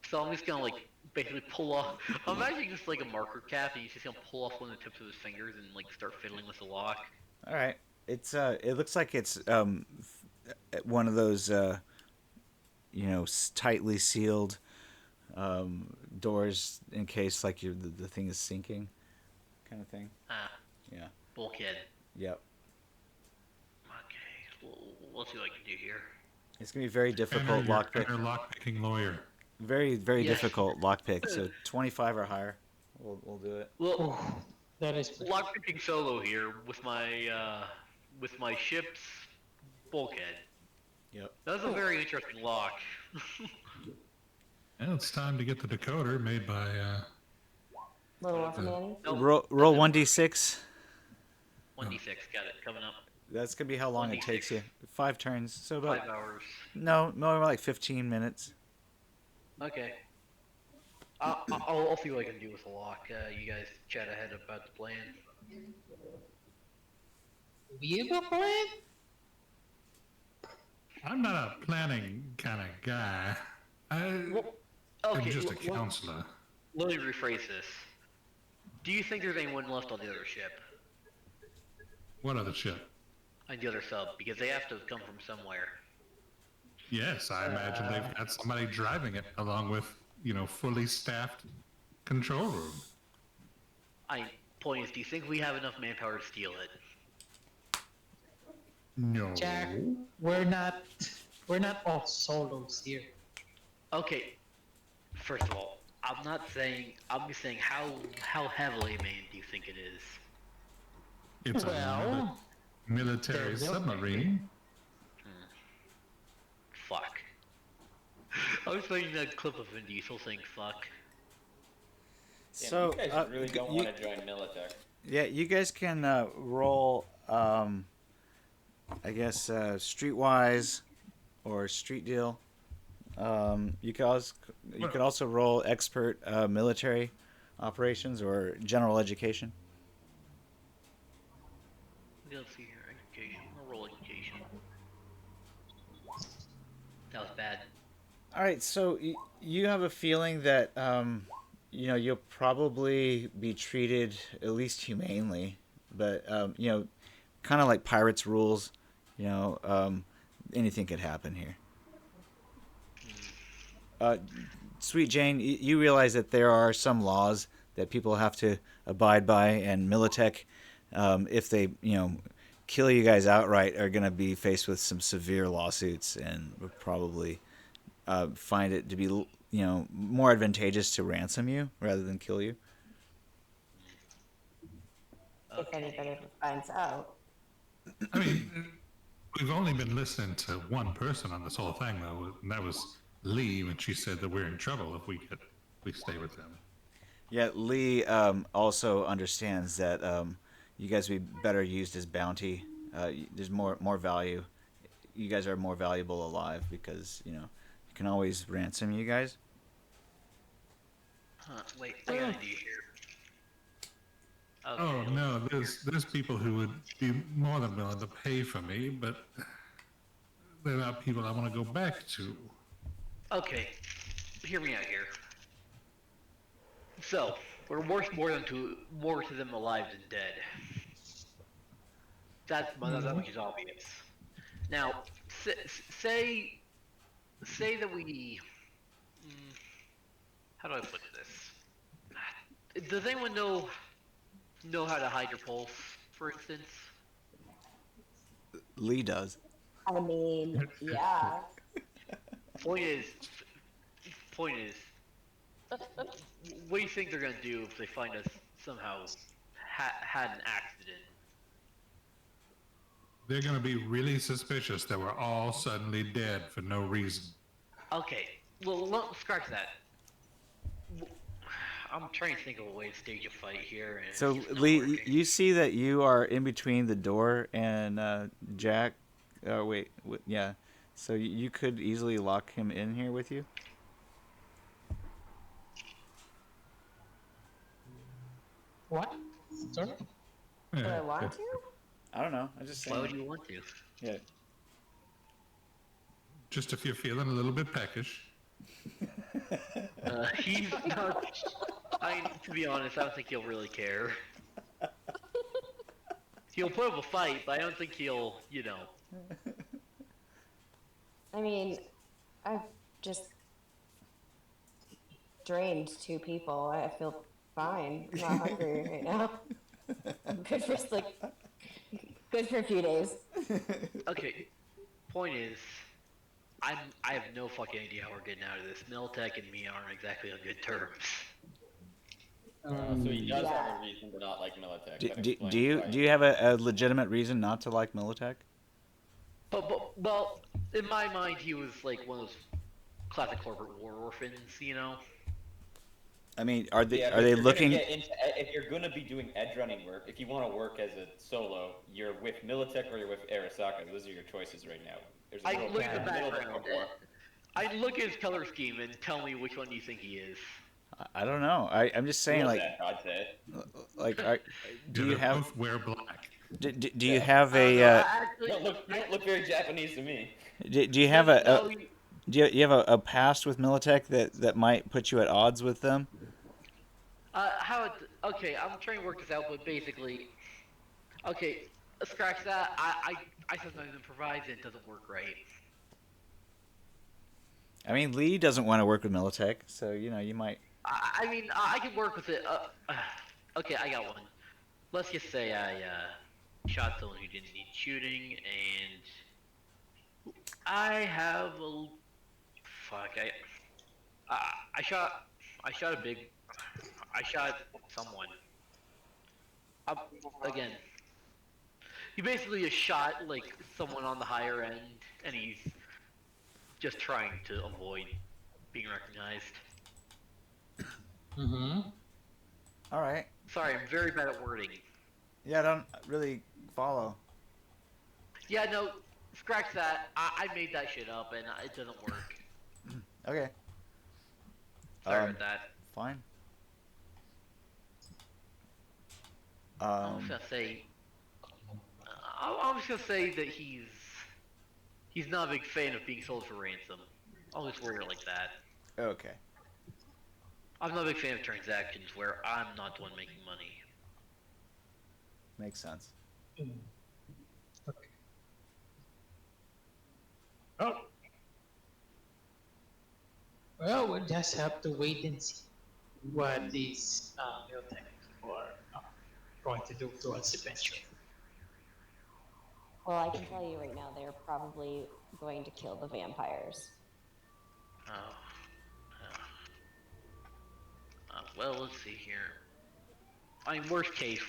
So I'm just gonna like basically pull off. I'm imagining just like a marker cap, and he's just gonna pull off one of the tips of his fingers and like start fiddling with the lock. All right. It's it looks like it's one of those tightly sealed doors in case like the thing is sinking, kind of thing. Ah, Yeah. bulkhead. Yep. Okay, we'll see what I can do here. It's gonna be very difficult lockpick. Lockpicking lawyer. Very Yeah. difficult lockpick. So 25 or higher, we'll do it. Well, That is lockpicking solo here with my ship's bulkhead. Yep. That's a very interesting lock. Well, it's time to get the decoder made by. Little Orphan Annie. Nope. Roll 1d6. 1d6, got it coming up. That's gonna be how long it 1d6. takes you. 5 turns. So about 5 hours. no, more like 15 minutes. Okay. I'll see what I can do with the lock. You guys chat ahead about the plan. we have a plan? I'm not a planning kind of guy. I'm Okay, just a counselor. let me rephrase this. Do you think there's anyone left on the other ship? What other ship? On the other sub? Because they have to have come from somewhere. Yes, I imagine they've got somebody driving it along with, fully staffed control room. Point is, do you think we have enough manpower to steal it? No. Jack, we're not all solos here. Okay. First of all, I'm just saying how heavily manned do you think it is? It's a Well, military they're submarine. Fuck. I was playing that clip of Vin Diesel saying fuck. Damn, So you guys really don't you- want to join military. Yeah, you guys can roll, I guess, streetwise or street deal. You could also roll expert military operations or general education. Let's see here. Education. I'll roll education. That was bad. All right, so you have a feeling that you'll probably be treated at least humanely, but kind of like pirates' rules. Anything could happen here. Sweet Jane, you realize that there are some laws that people have to abide by, and Militech, if they kill you guys outright, are going to be faced with some severe lawsuits and would probably find it to be more advantageous to ransom you rather than kill you. If anybody ever finds out. I mean, we've only been listening to one person on this whole thing, though, and that was Lee when she said that we're in trouble if we stay with them. Yeah, Lee also understands that you guys would be better used as bounty. There's more value. You guys are more valuable alive because you can always ransom you guys. Wait, I got an idea here. Okay. Oh no, there's people who would be more than willing to pay for me, but they're not people I want to go back to. Okay, hear me out here. So, we're worth more to them alive than dead. That much is obvious. Now, say that we. How do I put this? Does anyone know how to hide your pulse, for instance? Lee does. I mean, yeah. Point is, what do you think they're gonna do if they find us somehow had an accident? they're gonna be really suspicious that we're all suddenly dead for no reason. Okay, well, scratch that. I'm trying to think of a way to stage a fight here, and So it's just not Lee, working. you see that you are in between the door and Jack. Oh wait, yeah. So you could easily lock him in here with you. What? Sorry? Do I Yeah, want to? I don't know. I just Why would you want to? Yeah. just if you're feeling a little bit peckish. He's not. To be honest, I don't think he'll really care. He'll put up a fight, but I don't think he'll, I mean, I've just drained 2 people. I feel fine. I'm not hungry right now. I'm good for good for a few days. Okay. Point is, I have no fucking idea how we're getting out of this. Militech and me aren't exactly on good terms. So he does Yeah. have a reason to not like Militech. Do, That do, explains do you why. do you have a legitimate reason not to like Militech? But well, in my mind, he was like one of those classic corporate war orphans, I mean, are they Yeah, are but they if you're looking? gonna get into, if you're gonna be doing edge running work, if you want to work as a solo, you're with Militech or you're with Arasaka. Those are your choices right now. There's a I middle, look at the middle background. war. I look at his color scheme and tell me which one you think he is. I don't know. I'm just Who saying, was like, that? I'd say. do They you have both wear black? do you have No, a actually, You don't look very Japanese to me. do you have no, you have a past with Militech that might put you at odds with them? okay, I'm trying to work this out, but basically, okay, scratch that. I sometimes improvise and it doesn't work right. I mean, Lee doesn't want to work with Militech, so you might. I mean, I can work with it. Okay, I got one. Let's just say I shot someone who didn't need shooting, and I have a fuck. I shot I shot someone. Again, he basically just shot like someone on the higher end, and he's just trying to avoid being recognized. Mm-hmm. All right. Sorry, I'm very bad at wording. Yeah, I don't really follow. Yeah, no, scratch that. I made that shit up, and it doesn't work. Okay. Sorry about that. Fine. I was gonna say. I was gonna say that he's not a big fan of being sold for ransom. I'll just word it like that. Okay. I'm not a big fan of transactions where I'm not the one making money. Makes sense. Okay. Oh. Well, we'll just have to wait and see what these Militech people are going to do to us eventually. Well, I can tell you right now, they're probably going to kill the vampires. Oh. Well, let's see here. I mean, worst case,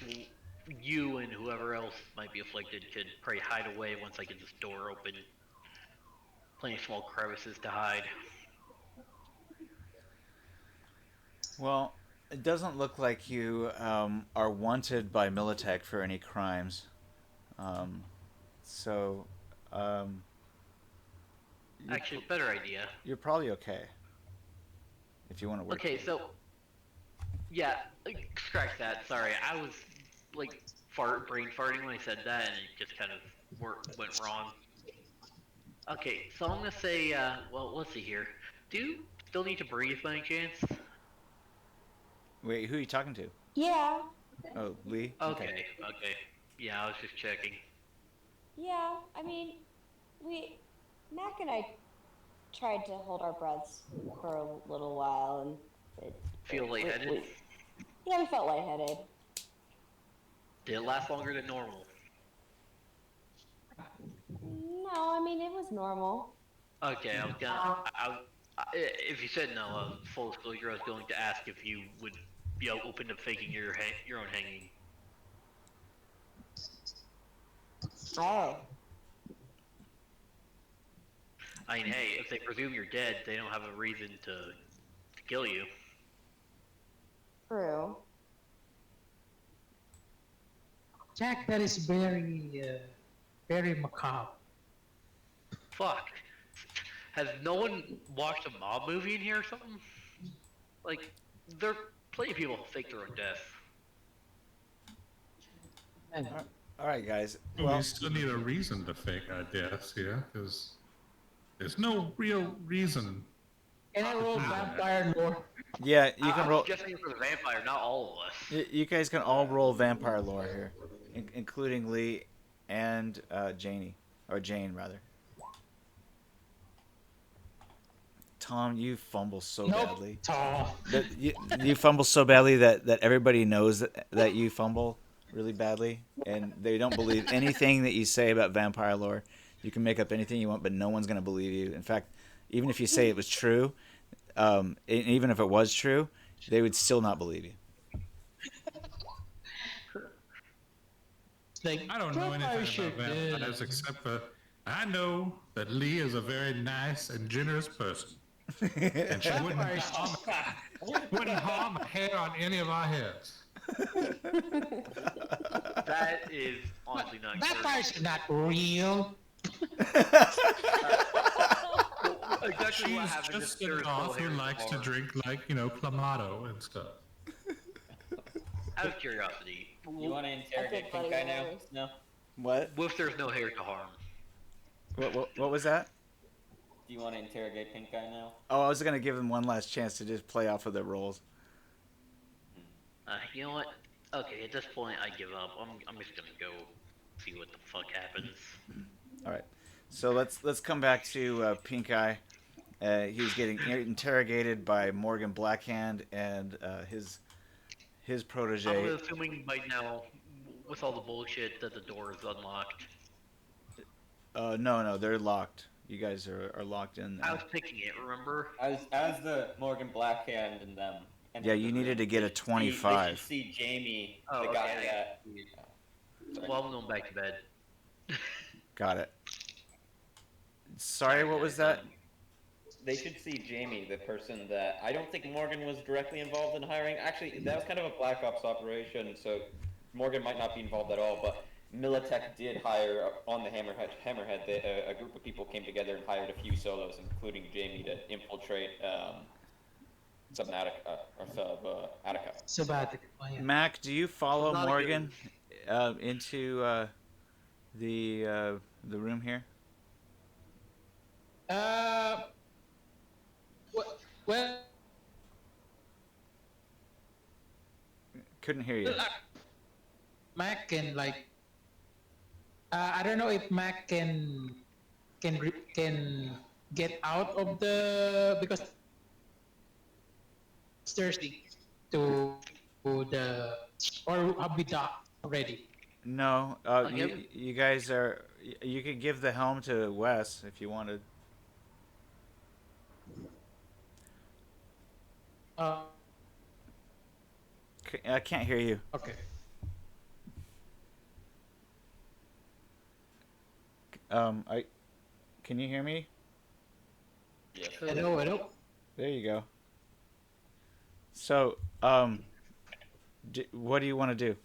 you and whoever else might be afflicted could probably hide away once I get this door open. Plenty of small crevices to hide. Well, it doesn't look like you are wanted by Militech for any crimes. So, Actually, better idea. you're probably okay. If you want to work. Okay, so yeah, scratch that. Sorry, I was like brain farting when I said that, and it just kind of went wrong. Okay, so I'm gonna say, well, let's see here. Do you still need to breathe by any chance? Wait, who are you talking to? Yeah, Oh, Lee. Okay. Yeah, I was just checking. yeah. I mean, Mac and I tried to hold our breaths for a little while, and Feel lightheaded? yeah, we felt lightheaded. Did it last longer than normal? No, I mean it was normal. Okay, I was gonna. If you said no, full disclosure, I was going to ask if you would be open to faking your own hanging. Oh, I mean, hey, if they presume you're dead, they don't have a reason to kill you. True. Jack, that is very macabre. Fuck. Has no one watched a mob movie in here or something? Like, there are plenty of people who fake their own death. And All right, guys. Well, Well, we still need a reason to fake our deaths here, because there's no real reason. can I roll vampire lore? yeah, you can I'm roll. suggesting for the vampire, not all of us. You guys can all roll vampire lore here, including Lee and Janie, or Jane rather. Tom, you fumble so badly. Tom. You fumble so badly that everybody knows that you fumble really badly, and they don't believe anything that you say about vampire lore. You can make up anything you want, but no one's going to believe you. In fact, even if you say it was true, even if it was true, they would still not believe you. Like, I don't know vampire anything shit, about vampires except for I know that Lee is a very nice and generous person. And she wouldn't harm a hair on any of our heads. That is honestly not true. vampires are not real. Exactly what She's happened just if an there's no author hair who likes to tomorrow. drink, like, Clamato and stuff. Out of curiosity, You want to interrogate Pink Guy now? No. What? what if there's no hair to harm? What was that? Do you want to interrogate Pink Guy now? Oh, I was going to give them one last chance to just play off of their roles. You know what? Okay, at this point, I give up. I'm just gonna go see what the fuck happens. All right. So let's come back to Pink Eye. He's getting interrogated by Morgan Blackhand and his protege. I'm assuming by now, with all the bullshit, that the door is unlocked. No, they're locked. You guys are locked in there. I was picking it, remember? As the Morgan Blackhand and them. Yeah, you needed to get a 25. They should see Jamie, Oh, the okay. guy that. Well, I'm going back to bed. Got it. Sorry, what was that? They should see Jamie, the person that I don't think Morgan was directly involved in hiring. Actually, that was kind of a black ops operation, so Morgan might not be involved at all. But Militech did hire on the Hammerhead. A group of people came together and hired a few solos, including Jamie, to infiltrate Subattica. Subattica. Oh, yeah. Mac, do you follow Not a Morgan into the room here? Well, Couldn't hear you. Mac can like. I don't know if Mac can get out of the because it's Thursday to the or have we docked already? No, Okay. you guys are. You could give the helm to Wes if you wanted. I can't hear you. Okay. Can you hear me? Yes. Hello. There you go. So, what do you want to do?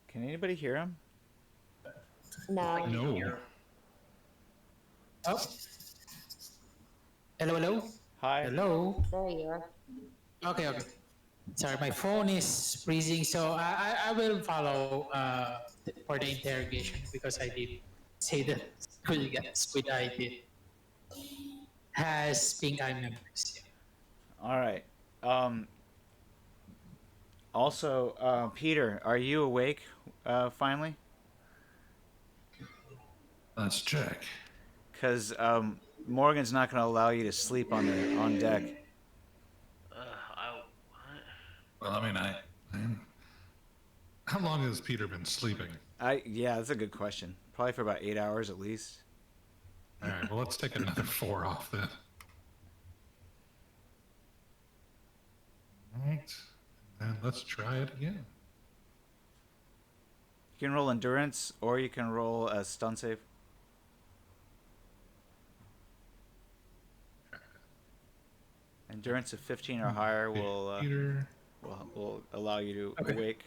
Can anybody hear him? No. No. Oh. Hello. Hi. Hello. There you are. Okay. Sorry, my phone is freezing, so I will follow for the interrogation because I did say that Squid Eye did has pink eye members. Yeah. All right. Also, Peter, are you awake? Finally, Let's check. because Morgan's not going to allow you to sleep on deck. Well, I mean, how long has Peter been sleeping? Yeah, that's a good question. Probably for about 8 hours at least. All right, well, let's take another 4 off then. All right, and then let's try it again. You can roll endurance, or you can roll a stun save. Endurance of 15 or higher Peter. will allow you to Okay. awake.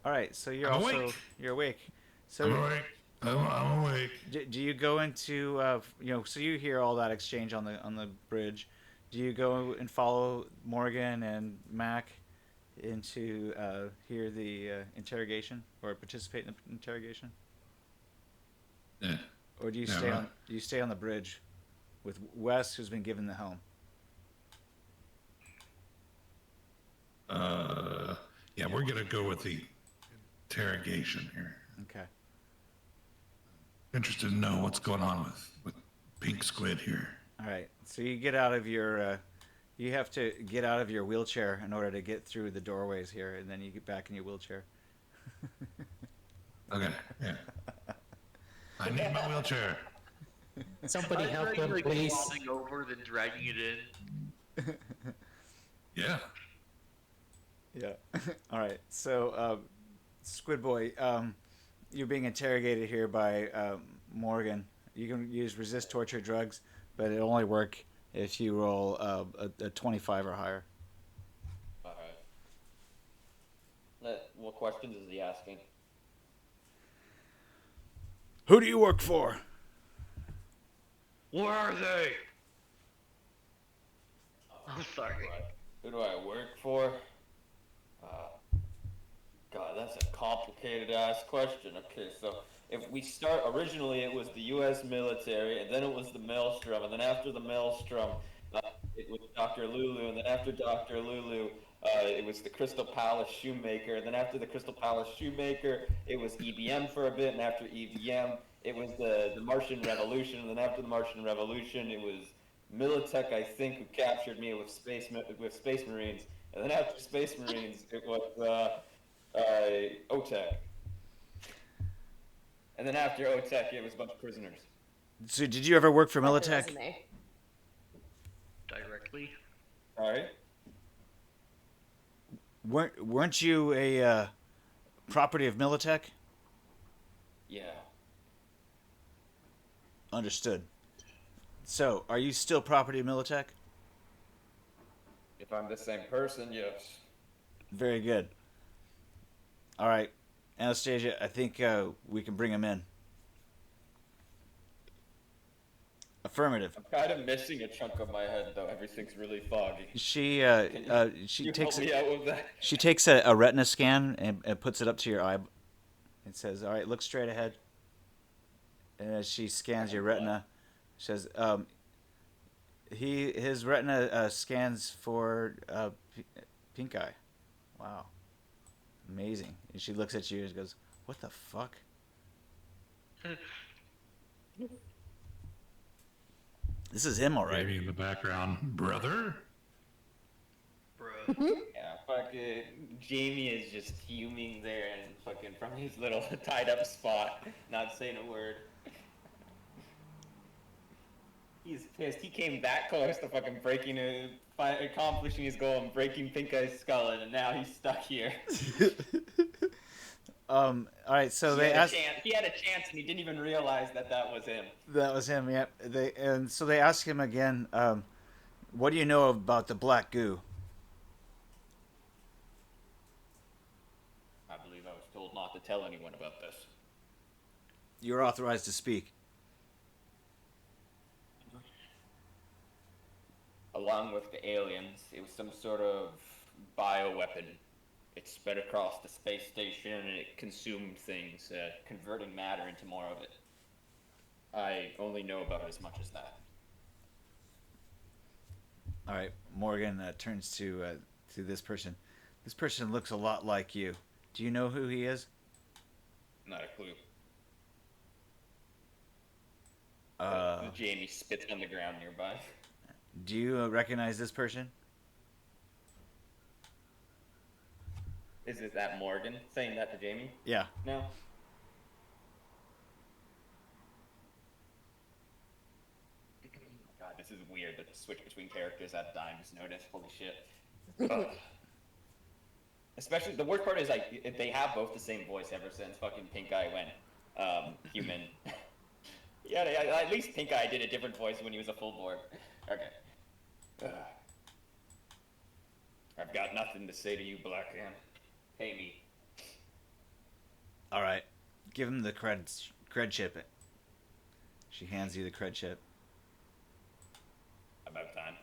All right, so I'm awake. you're awake. I'm So awake. I'm awake. do you go into so you hear all that exchange on the bridge? Do you go and follow Morgan and Mac into hear the interrogation or participate in the interrogation, Yeah. or do you Yeah, stay right. on the bridge with Wes, who's been given the helm? Yeah, we're gonna go with the interrogation here. Okay. Interested to know what's going on with Pink Squid here. All right. So you get out of your you have to get out of your wheelchair in order to get through the doorways here, and then you get back in your wheelchair. Okay. Yeah. I need my wheelchair. Somebody I'd help rather, him, like, please. flopping over than dragging it in. Yeah. Yeah. All right. So, Squid Boy, you're being interrogated here by Morgan. You can use resist torture drugs, but it'll only work if you roll a 25 or higher. All right. What questions is he asking? Who do you work for? Where are they? I'm sorry. Who do I work for? God, that's a complicated ass question. Okay, so if we start, originally it was the U.S. military, and then it was the Maelstrom, and then after the Maelstrom, it was Dr. Lulu, and then after Dr. Lulu, it was the Crystal Palace Shoemaker, and then after the Crystal Palace Shoemaker, it was EBM for a bit, and after EBM, it was the Martian Revolution, and then after the Martian Revolution, it was Militech, I think, who captured me with Space Marines, and then after Space Marines, it was OTEC. And then after OTEC, it was a bunch of prisoners. So, did you ever work for Like the Militech? resume. Directly. Alright? Weren't you a property of Militech? Yeah. Understood. So, are you still property of Militech? If I'm the same person, yes. Very good. All right, Anastasia, I think we can bring him in. Affirmative. I'm kind of missing a chunk of my head, though. Everything's really foggy. She You takes help me out with that? she takes a retina scan and puts it up to your eye. It says, "All right, look straight ahead." And as she scans your retina, she says, his retina scans for pink eye. Wow, amazing." And she looks at you and goes, "What the fuck?" This is him, all right. Maybe in the background, brother. Bro. Yeah, fucking Jamie is just fuming there and fucking from his little tied up spot, not saying a word. He's pissed. He came that close to fucking accomplishing his goal and breaking Pink Eye's skull, and now he's stuck here. All right, so they asked. He had a chance, and he didn't even realize that was him. That was him. Yep. So they asked him again. What do you know about the black goo? I believe I was told not to tell anyone about this. You're authorized to speak. Along with the aliens, it was some sort of bioweapon. It spread across the space station and it consumed things, converting matter into more of it. I only know about as much as that. All right, Morgan turns to this person. This person looks a lot like you. Do you know who he is? Not a clue. Jamie spits on the ground nearby. Do you recognize this person? Is it that Morgan saying that to Jamie? Yeah. No. God, this is weird that the switch between characters at times notice. Holy shit. Especially the worst part is like they have both the same voice ever since fucking Pink Eye went human. Yeah, at least Pink Eye did a different voice when he was a full board. Okay. I've got nothing to say to you, Black Man. Pay me. All right, give him the cred chip. She hands you the cred chip. About time.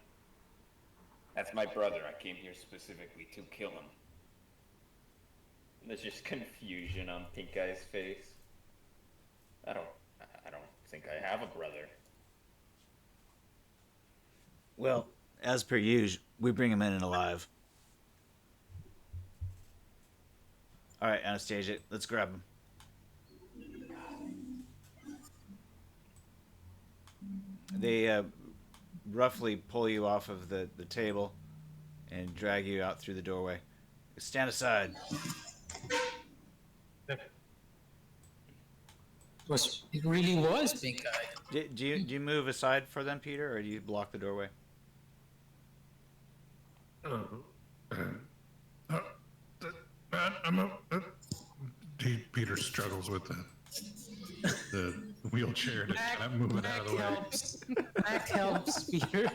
That's my brother. I came here specifically to kill him. There's just confusion on Pink Eye's face. I don't think I have a brother. Well, as per usual, we bring him in alive. All right, Anastasia, let's grab him. They roughly pull you off of the table and drag you out through the doorway. Stand aside. It really was Pink Eye. Do you move aside for them, Peter, or do you block the doorway? Peter struggles with the wheelchair to kind of move it out of the way. Mac helps Peter.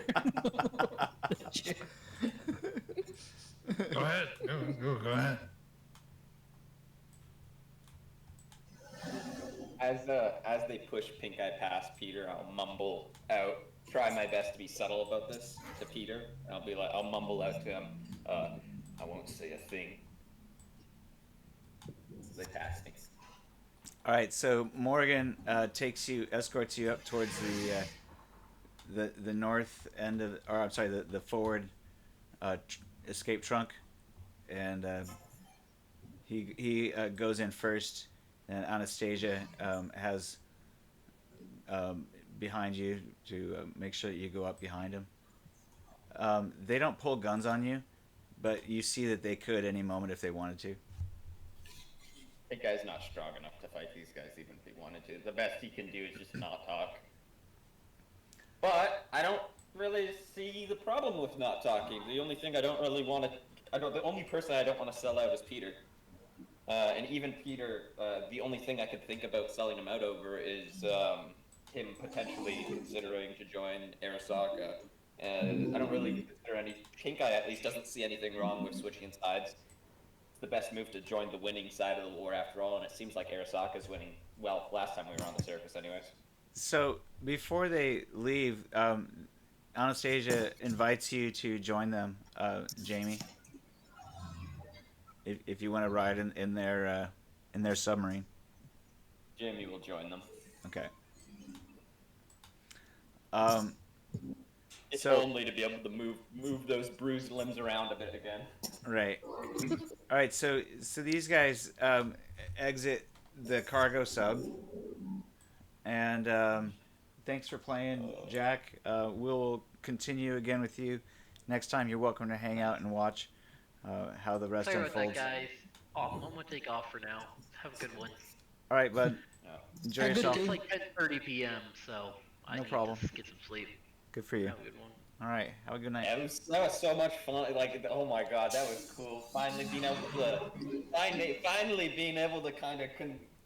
Go ahead. Go ahead. As they push Pink Eye past Peter, I'll mumble out. Try my best to be subtle about this to Peter. I'll mumble out to him. I won't say a thing. They pass me. All right, so Morgan escorts you up towards the north end of, or I'm sorry, the forward escape trunk, and he goes in first, and Anastasia has behind you to make sure that you go up behind him. They don't pull guns on you, but you see that they could any moment if they wanted to. That guy's not strong enough to fight these guys, even if he wanted to. The best he can do is just not talk. But I don't really see the problem with not talking. The only thing I don't really want to, the only person I don't want to sell out is Peter. And even Peter, the only thing I could think about selling him out over is him potentially considering to join Arasaka. And I don't really consider Pink Eye at least doesn't see anything wrong with switching sides. It's the best move to join the winning side of the war after all, and it seems like Arasaka's winning. Well, last time we were on the surface anyways. So before they leave, Anastasia invites you to join them, Jamie. If you want to ride in their submarine. Jamie will join them. Okay. If So- only to be able to move those bruised limbs around a bit again. Right. All right. So these guys exit the cargo sub, and thanks for playing, Jack. We'll continue again with you next time. You're welcome to hang out and watch how the rest Sorry about that, unfolds. guys. I'm gonna take off for now. Have a good one. All right, bud. No. Enjoy Have a good yourself. day. It's like 10:30 p.m., so I No need problem. to get some sleep. Good for you. Have a good one. All right. Have a good night. Yeah, that was so much fun. Like, oh my god, that was cool. Finally being able to kind of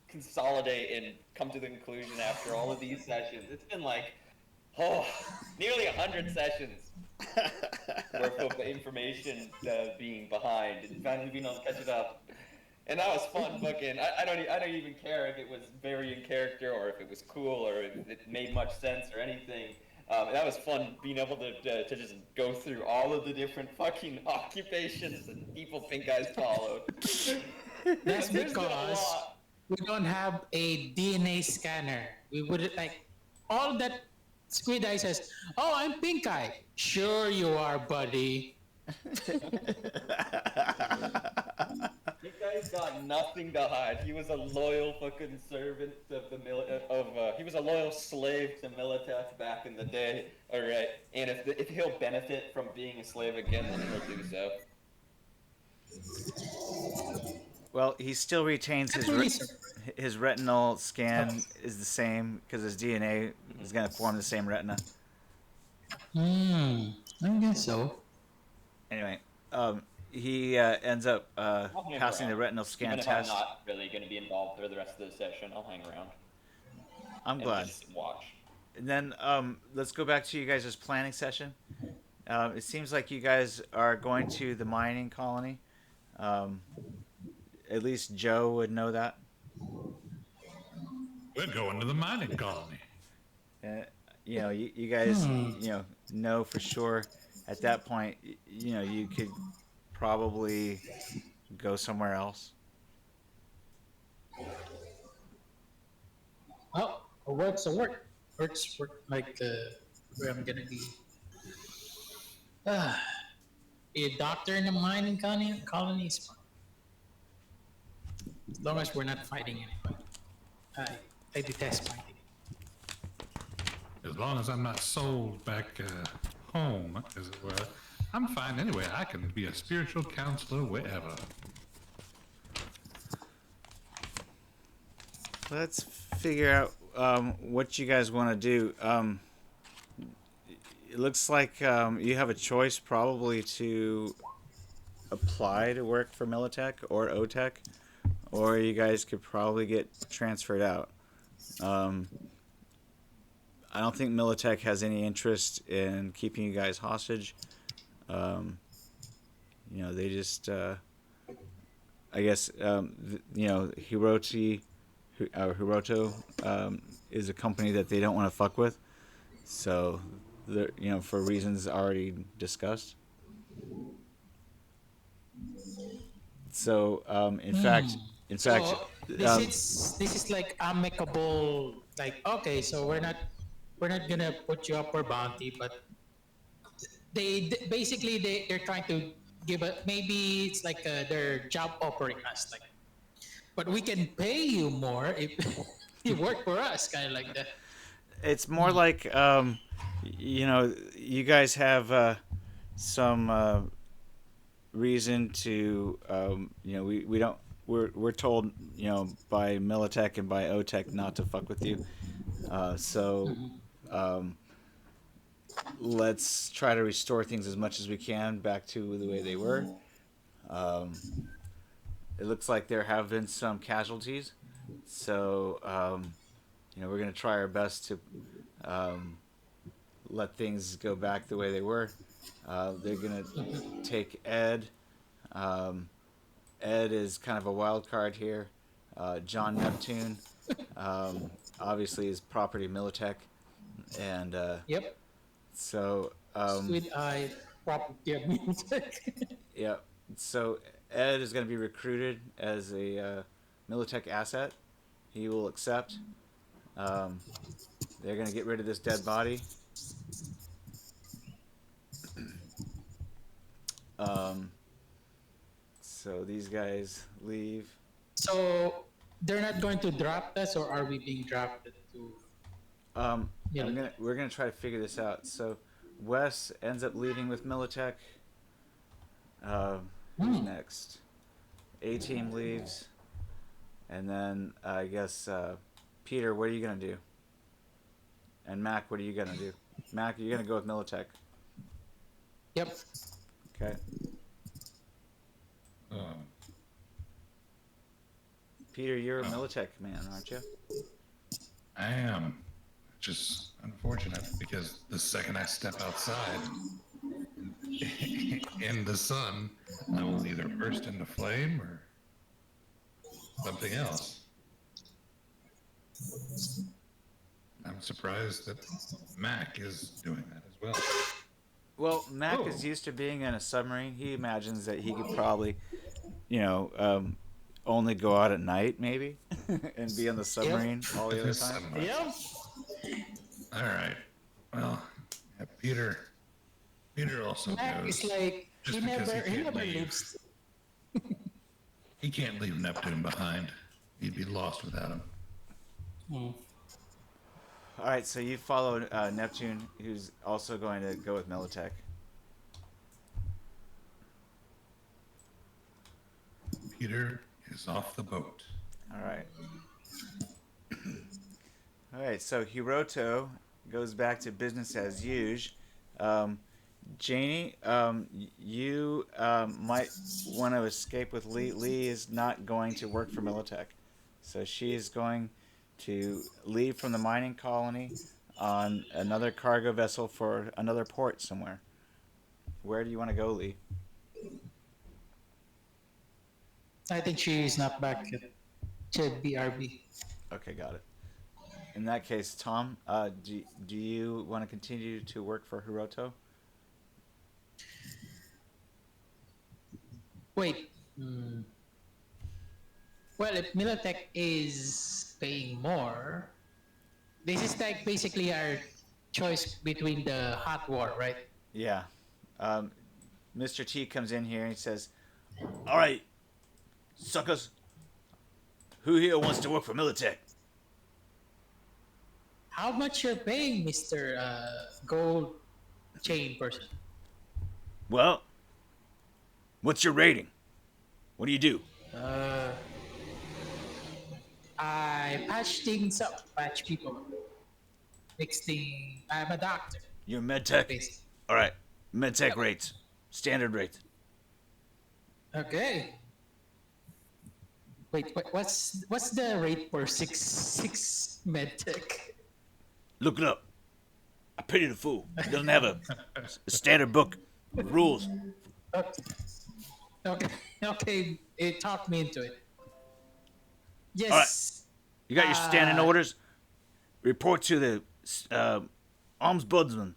consolidate and come to the conclusion after all of these sessions. It's been like, nearly 100 sessions worth of information being behind, and finally being able to catch it up. And that was fun. Fucking, I don't even care if it was very in character or if it was cool or if it made much sense or anything. That was fun being able to just go through all of the different fucking occupations and people Pink Eyes followed. That's There's been a because lot. we don't have a DNA scanner. We wouldn't like all that. Squid Eye says, "Oh, I'm Pink Eye." Sure, you are, buddy. Pink Eye's got nothing to hide. He was a loyal fucking servant of the he was a loyal slave to Militech back in the day. All right, and if he'll benefit from being a slave again, then he'll do so. Well, he still retains That's really his retinal scan is the same because his DNA is going to form the same retina. I guess so. Anyway, he ends up I'll hang passing the around. retinal scan Even if I'm test. not really going to be involved for the rest of the session, I'll hang around I'm and glad. just watch. And then let's go back to you guys' planning session. It seems like you guys are going to the mining colony. Um, at least Joe would know that. We're going to the mining colony. Uh, you guys, know for sure at that point, you could probably go somewhere else. Oh, work's a work. Work like where I'm gonna be. Ah, be a doctor in a mining colony is fine. As long as we're not fighting anybody. I detest fighting. As long as I'm not sold back home, as it were, I'm fine anyway. I can be a spiritual counselor wherever. Let's figure out what you guys want to do. It looks like you have a choice probably to apply to work for Militech or OTech, or you guys could probably get transferred out. Um, I don't think Militech has any interest in keeping you guys hostage. Um, they just, I guess, Hiroto is a company that they don't want to fuck with. So, for reasons already discussed. So, in fact, So um, this is like amicable. Like okay, so we're not gonna put you up for bounty, but basically they're trying to give a maybe it's like they're job offering us like, but we can pay you more if you work for us, kind of like that. it's more like, you guys have some reason to, we don't. We're told, by Militech and by OTech not to fuck with you. So um, let's try to restore things as much as we can back to the way they were. Um, it looks like there have been some casualties, so we're gonna try our best to um, let things go back the way they were. They're gonna take Ed. Um, Ed is kind of a wild card here. John Neptune, obviously, is property Militech, and Yep, so sweet eye property of music. yeah. So Ed is going to be recruited as a Militech asset. He will accept. Um, they're going to get rid of this dead body. Um, so these guys leave. So they're not going to draft us, or are we being drafted to military? We're gonna try to figure this out. So Wes ends up leaving with Militech. Who's next? A team leaves, and then I guess Peter, what are you gonna do? And Mac, what are you gonna do? Mac, you're gonna go with Militech. Yep. Okay. Um, Peter, you're a Militech man, aren't you? I am. Just unfortunate because the second I step outside in the sun, I will either burst into flame or something else. I'm surprised that Mac is doing that as well. Well, Mac is used to being in a submarine. He imagines that he could probably, only go out at night, maybe, and be on the submarine all the other time. Yep. All right. Well, yeah, Peter also Mac knows. is like Just he because never he can't leave. leaves. He can't leave Neptune behind. He'd be lost without him. All right, so you follow Neptune, who's also going to go with Militech. Peter is off the boat. All right. All right, so Hiroto goes back to business as usual. Janie, you might want to escape with Lee. Lee is not going to work for Militech, so she is going to leave from the mining colony on another cargo vessel for another port somewhere. Where do you want to go, Lee? I think she's not back yet. To BRB. Okay, got it. In that case, Tom, do you want to continue to work for Hiroto? Wait. Well, if Militech is paying more, this is like basically our choice between the hot war, right? Yeah. Mr. T comes in here and he says, "All right, suckers, who here wants to work for Militech?" How much you're paying, Mr. Gold Chain person? Well, what's your rating? What do you do? I patch things up, patch people up. Fix thing. I'm a doctor, You're medtech. basically. All right, medtech rates, standard rates. Okay. Wait, what's the rate for six medtech? Look it up. I pity the fool. He doesn't have a standard book of rules. Okay, okay, it talked me into it. Yes. All right. You got your standing orders. Report to the ombudsman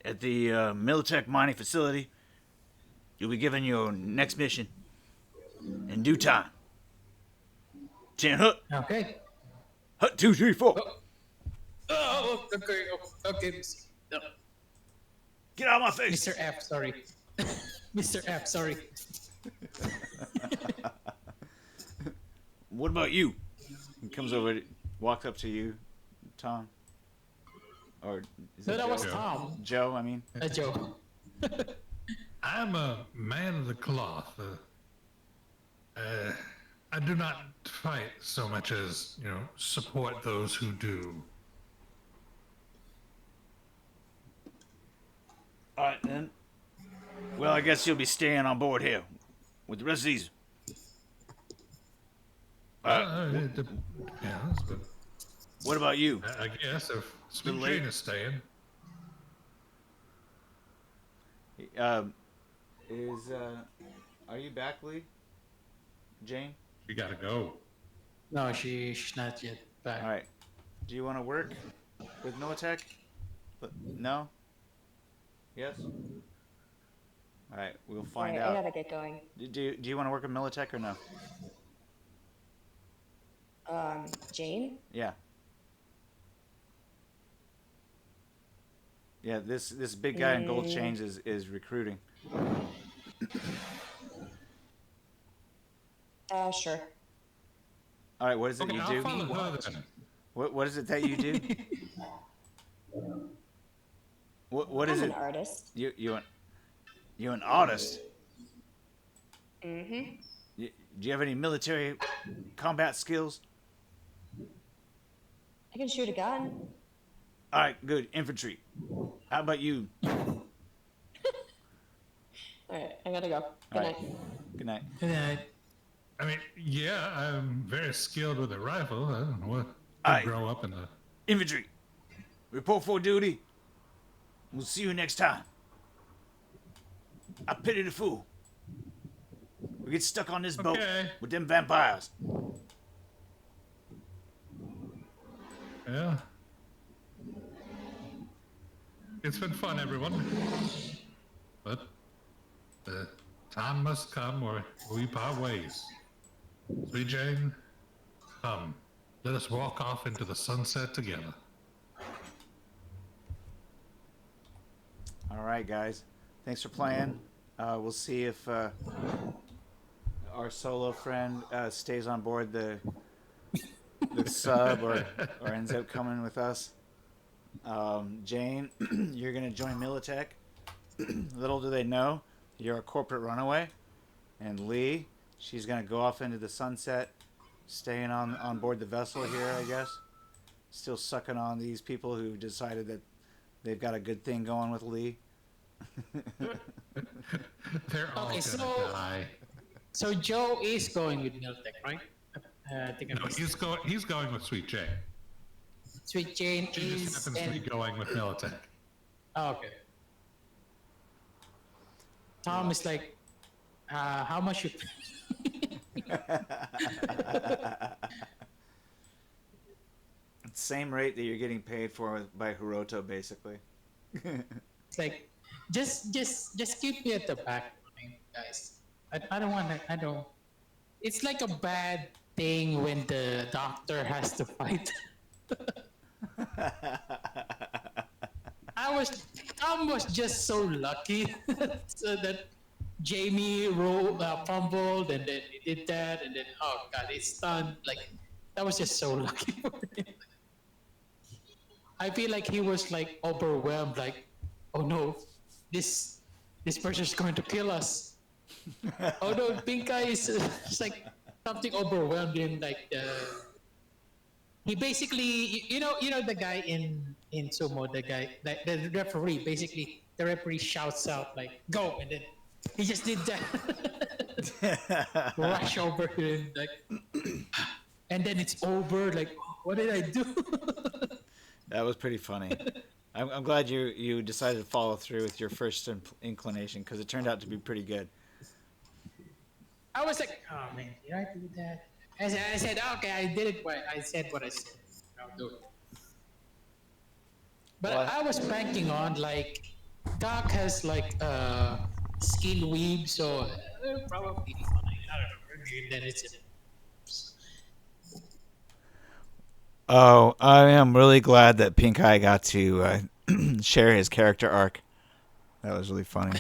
at the Militech mining facility. You'll be given your next mission in due time. 10 hut. Okay. Hut 2, 3, 4. Oh, okay, okay. No. Get out of my face. Mr. F, sorry. Mr. F, sorry. What about you? He comes over, walks up to you, Tom. Or is No, it that Joe? was Tom. Joe, I mean. Joe. I'm a man of the cloth. I do not fight so much as, support those who do. All right, then. Well, I guess you'll be staying on board here with the rest of these. It depends, but What about you? I guess if Sweet late. Jane is staying. Are you back, Lee? Jane? You gotta go. No, she's not yet back. All right. Do you want to work with Militech? No? Yes? All right, we'll find Alright, I out. gotta get going. Do you want to work with Militech or no? Jane? Yeah. Yeah, this big guy in gold chains is recruiting. Sure. All right, what is it Okay, you I'll do? follow her then. What is it that you do? What is I'm it? an artist. You're an artist. Mm-hmm. Do you have any military combat skills? I can shoot a gun. All right, good. Infantry. How about you? Alright, I gotta go. Good Alright. night. Good night. Good night. I mean, yeah, I'm very skilled with a rifle. I don't know what. Aye. Grow up in the. Infantry. Report for duty. We'll see you next time. I pity the fool. We get stuck on this boat Okay. with them vampires. Yeah. It's been fun, everyone. But the time must come where we part ways. Sweet Jane, come. Let us walk off into the sunset together. All right, guys. Thanks for playing. We'll see if our solo friend stays on board the sub or ends up coming with us. Jane, you're gonna join Militech. Little do they know, you're a corporate runaway. And Lee, she's gonna go off into the sunset, staying on board the vessel here, I guess. Still sucking on these people who decided that they've got a good thing going with Lee. They're all Okay, gonna die. So Joe is going with Miltech, right? I think I No, missed he's it. going. He's going with Sweet Jane. Sweet Jane She just is happens to be and going with Militech. oh, okay. Tom is like, how much you? Same rate that you're getting paid for by Hiroto, basically. It's like, just keep me at the back, guys. I don't want to. I don't. It's like a bad thing when the doctor has to fight. Tom was just so lucky so that Jamie fumbled and then he did that and then oh god, he's stunned. Like that was just so lucky for him. I feel like he was like overwhelmed, like, oh no, this person's going to kill us. Oh no, Pink Eye is it's like something overwhelmed him. Like he basically, you know the guy in sumo, the guy, the referee. Basically, the referee shouts out like "Go!" and then he just did that, rush over him like, and then it's over. Like, what did I do? That was pretty funny. I'm glad you decided to follow through with your first inclination because it turned out to be pretty good. I was like, oh man, did I do that? I said, okay, I did it. I said what I said. I'll do it. But What? I was banking on like Doc has like skin weave, so probably fine. I don't know. Maybe then it's Oh, I am really glad that Pink Eye got to share his character arc. That was really funny.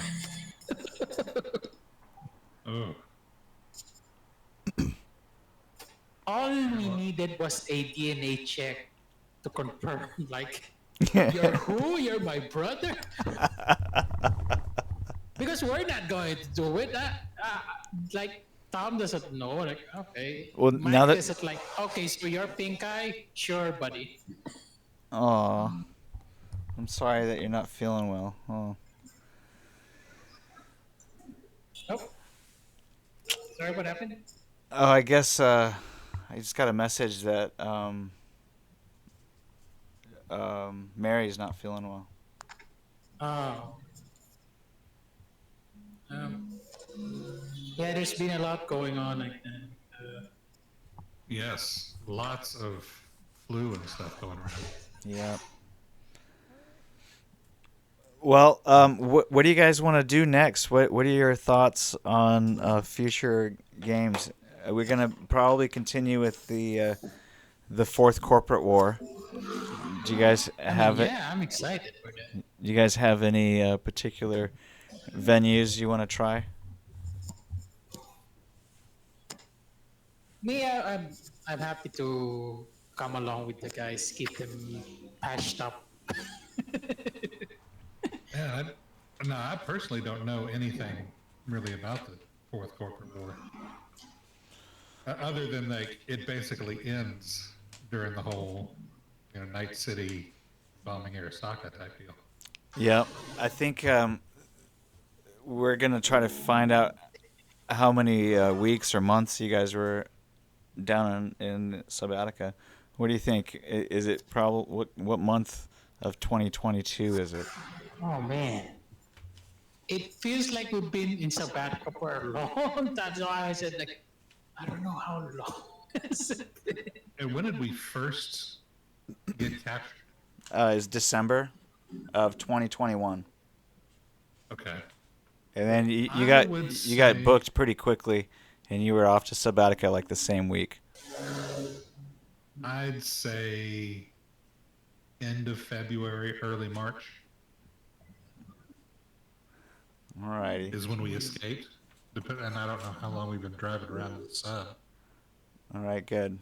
Oh, all we needed was a DNA check to confirm. Like, you're who? You're my brother. Because we're not going to do it. Like Tom doesn't know. Like, okay. Well, Mike now that doesn't like. Okay, so you're Pink Eye. Sure, buddy. Aw, I'm sorry that you're not feeling well. Oh. Oh, sorry. What happened? Oh, I guess I just got a message that Mary's not feeling well. Oh. Um, yeah, there's been a lot going on like that. yes, lots of flu and stuff going around. Yeah. Well, what do you guys want to do next? What are your thoughts on future games? We're gonna probably continue with the fourth corporate war. Do you guys have it? Yeah, I'm excited for that. Do you guys have any particular venues you want to try? Me, I'm happy to come along with the guys, keep them patched up. Yeah, I personally don't know anything really about the fourth corporate war, other than like it basically ends during the whole, Night City bombing Arasaka type deal. Yeah, I think we're gonna try to find out how many weeks or months you guys were down in Subattica. What do you think? Is it probably what month of 2022 is it? Oh man, it feels like we've been in Sabatica for a long time. So I said like, I don't know how long. And when did we first get captured? Is December of 2021, Okay. and then I got would you got say- booked pretty quickly, and you were off to Subattica like the same week. I'd say end of February, early March Alrighty. is when we escaped. And I don't know how long we've been driving around in the sun. All right. Good.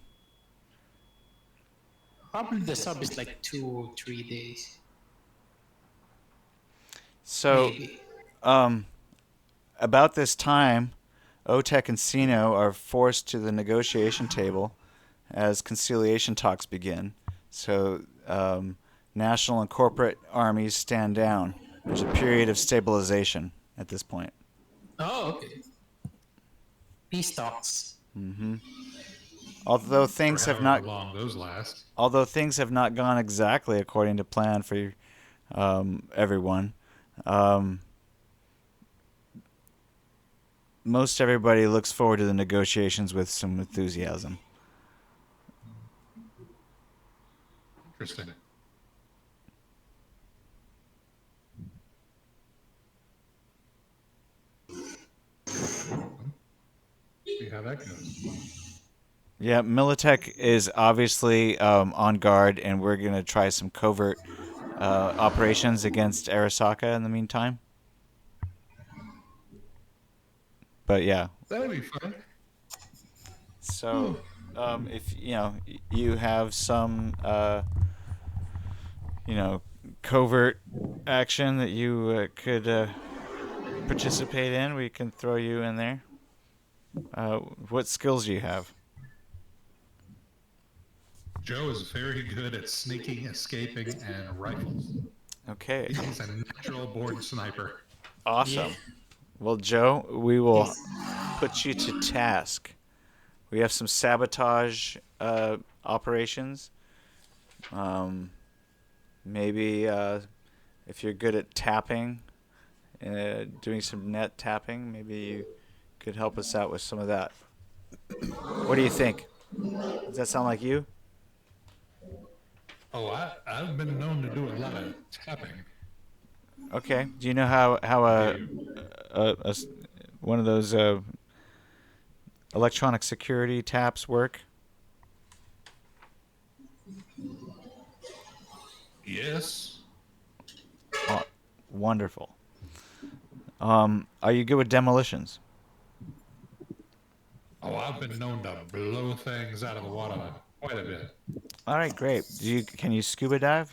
Probably the sub is like 2 or 3 days. So, Maybe. about this time, OTEC and Sino are forced to the negotiation table as conciliation talks begin. So, national and corporate armies stand down. There's a period of stabilization at this point. Oh, okay. Peace talks. Although Or things have however not long those last. gone exactly according to plan for everyone, um, most everybody looks forward to the negotiations with some enthusiasm. Interesting. See how that goes. Yeah, Militech is obviously on guard, and we're going to try some covert operations against Arasaka in the meantime. But yeah, That'll be fun. so if you have some covert action that you could participate in, we can throw you in there. What skills do you have? Joe is very good at sneaking, escaping, and rifles. Okay, He's a natural born sniper. awesome. Yeah. Well, Joe, we will Yes. put you to task. We have some sabotage operations. Maybe if you're good at tapping, doing some net tapping, maybe you could help us out with some of that. What do you think? Does that sound like you? Oh, I've been known to do a lot of tapping. Okay. Do you know how one of those electronic security taps work? Yes. Oh, wonderful. Are you good with demolitions? Oh, I've been known to blow things out of the water quite a bit. All right, great. Can you scuba dive?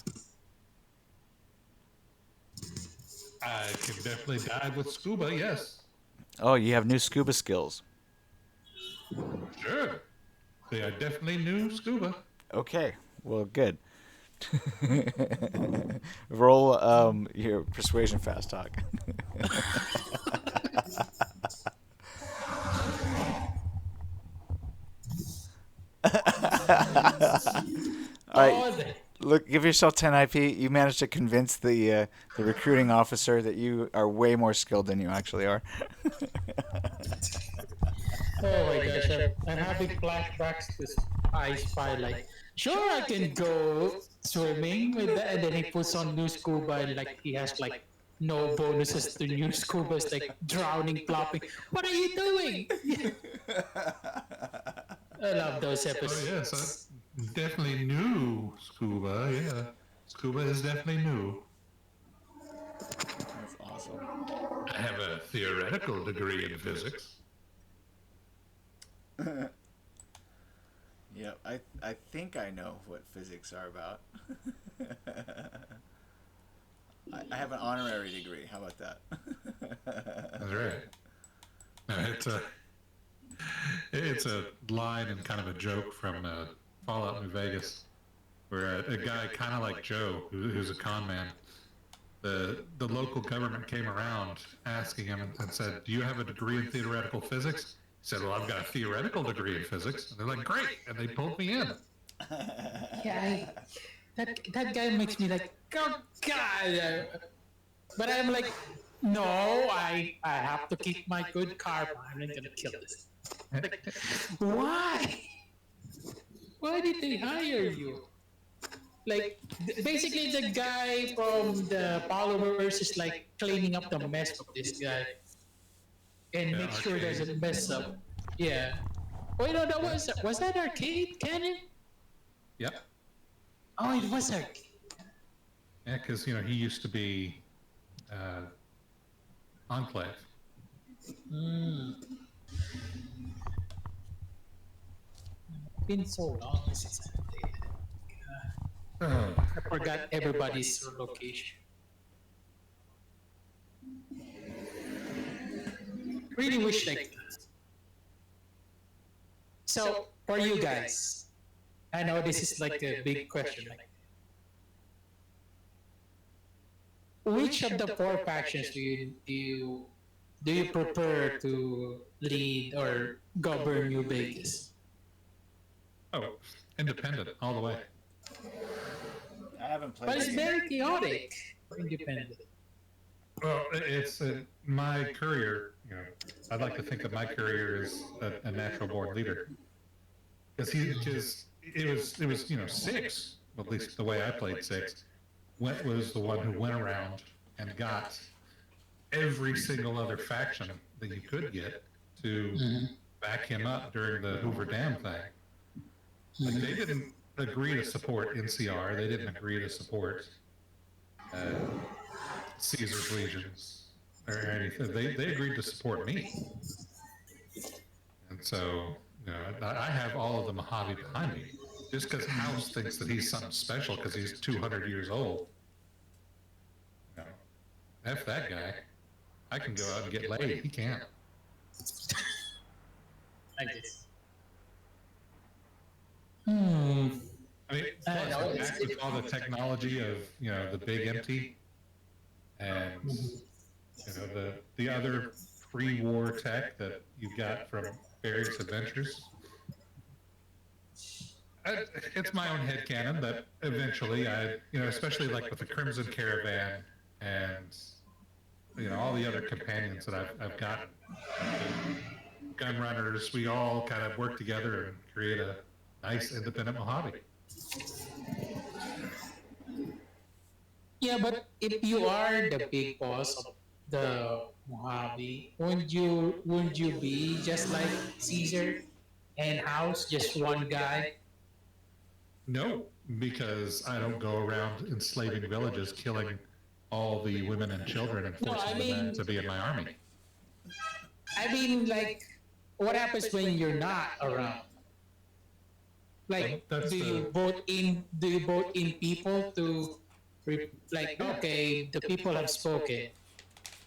I can definitely dive with scuba, yes. Oh, you have new scuba skills. Sure. They are definitely new scuba. Okay. Well, good. Roll your persuasion fast talk. All right. Oh, the- Look, give yourself 10 IP. You managed to convince the recruiting officer that you are way more skilled than you actually are. oh my gosh, I'm having flashbacks to I Spy. Like, sure, I can go swimming with that, and then he puts on new scuba, and like he has like no bonuses to new scuba. It's like drowning, plopping. What are you doing? I love those Oh, episodes. yes. Definitely new scuba, yeah. Scuba is definitely new. That's awesome. I have a theoretical degree in physics. Yeah, I think I know what physics are about. I have an honorary degree. How about that? That's right. No, it's a line and kind of a joke from Fallout New Vegas, where a guy kind of like Joe, who's a con man, the local government came around asking him and said, "Do you have a degree in theoretical physics?" He said, "Well, I've got a theoretical degree in physics." And they're like, "Great!" And they pulled me in. Yeah, that guy makes me like, oh god. But I'm like, no, I have to keep my good karma. I'm not gonna kill this. Like, why? Why did they hire you? Like, basically, the guy from the followers is like cleaning up the mess of this guy and Yeah, make sure arcade. doesn't mess up. Yeah. Wait, no, that was that arcade canon? Yep. Oh, it was arcade. Yeah, because he used to be Enclave. Been so long since I played it. Oh, I forgot everybody's location. Really wish like that. So for you guys, I know this is like a big question. Like, which of the four factions do you prefer to lead or govern New Vegas? Oh, independent all the way. I haven't played. But it's the game. very chaotic for independent. Well, it's my courier. You know, I'd like to think that my courier is a natural born leader, because it was six. At least the way I played six, Went was the one who went around and got every single other faction that you could get to back him up during the Hoover Dam thing. Like, they didn't agree to support NCR. They didn't agree to support Caesar's legions or anything. They agreed to support me, and so I have all of the Mojave behind me. Just because House thinks that he's something special because he's 200 years old, F that guy. I can go out and get laid. He can't. I guess. I mean, plus, back with all the technology of the big empty, and the other pre-war tech that you got from various adventures. It's my own headcanon that eventually especially like with the Crimson Caravan and all the other companions that I've got, gun runners, we all kind of work together and create a nice independent Mojave. Yeah, but if you are the big boss of the Mojave, wouldn't you be just like Caesar and House, just one guy? No, because I don't go around enslaving villages, killing all the women and children and forcing them to be in my army. I mean, like, what happens when you're not around? Like, do you vote in people to, okay, the people have spoken.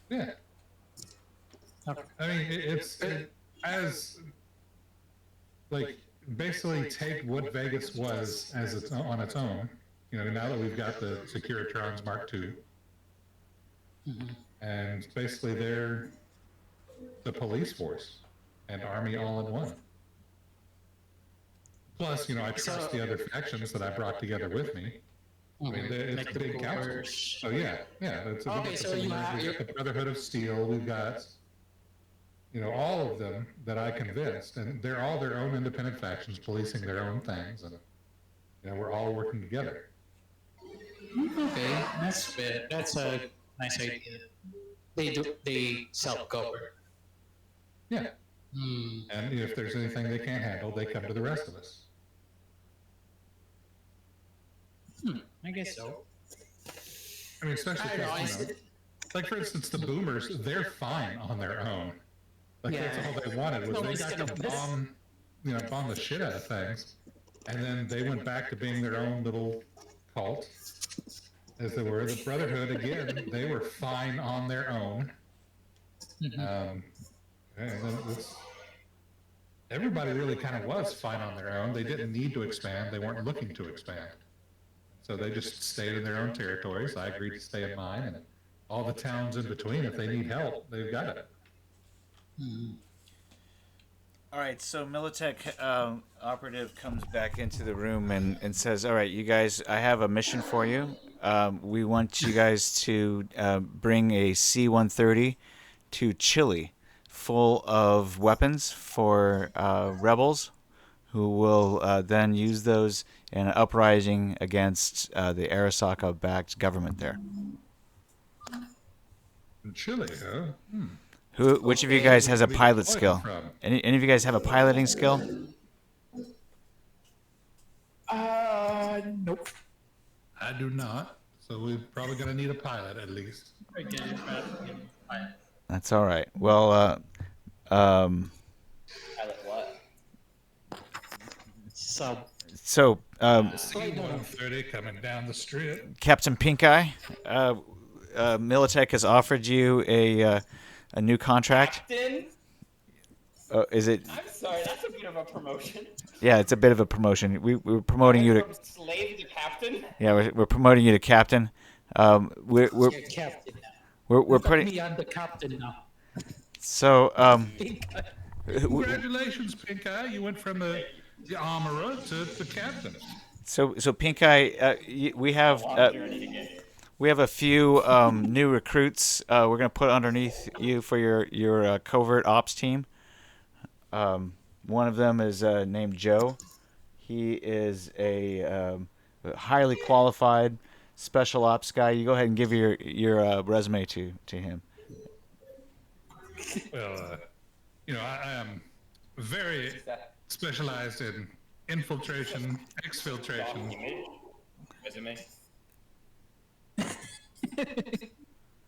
Yeah. Okay. I mean, it's as like basically take what Vegas was as on its own. Now that we've got the Securitrons Mark II, and basically they're the police force and army all in one. Plus, I trust the other factions that I brought together with me. I mean, it's a big council. So yeah. It's we've got the Brotherhood of Steel. We've got, all of them that I convinced, and they're all their own independent factions, policing their own things, and we're all working together. Okay, that's fair. That's a nice idea. They self-govern. Yeah. And if there's anything they can't handle, they come to the rest of us. I guess so. I mean, especially because, like for instance, the Boomers, they're fine on their own. Like that's all they wanted was they got to bomb the shit out of things, and then they went back to being their own little cult, as they were. The Brotherhood, again, they were fine on their own. And then everybody really kind of was fine on their own. They didn't need to expand. They weren't looking to expand. So they just stayed in their own territories. I agreed to stay in mine, and all the towns in between, if they need help, they've got it. All right, so Militech operative comes back into the room and says, all right, you guys, I have a mission for you. We want you guys to bring a C-130 to Chile full of weapons for rebels who will then use those in an uprising against the Arasaka-backed government there. In Chile, huh? Which of you guys has a pilot skill? Any of you guys have a piloting skill? Nope. I do not. So we're probably going to need a pilot at least. That's all right. Well, Pilot what? So C-130 coming down the strip. Captain Pink Eye, Militech has offered you a new contract. Captain? Is it? I'm sorry, that's a bit of a promotion. Yeah, it's a bit of a promotion. We're promoting you to From slave to captain? we're promoting you to captain. We're You're captain now. we're Look at pretty. me, I'm the captain now. So Pink eye. Congratulations, Pink Eye. You went from the armorer to the captain. so Pink Eye, we have a few new recruits. We're gonna put underneath you for your covert ops team. One of them is named Joe. He is a highly qualified special ops guy. You go ahead and give your resume to him. Well, I am very specialized in infiltration, exfiltration. Resume. I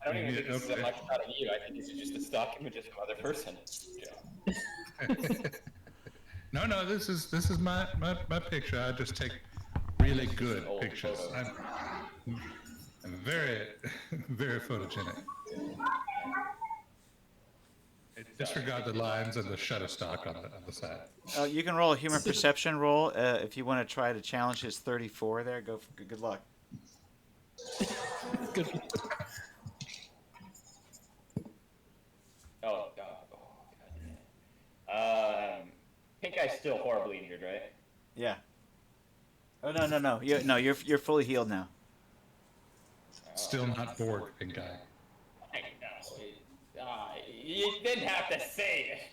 don't even think this is a much out of you. I think this is just a stock image of some other person. No, this is my picture. I just take really good Old pictures. photos. I'm very, very photogenic. Disregard the lines and the shutterstock on the side. You can roll a human perception roll if you want to try to challenge his 34 there. Good luck. Good. Oh god. Pink Eye's still horribly injured, right? Yeah. Oh no. You're fully healed now. Still not bored, Pink Eye. I know. You didn't have to say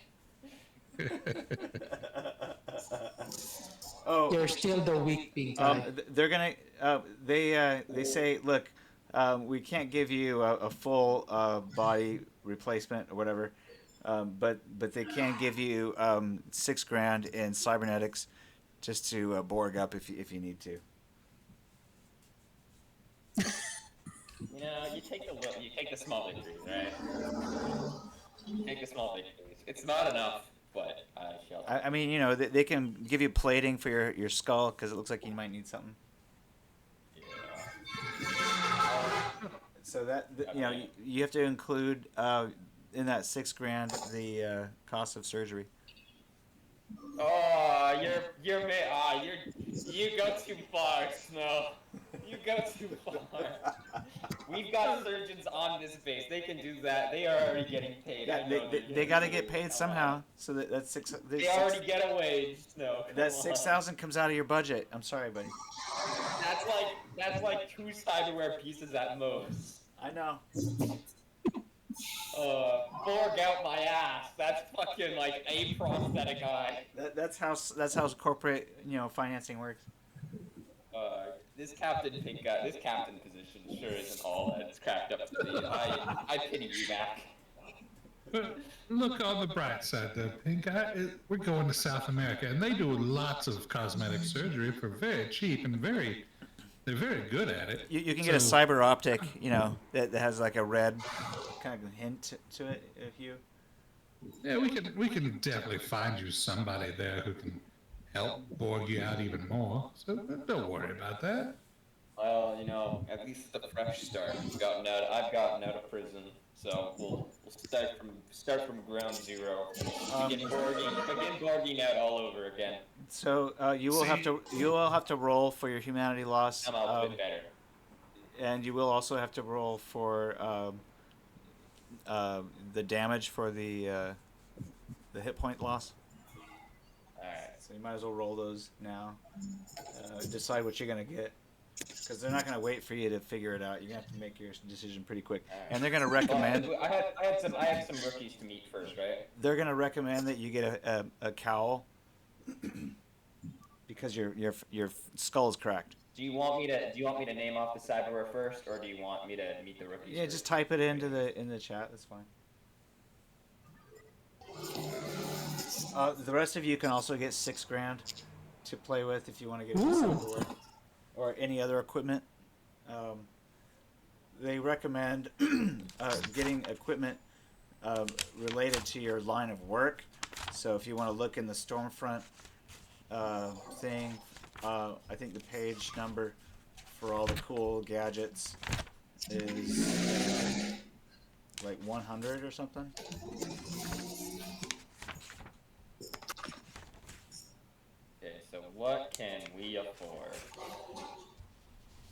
it. Oh, You're still the weak pink eye. they're gonna. They say, look, we can't give you a full body replacement or whatever, but they can give you $6,000 in cybernetics, just to Borg up if you need to. You take the small victories, right? You take the small victories. It's not enough, but I shall. I mean, they can give you plating for your skull because it looks like you might need something. So that you have to include in that $6,000 the cost of surgery. Oh, you go too far, Snow. You go too far. We've got surgeons on this base. They can do that. They are already getting paid. Yeah, they got to get paid somehow. So that's six. They already get a wage, Snow. That 6,000 comes out of your budget. I'm sorry, buddy. That's like 2 cyberware pieces at most. I know. Borg out my ass. That's fucking like a prosthetic eye. That's how corporate financing works. This captain position sure isn't all that it's cracked up to be. I pity you back. But look on the bright side, though, Pink Eye. We're going to South America, and they do lots of cosmetic surgery for very cheap and they're very good at it. You can get a cyber optic, that has like a red kind of hint to it. If you. Yeah, we can definitely find you somebody there who can help Borg you out even more. So don't worry about that. Well, at least it's a fresh start. I've gotten out of prison, so we'll start from ground zero. Begin bargaining out all over again. So you will have to roll for your humanity loss. I'm a bit better. And you will also have to roll for the damage for the hit point loss. Alright. So you might as well roll those now. Decide what you're gonna get, because they're not gonna wait for you to figure it out. You're gonna have to make your decision pretty quick. Right. And they're gonna recommend. Well, I had some rookies to meet first, right? They're gonna recommend that you get a cowl because your skull is cracked. Do you want me to name off the cyberware first, or do you want me to meet the rookies? Yeah, first? just type it in the chat. That's fine. The rest of you can also get $6,000 to play with if you want to get some work or any other equipment. They recommend getting equipment related to your line of work. So if you want to look in the Stormfront thing, I think the page number for all the cool gadgets is like 100 or something. Okay, so what can we afford?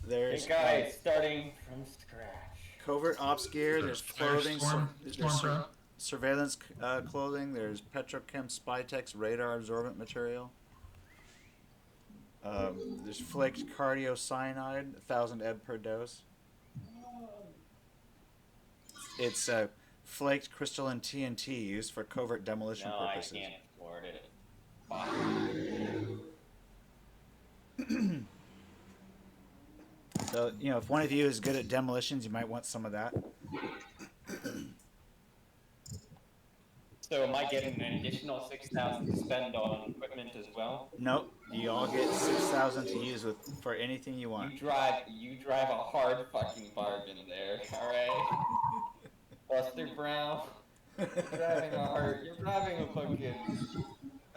There's Pink eye starting from scratch. covert ops gear. There's clothing. Stormfront. Surveillance clothing. There's petrochem spytex radar absorbent material. There's flaked cardio cyanide, 1,000 eb per dose. It's flaked crystalline TNT used for covert demolition purposes. I can't afford it. Fuck. So, if one of you is good at demolitions, you might want some of that. So am I getting an additional 6,000 to spend on equipment as well? Nope, you all get 6,000 to use for anything you want. You drive a hard fucking bargain there, alright? Buster Brown. You're driving a fucking...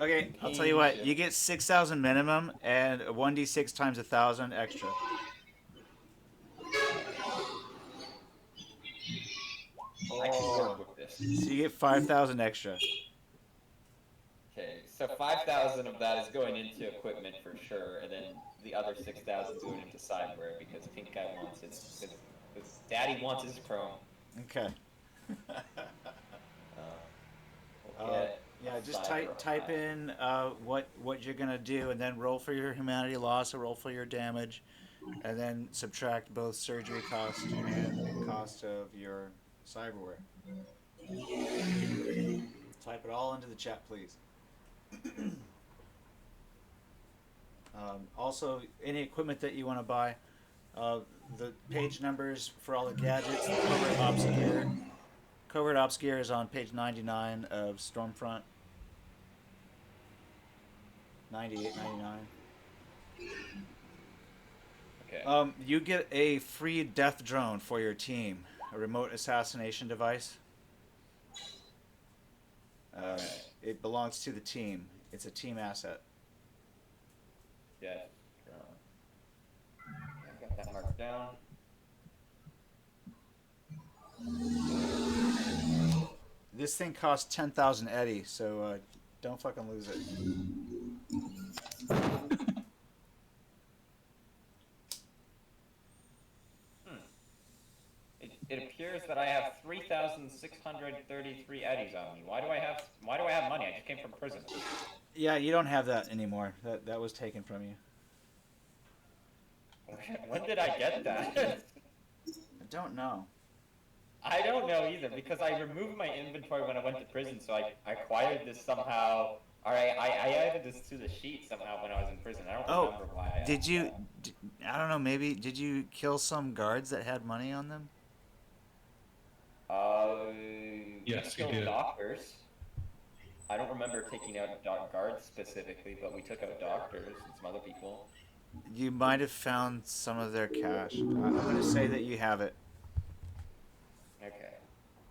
Okay, I'll tell you what. You get 6,000 minimum and 1d6 times 1,000 extra. I can work with this. So you get 5,000 extra. Okay, so 5,000 of that is going into equipment for sure, and then the other 6,000 going into cyberware because Pink Guy wants his, because Daddy wants his chrome. Okay. Yeah, just type in what you're gonna do, and then roll for your humanity loss, or roll for your damage, and then subtract both surgery cost and cost of your cyberware. Type it all into the chat, please. Also, any equipment that you want to buy, the page numbers for all the gadgets, the covert ops gear. Covert ops gear is on page 99 of Stormfront. 98, 99. Okay. You get a free death drone for your team, a remote assassination device. It belongs to the team. It's a team asset. Yeah. I got that marked down. This thing costs 10,000 Eddie, so don't fucking lose it. It appears that I have 3,633 eddies on me. Why do I have money? I just came from prison. Yeah, you don't have that anymore. That was taken from you. When did I get that? I don't know. I don't know either, because I removed my inventory when I went to prison, so I acquired this somehow. Alright, I added this to the sheet somehow when I was in prison. I don't remember why. Did you... I don't know, maybe... Did you kill some guards that had money on them? Yes, we you killed did. doctors. I don't remember taking out guards specifically, but we took out doctors and some other people. You might have found some of their cash. I'm going to say that you have it. Okay.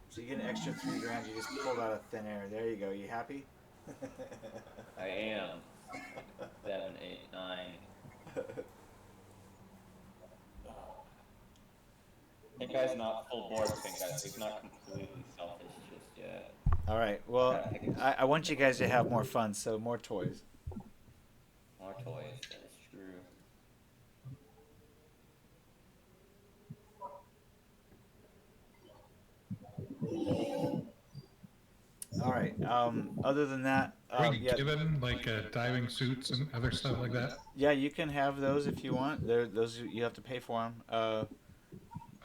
So you get an extra $3 grand you just pulled out of thin air. There you go. You happy? I am. 7, 8, 9. Pink guy's not full board, Pink guy. He's not completely selfish just yet. All right. Well, I want you guys to have more fun, so more toys. More toys. That is true. All right. Other than that, Are we given like diving suits and other stuff like that? yeah, you can have those if you want. Those you have to pay for them.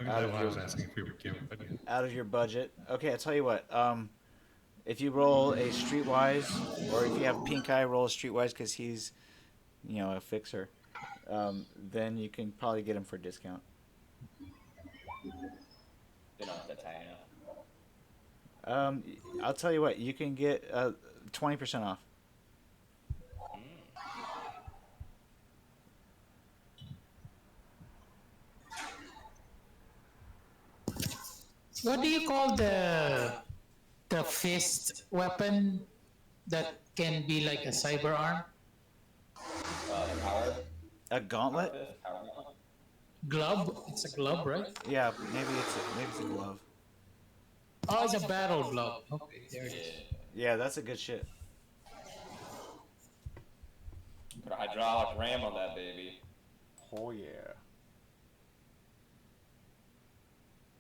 Okay, that's why I was asking if we were given, but yeah. Out of your budget. Okay, I'll tell you what. If you roll a streetwise, or if you have Pink Eye roll a streetwise because he's, a fixer, then you can probably get him for a discount. They're not that high enough. I'll tell you what. You can get 20% off. What do you call the fist weapon that can be like a cyber arm? Power. A gauntlet? Power. Glove? It's a glove, right? Yeah, maybe it's a glove. Oh, it's a battle glove. Okay, there it is. Yeah, that's a good shit. Put a hydraulic ram on that baby. Oh yeah.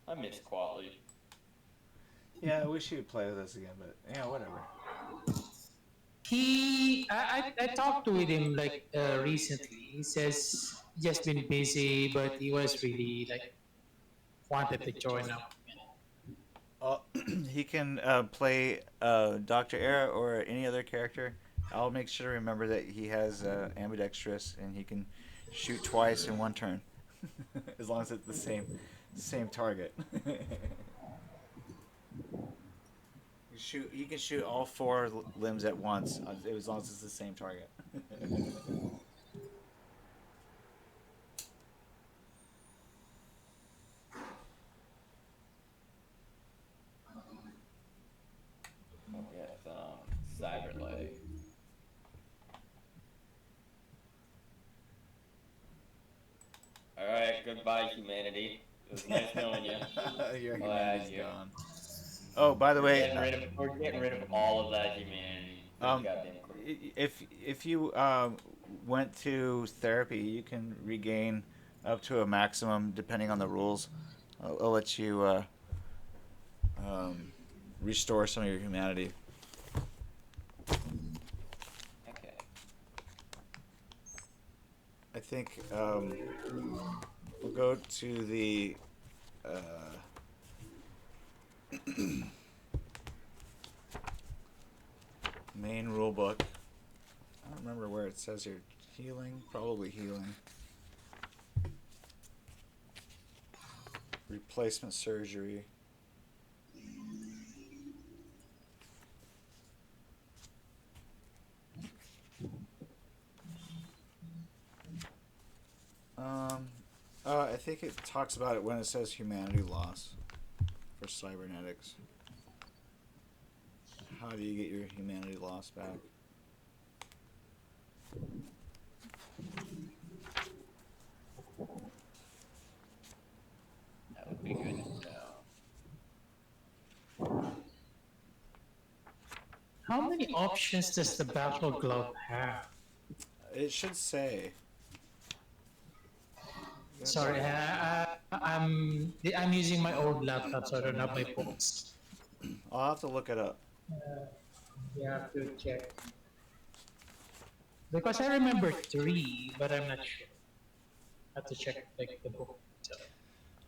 I miss Quatley. Yeah, I wish he would play with us again, but yeah, whatever. I talked to with him like recently. He says he just been busy, but he was really like wanted to join up. He can play Dr. Era or any other character. I'll make sure to remember that he has ambidextrous and he can shoot twice in one turn, as long as it's the same target. He can shoot all four limbs at once, as long as it's the same target. We'll get some Cyberlight. Alright, goodbye, humanity. It was nice knowing you. Your Glad humanity's you. gone. Oh, by the way, We're getting rid of all of that humanity. Goddamn quick. if you went to therapy, you can regain up to a maximum, depending on the rules. I'll let you restore some of your humanity. Okay. I think we'll go to the main rule book. I don't remember where it says here. Healing? Probably healing. Replacement surgery. I think it talks about it when it says humanity loss for cybernetics. How do you get your humanity loss back? That would be good to know. How many options does the battle glove have? It should say. Sorry, I'm using my old laptop, so I don't have my books. I'll have to look it up. You have to check because I remember 3, but I'm not sure. I have to check like the book.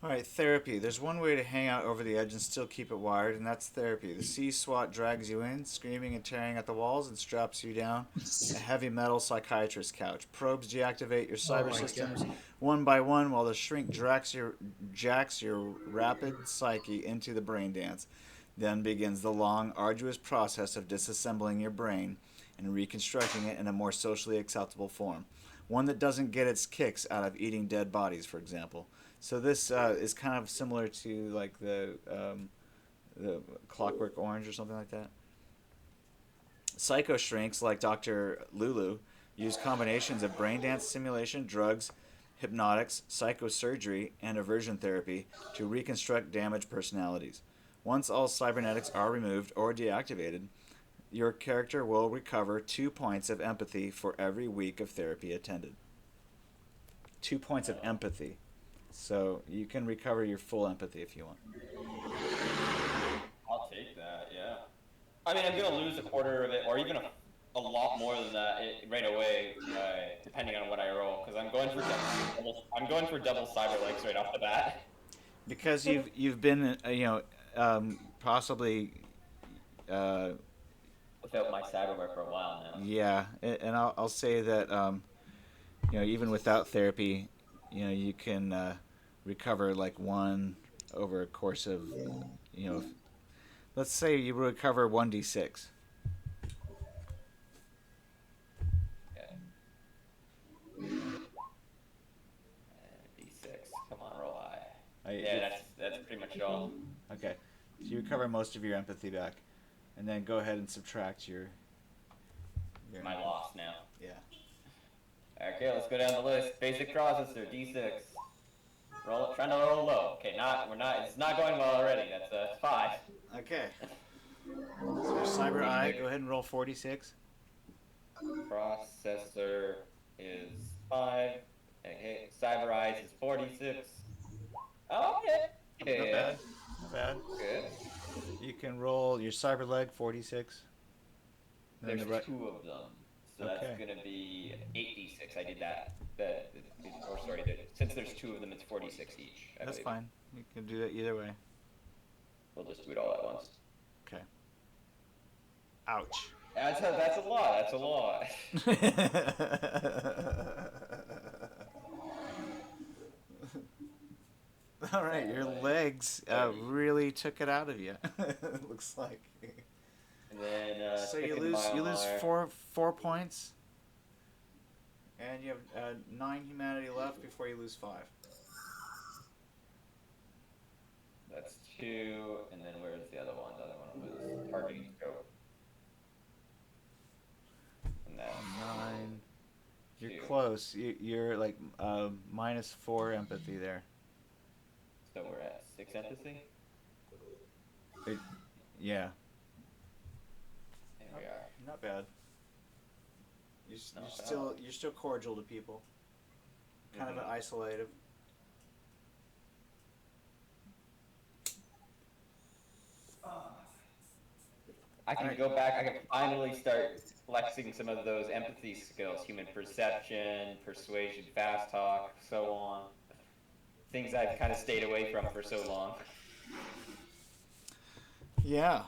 Alright, therapy. There's one way to hang out over the edge and still keep it wired, and that's therapy. The sea SWAT drags you in, screaming and tearing at the walls, and straps you down. A heavy metal psychiatrist couch. Probes deactivate your cyber my systems God. one by one, while the shrink jacks your rapid psyche into the brain dance. Then begins the long, arduous process of disassembling your brain and reconstructing it in a more socially acceptable form. One that doesn't get its kicks out of eating dead bodies, for example. So this is kind of similar to like the Clockwork Orange or something like that. Psycho shrinks like Dr. Lulu use combinations of brain dance simulation, drugs, hypnotics, psychosurgery, and aversion therapy to reconstruct damaged personalities. Once all cybernetics are removed or deactivated, your character will recover 2 points of empathy for every week of therapy attended. 2 points of empathy. So you can recover your full empathy if you want. I'll take that, yeah. I mean, I'm gonna lose a quarter of it, or even a lot more than that right away, depending on what I roll, because I'm going for double cyber legs right off the bat. Because you've been possibly Without my cyber work for a while now. yeah, and I'll say that even without therapy, you can recover like one over a course of let's say you recover 1d6. Okay. D6. Come on, roll high. Yeah, that's pretty much all. Okay, so you recover most of your empathy back, and then go ahead and subtract your My loss now. Yeah. Okay, let's go down the list. Basic processor, D6. Trying to roll low. Okay, it's not going well already. That's 5. Okay. So your cyber eye, go ahead and roll 46. Processor is 5. Okay, cyber eyes is 46. Oh, okay. Okay. Not bad. Not bad. Good. You can roll your cyber leg 46. Then There's the right. two of them, so Okay. that's gonna be 8d6. I did that. Or sorry, since there's two of them, it's 46 each. I That's believe. fine. You can do that either way. We'll just do it all at once. Okay. Ouch. That's a lot. That's a lot. All right, your legs really took it out of you. It looks like. And then So you second lose Mylar. four points, and you have 9 humanity left before you lose 5. That's 2, and then where's the other one? The other one was targeting scope. And that's 9. You're 2. close. You're like minus 4 empathy there. So we're at 6 empathy. Yeah, There we are. not bad. Not You're still cordial to people. Kind of Mhm. isolated. I can go back. I can finally start flexing some of those empathy skills: human perception, persuasion, fast talk, so on. Things I've kind of stayed away from for so long. Yeah.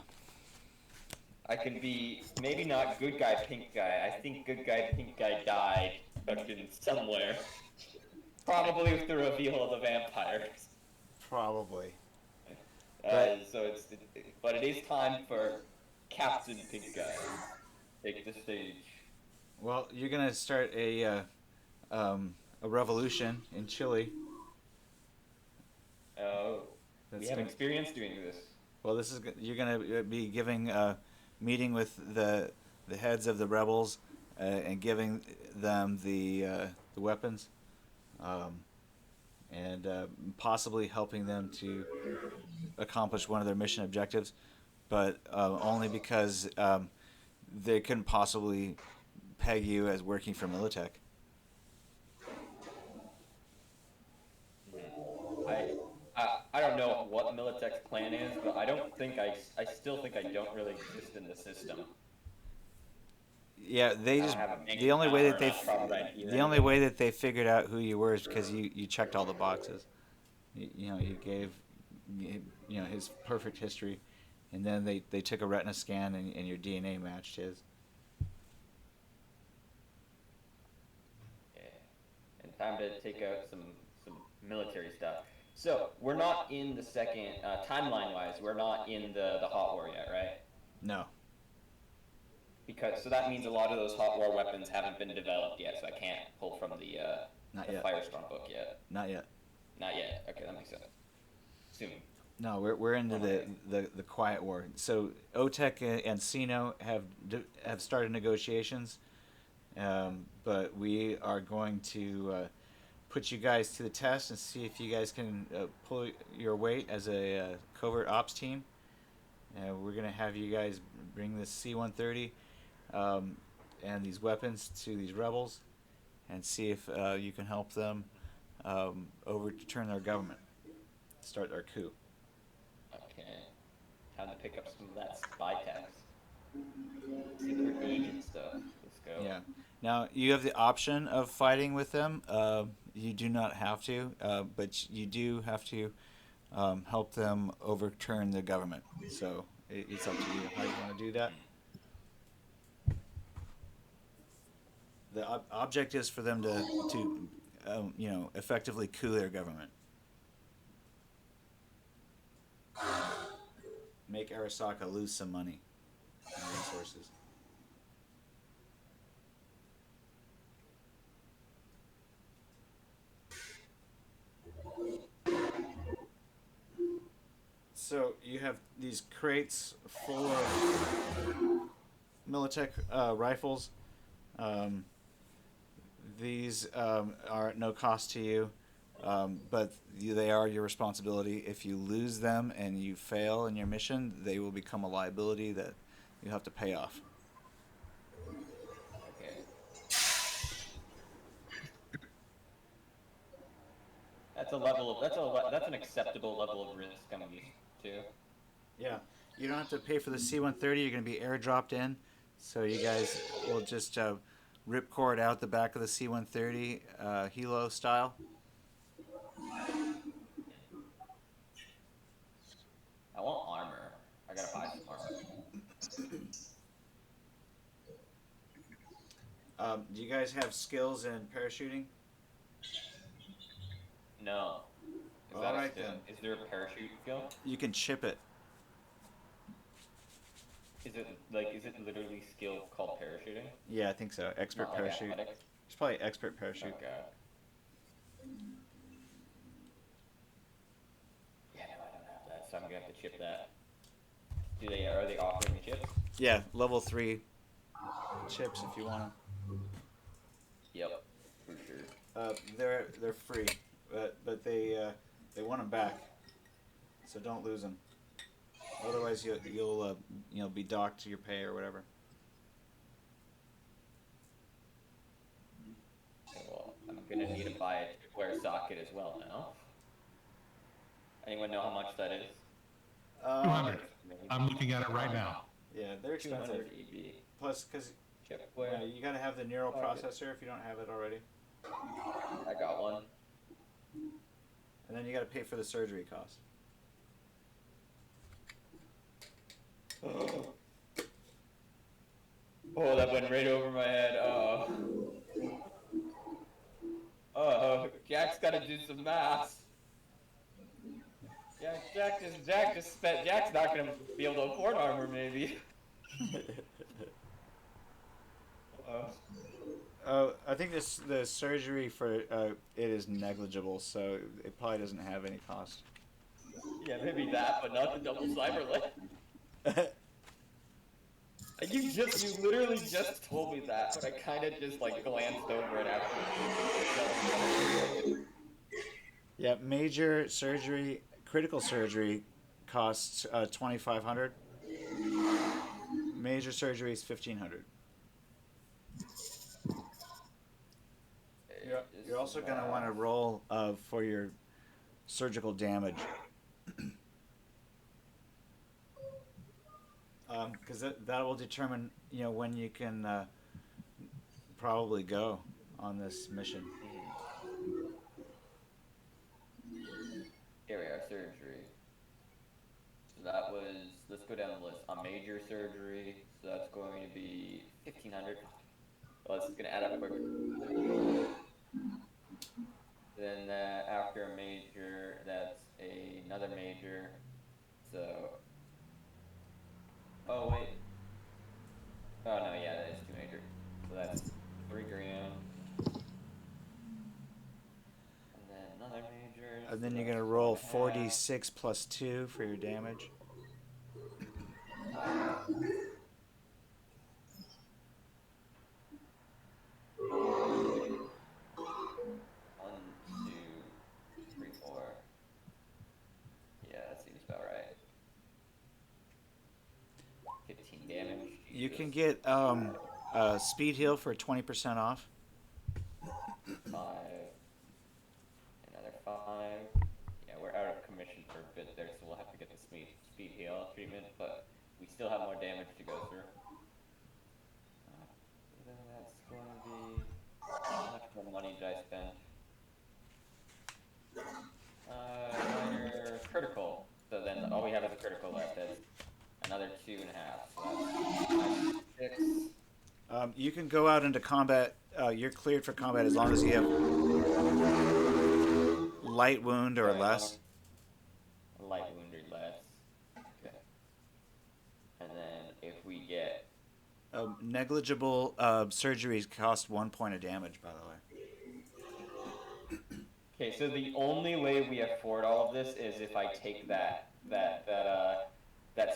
I can be maybe not good guy, pink guy. I think good guy, pink guy died fucking somewhere. Probably with the reveal of the vampires. Probably. But it is time for Captain Pink Guy. Take the stage. Well, you're gonna start a revolution in Chile. Oh, we That's have gonna- experience doing this. Well, you're gonna be giving a meeting with the heads of the rebels and giving them the weapons, and possibly helping them to accomplish one of their mission objectives, but only because they couldn't possibly peg you as working for Militech. I don't know what Militech's plan is, but I still think I don't really exist in the system. Yeah, they I just don't have a bank the only way account that or not problem right here the only anyway. way that they figured out who you were is because you checked all the boxes. You gave his perfect history, and then they took a retina scan and your DNA matched his. Yeah. And time to take out some military stuff. So we're not in the second timeline-wise. We're not in the hot war yet, right? No. So that means a lot of those hot war weapons haven't been developed yet. So I can't pull from the Not yet. Firestorm book yet. Not yet. Not yet. Okay, that makes sense. Soon. No, we're into the quiet war. So OTEC and Sino have started negotiations, but we are going to put you guys to the test and see if you guys can pull your weight as a covert ops team. We're gonna have you guys bring this C-130 and these weapons to these rebels, and see if you can help them overturn their government, start their coup. Okay. Time to pick up some of that spy tax. Secret agent stuff. Let's go. Yeah. Now you have the option of fighting with them. You do not have to, but you do have to help them overturn the government. So it's up to you how you want to do that. The object is for them to effectively coup their government. Make Arasaka lose some money and resources. So you have these crates full of Militech rifles. These are at no cost to you, but they are your responsibility. If you lose them and you fail in your mission, they will become a liability that you have to pay off. Okay. that's an acceptable level of risk I'm used to. Yeah. You don't have to pay for the C-130. You're going to be airdropped in. So you guys will just ripcord out the back of the C-130 helo style. I want armor. I gotta buy some armor. Do you guys have skills in parachuting? No. Is All that a right, skill? then. Is there a parachute skill? You can chip it. Is it literally skill called parachuting? Yeah, I think so. Expert Not like parachute. athletics? It's probably expert parachute. Okay. Yeah, no, I don't have that, so I'm gonna have to chip that. Are they offering the chips? Yeah, level 3 chips if you want Yep, for sure. them. They're free, but they want them back, so don't lose them. Otherwise, you'll be docked your pay or whatever. Okay, well, I'm gonna need to buy a square socket as well now. Anyone know how much that is? 200. I'm looking at it right now. Yeah, they're 200 expensive. EB. Plus, because Chipware. you got to have the neural processor if you don't have it already, I got one. and then you got to pay for the surgery cost. Oh, that went right over my head. Oh, Jack's got to do some math. Jack's not gonna be able to afford armor, maybe. I think the surgery for it is negligible, so it probably doesn't have any cost. Yeah, maybe that, but not the double cyber leg. You literally just told me that, but I kind of just like glanced over it after. Yeah, major surgery, critical surgery, costs 2,500. Major surgery is 1,500. You're also gonna want to roll for your surgical damage, because that will determine when you can probably go on this mission. Here we are, surgery. So that was, let's go down the list. On major surgery, so that's going to be 1,500. Well, it's gonna add up quick. Then after a major, that's another major. So, oh wait. Oh no, yeah, that is 2 major. So that's 3 grand. And then another major. And so then you're that's gonna roll 4.5. 4d6 plus 2 for your damage. One, two, three, four. Yeah, that seems about right. 15 damage. You Jesus. can get speed heal for 20% off. 5. Another 5. Yeah, we're out of commission for a bit there, so we'll have to get the speed heal treatment, but we still have more damage to go through. Then that's going to be... How much more money did I spend? Minor critical. So then all we have is a critical left. That's another 2.5. So that's 6. You can go out into combat. You're cleared for combat as long as you have light wound or less. Light wound or less. Okay. And then if we get... Negligible surgeries cost 1 point of damage, by the way. Okay, so the only way we afford all of this is if I take that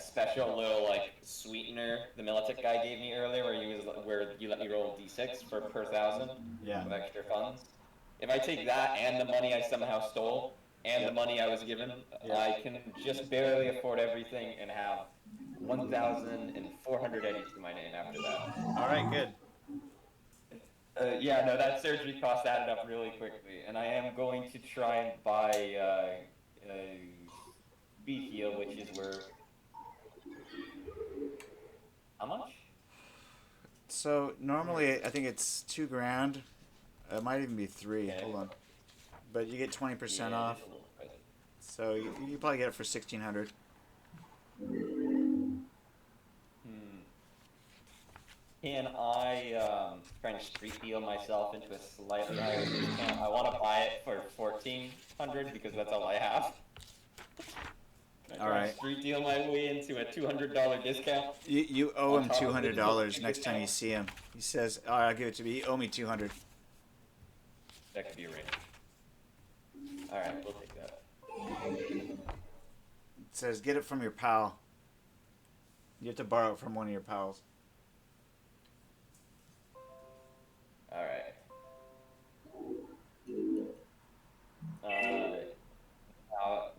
special little like sweetener the Militic guy gave me earlier, where you let me roll d6 per 1,000 Yeah. of extra funds. If I take that and the money I somehow stole and the money I was given, I can just barely afford everything and have 1,400 eddies to my name after that. All right, good. Yeah, no, that surgery cost added up really quickly, and I am going to try and buy speed heal, which is where how much? So normally I think it's $2,000. It might even be three. Okay. Hold on. But you get 20% Yeah, it off. is a little pricey. So you probably get it for 1,600. Hmm. Can I try and street deal myself into a slightly higher discount? I want to buy it for 1,400 because that's all I have. Can I All try and right. street deal my way into a $200 discount? You owe On him top of the $200 next time you discount? see him. He says, "All right, I'll give it to me. You owe me 200." That could be arranged. All right, we'll take that. It says, "Get it from your pal." You have to borrow it from one of your pals. All right.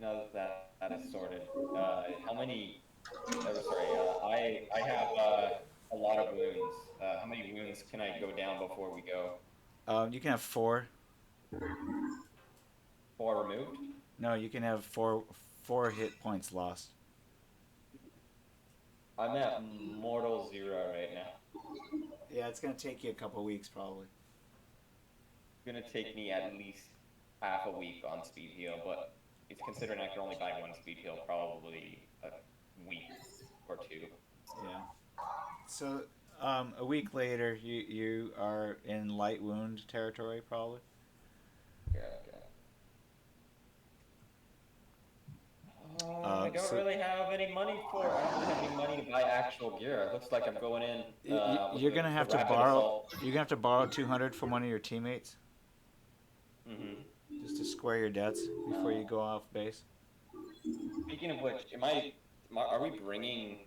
Now that that is sorted, how many? Oh, sorry. I have a lot of wounds. How many wounds can I go down before we go? You can have four. 4 removed. No, you can have four hit points lost. I'm at mortal 0 right now. Yeah, it's gonna take you a couple weeks probably. It's gonna take me at least half a week on speed heal, but it's considering I can only buy 1 speed heal, probably a week or 2. Yeah. So, a week later, you are in light wound territory probably. Yeah, okay. I don't So really have any money for. I don't really have any money to buy actual gear. It looks like I'm going in with you're gonna the have to rapid borrow. assault. You're gonna have to borrow 200 from one of your teammates Mm-hmm. just to square your debts before you go off base. Speaking of which, are we bringing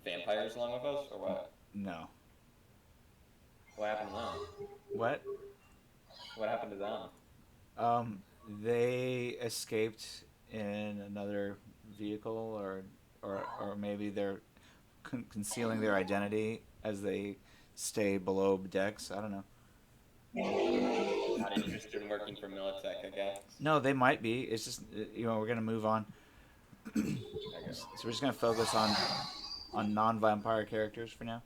vampires along with us or what? No. What happened to them? What? What happened to them? They escaped in another vehicle, or maybe they're concealing their identity as they stay below decks. I don't know. Not interested in working for Militech, I guess. No, they might be. It's just we're gonna move on. Okay. So we're just gonna focus on non-vampire characters for now.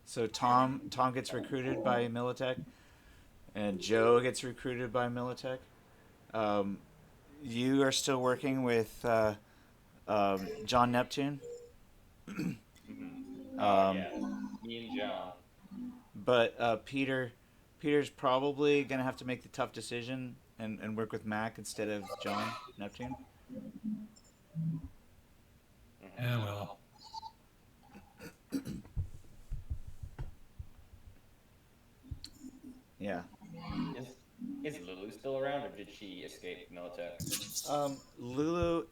So Tom gets recruited by Militech, and Joe gets recruited by Militech. Um, you are still working with John Neptune. Mm-hmm. Um, Yeah. Me and John. But Peter's probably gonna have to make the tough decision and work with Mac instead of John Neptune. Yeah, well, Yeah. Is Lulu still around, or did she escape Militech? Lulu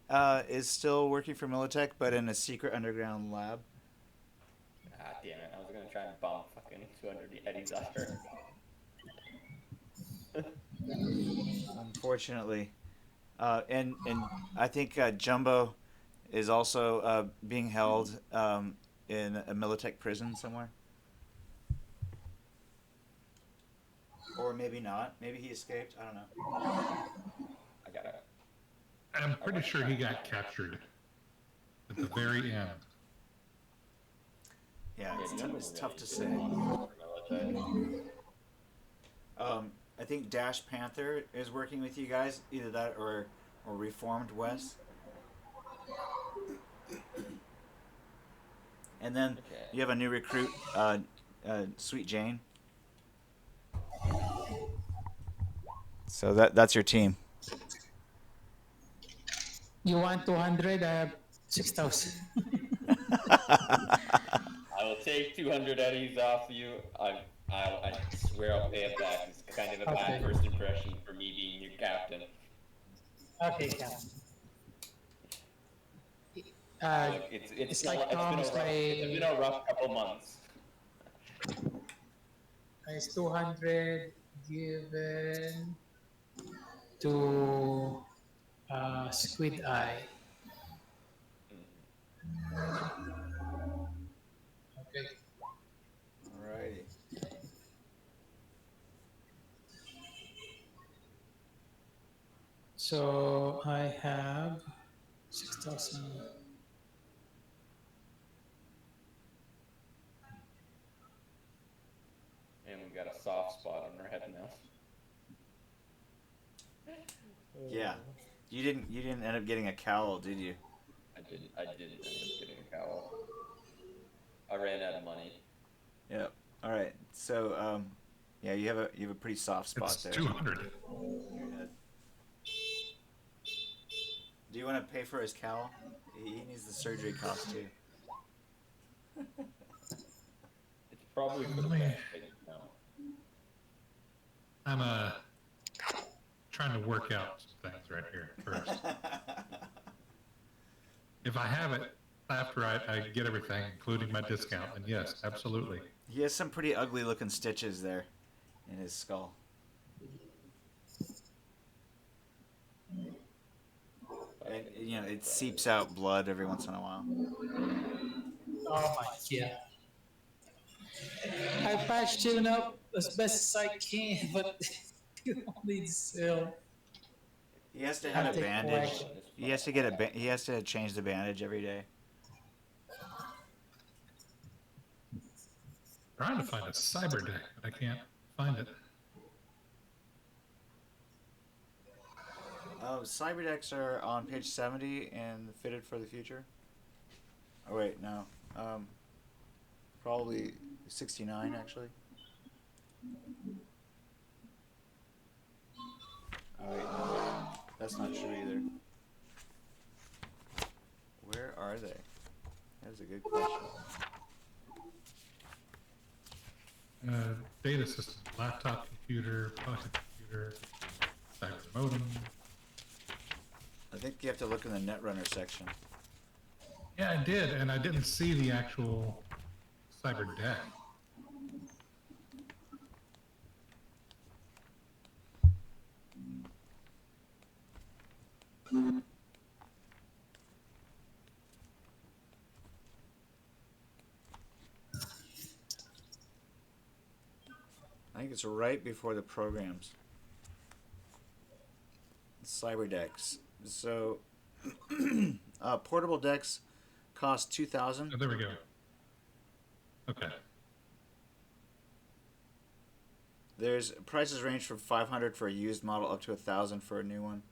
is still working for Militech, but in a secret underground lab. Ah, damn it! I was gonna try and bump fucking 200 eddies off her. Unfortunately, and I think Jumbo is also being held in a Militech prison somewhere. Or maybe not. Maybe he escaped. I don't know. I got it. I'm pretty sure he got captured at the very end. Yeah, it's, Jumbo's it's really tough to good say. for Militech. I think Dash Panther is working with you guys, either that or Reformed West. And then Okay. you have a new recruit, Sweet Jane. So that's your team. You want 200? 6,000. I will take 200 eddies off you. I swear I'll pay it back. It's kind of a bad Okay. first impression for me being your captain. Okay, Captain. Look, it's like Tom's it's been a rough couple months. It's 200 given to Squid Eye. Okay. Alrighty. So I have 6,000. And we got a soft spot on our head now. Yeah. You didn't end up getting a cowl, did you? I didn't end up getting a cowl. I ran out of money. Yep. All right. So yeah, you have a pretty soft spot It's there. 200. on your head. Do you want to pay for his cowl? He needs the surgery cost too. It's probably for the Let me- best thing now. I'm trying to work out some things right here first. If I have it after I get everything, including my discount, then yes, absolutely. He has some pretty ugly looking stitches there in his skull. And, you know, it seeps out blood every once in a while. Oh my god. I patched him up as best as I can, but he needs still. He has to have a I'll take bandage. one. He has to get he has to change the bandage every day. Trying to find a cyber deck, but I can't find it. Cyberdecks are on page 70 in Fitted for the Future. Oh wait, no. Probably 69 actually. Oh wait, no. That's not true either. Where are they? That's a good question. Data system, laptop computer, pocket computer, cyber modem. I think you have to look in the Netrunner section. Yeah, I did, and I didn't see the actual cyber deck. I think it's right before the programs. Cyber decks. So, portable decks cost 2,000. Oh, there we go. Okay. There's prices range from 500 for a used model up to 1,000 for a new one.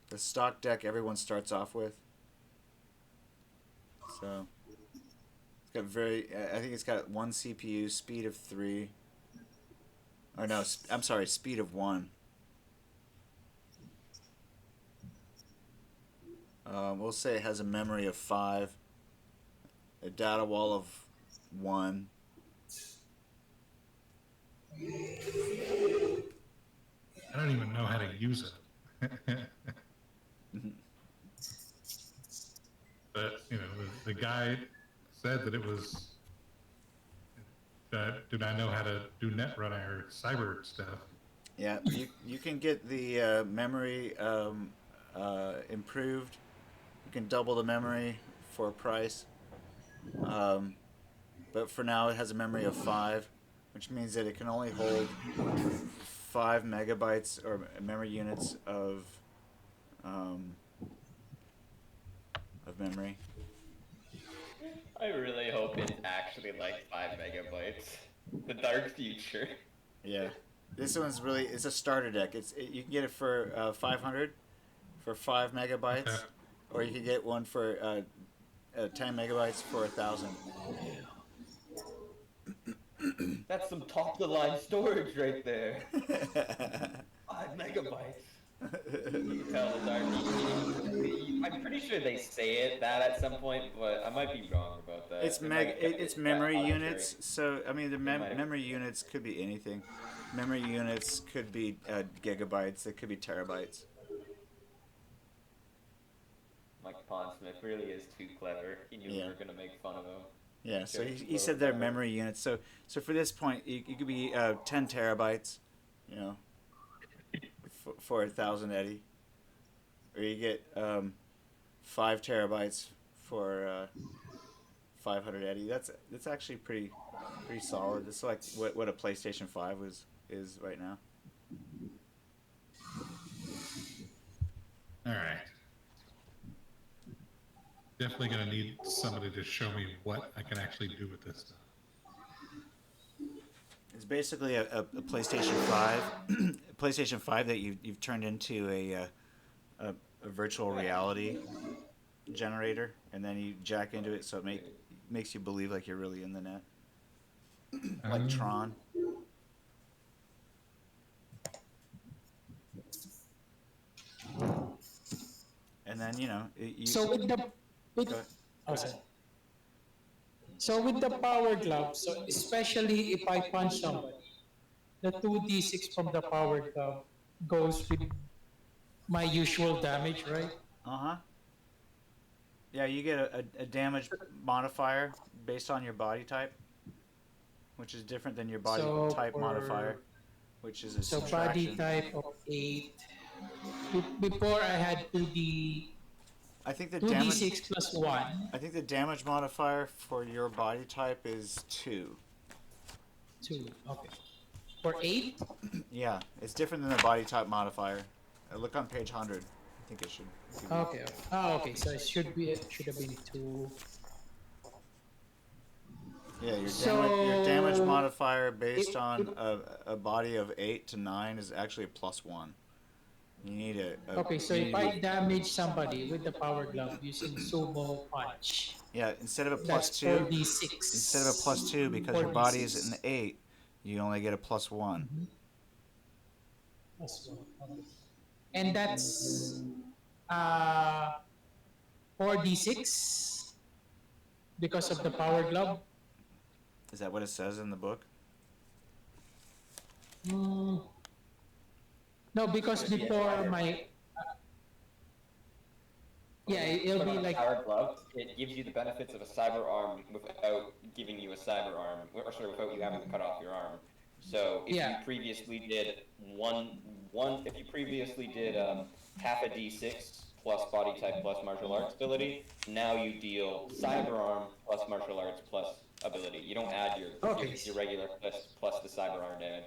The stock deck everyone starts off with. So it's got I think it's got one CPU, speed of 3. Or no, I'm sorry, speed of 1. We'll say it has a memory of 5, a data wall of 1. I don't even know how to use it. But, you know, the guy said that it was, did I know how to do Netrunner or cyber stuff? Yeah, you can get the memory improved. You can double the memory for a price. But for now, it has a memory of 5, which means that it can only hold 5 megabytes or memory units of memory. I really hope it's actually like 5 megabytes. The dark future. Yeah, this one's it's a starter deck. You can get it for 500 for 5 megabytes, Okay. or you can get one for 10 megabytes for 1,000. That's some top of the line storage right there. 5 megabytes. You can tell the dark future. I'm pretty sure they say that at some point, but I might be wrong about that. It's memory units. So I mean, the might have- memory units could be anything. Memory units could be gigabytes. They could be terabytes. Mike Pondsmith really is too clever. He knew we Yeah. were gonna make fun of him. Yeah. So Sure. he said they're memory units. So for this point, you could be 10 terabytes. You know, for 1,000 Eddie, or you get 5 terabytes for 500 Eddie. That's actually pretty solid. It's like what a PlayStation 5 is right now. All right. Definitely gonna need somebody to show me what I can actually do with this stuff. It's basically a PlayStation 5, PlayStation 5 that you've turned into a virtual reality generator, and then you jack into it, so it makes you believe like you're really in the net, like Tron. And then So with the with Go ahead. oh, sorry. So with the power glove, so especially if I punch somebody, the 2d6 from the power glove goes with my usual damage, right? Uh-huh. Yeah, you get a damage modifier based on your body type, which is different than your body So type modifier, for which is a so body subtraction. type of 8. Before I had I think the 2d6 plus 1, I think the damage modifier for your body type is 2. 2. Okay. For 8, Yeah, it's different than the body type modifier. Look on page 100. I think it should give you. okay. Oh, okay. So it should have been 2. Yeah, your damage So modifier based it on a body of 8 to 9 is actually a +1. You need okay, so you if need I damage somebody with the power glove using sumo punch, yeah, instead of a that's +2, 4d6. instead of a +2 because your body is an 8, you only get a +1. Plus 1. Okay. And that's uh 4d6 because of the power glove. Is that what it says in the book? Mm, no, because before my yeah, it'll Put be on a like power glove, it gives you the benefits of a cyber arm without giving you a cyber arm, or sorry, without you having to cut off your arm. So if you yeah. previously did if you previously did half a d6 plus body type plus martial arts ability, now you deal cyber arm plus martial arts plus ability. You don't add Okay. your regular plus the cyber arm damage.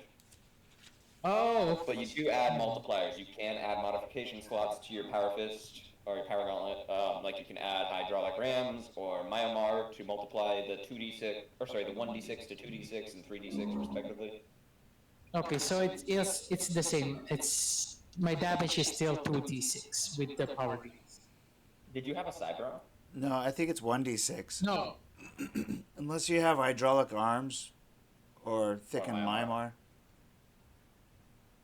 Oh, But you do add multipliers. You can add modification slots to your Power Fist or your Power Gauntlet. Like you can add hydraulic rams or Myanmar to multiply the 2d6, or sorry, the 1d6 to 2d6 and 3d6 respectively. okay. So it's the same. It's my damage is still 2d6 with the power glove. Did you have a cyber arm? No, I think it's 1d6. No. Unless you have hydraulic arms or thickened Myanmar. Myanmar.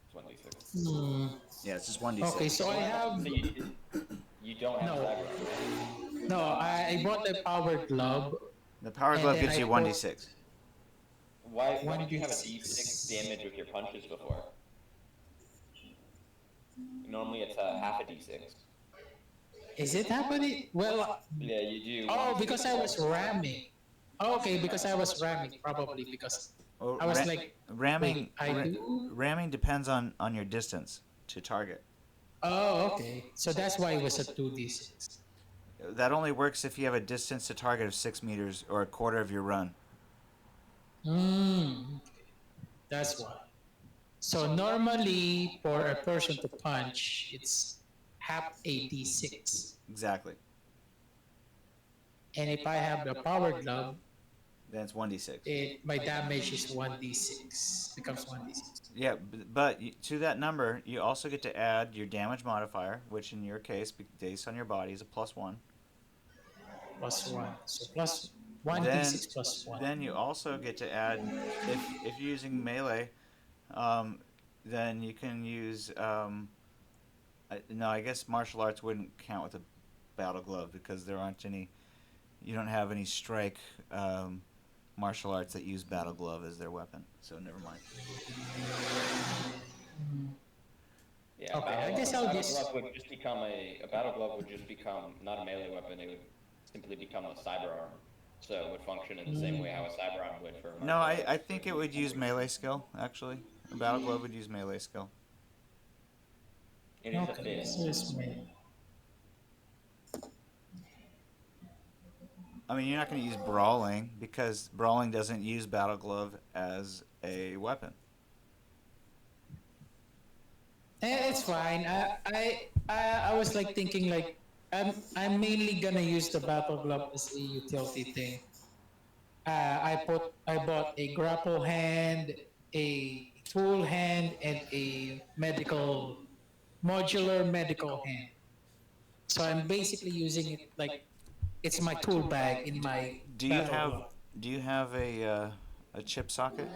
It's 1d6. Hmm. Yeah, it's just 1d6. Okay, so I have So you don't have No. a cyber arm. no. I bought the power glove. The power And glove then gives I you put- 1d6. Why did you have a 1d6. d6 damage with your punches before? Normally it's half a d6. Is it happening? Well, Yeah, you do. oh, because I was ramming. Okay, because I was ramming, probably because Well, I was like, ramming. wait, I do? Ramming depends on your distance to target. oh, okay. So that's why it was a 2d6. That only works if you have a distance to target of 6 meters or a quarter of your run. Hmm. That's why. So normally for a person to punch, it's half a d6. Exactly. And if I have the power glove, Then it's 1d6. my damage is 1d6. Becomes 1d6. Yeah, but to that number, you also get to add your damage modifier, which in your case, based on your body, is a +1. Plus 1. So plus 1d6 plus 1. Then you also get to add, if you're using melee, then you can use. No, I guess martial arts wouldn't count with a battle glove because there aren't any. You don't have any strike martial arts that use battle glove as their weapon. So never mind. Yeah, Okay, I guess I'll battle just- glove would just become a battle glove would just become not a melee weapon. It would simply become a cyber arm. So it would function in the same way how a cyber arm would for. No, I think it would use melee skill actually. A battle glove would use melee skill. It is a Okay, fist. so it's me. I mean, you're not going to use brawling because brawling doesn't use battle glove as a weapon. It's fine. I was like thinking like I'm mainly gonna use the battle glove as a utility thing. I bought a grapple hand, a tool hand, and a medical modular medical hand. So I'm basically using it like it's my tool bag in my Do you battle have glove. do you have a chip socket?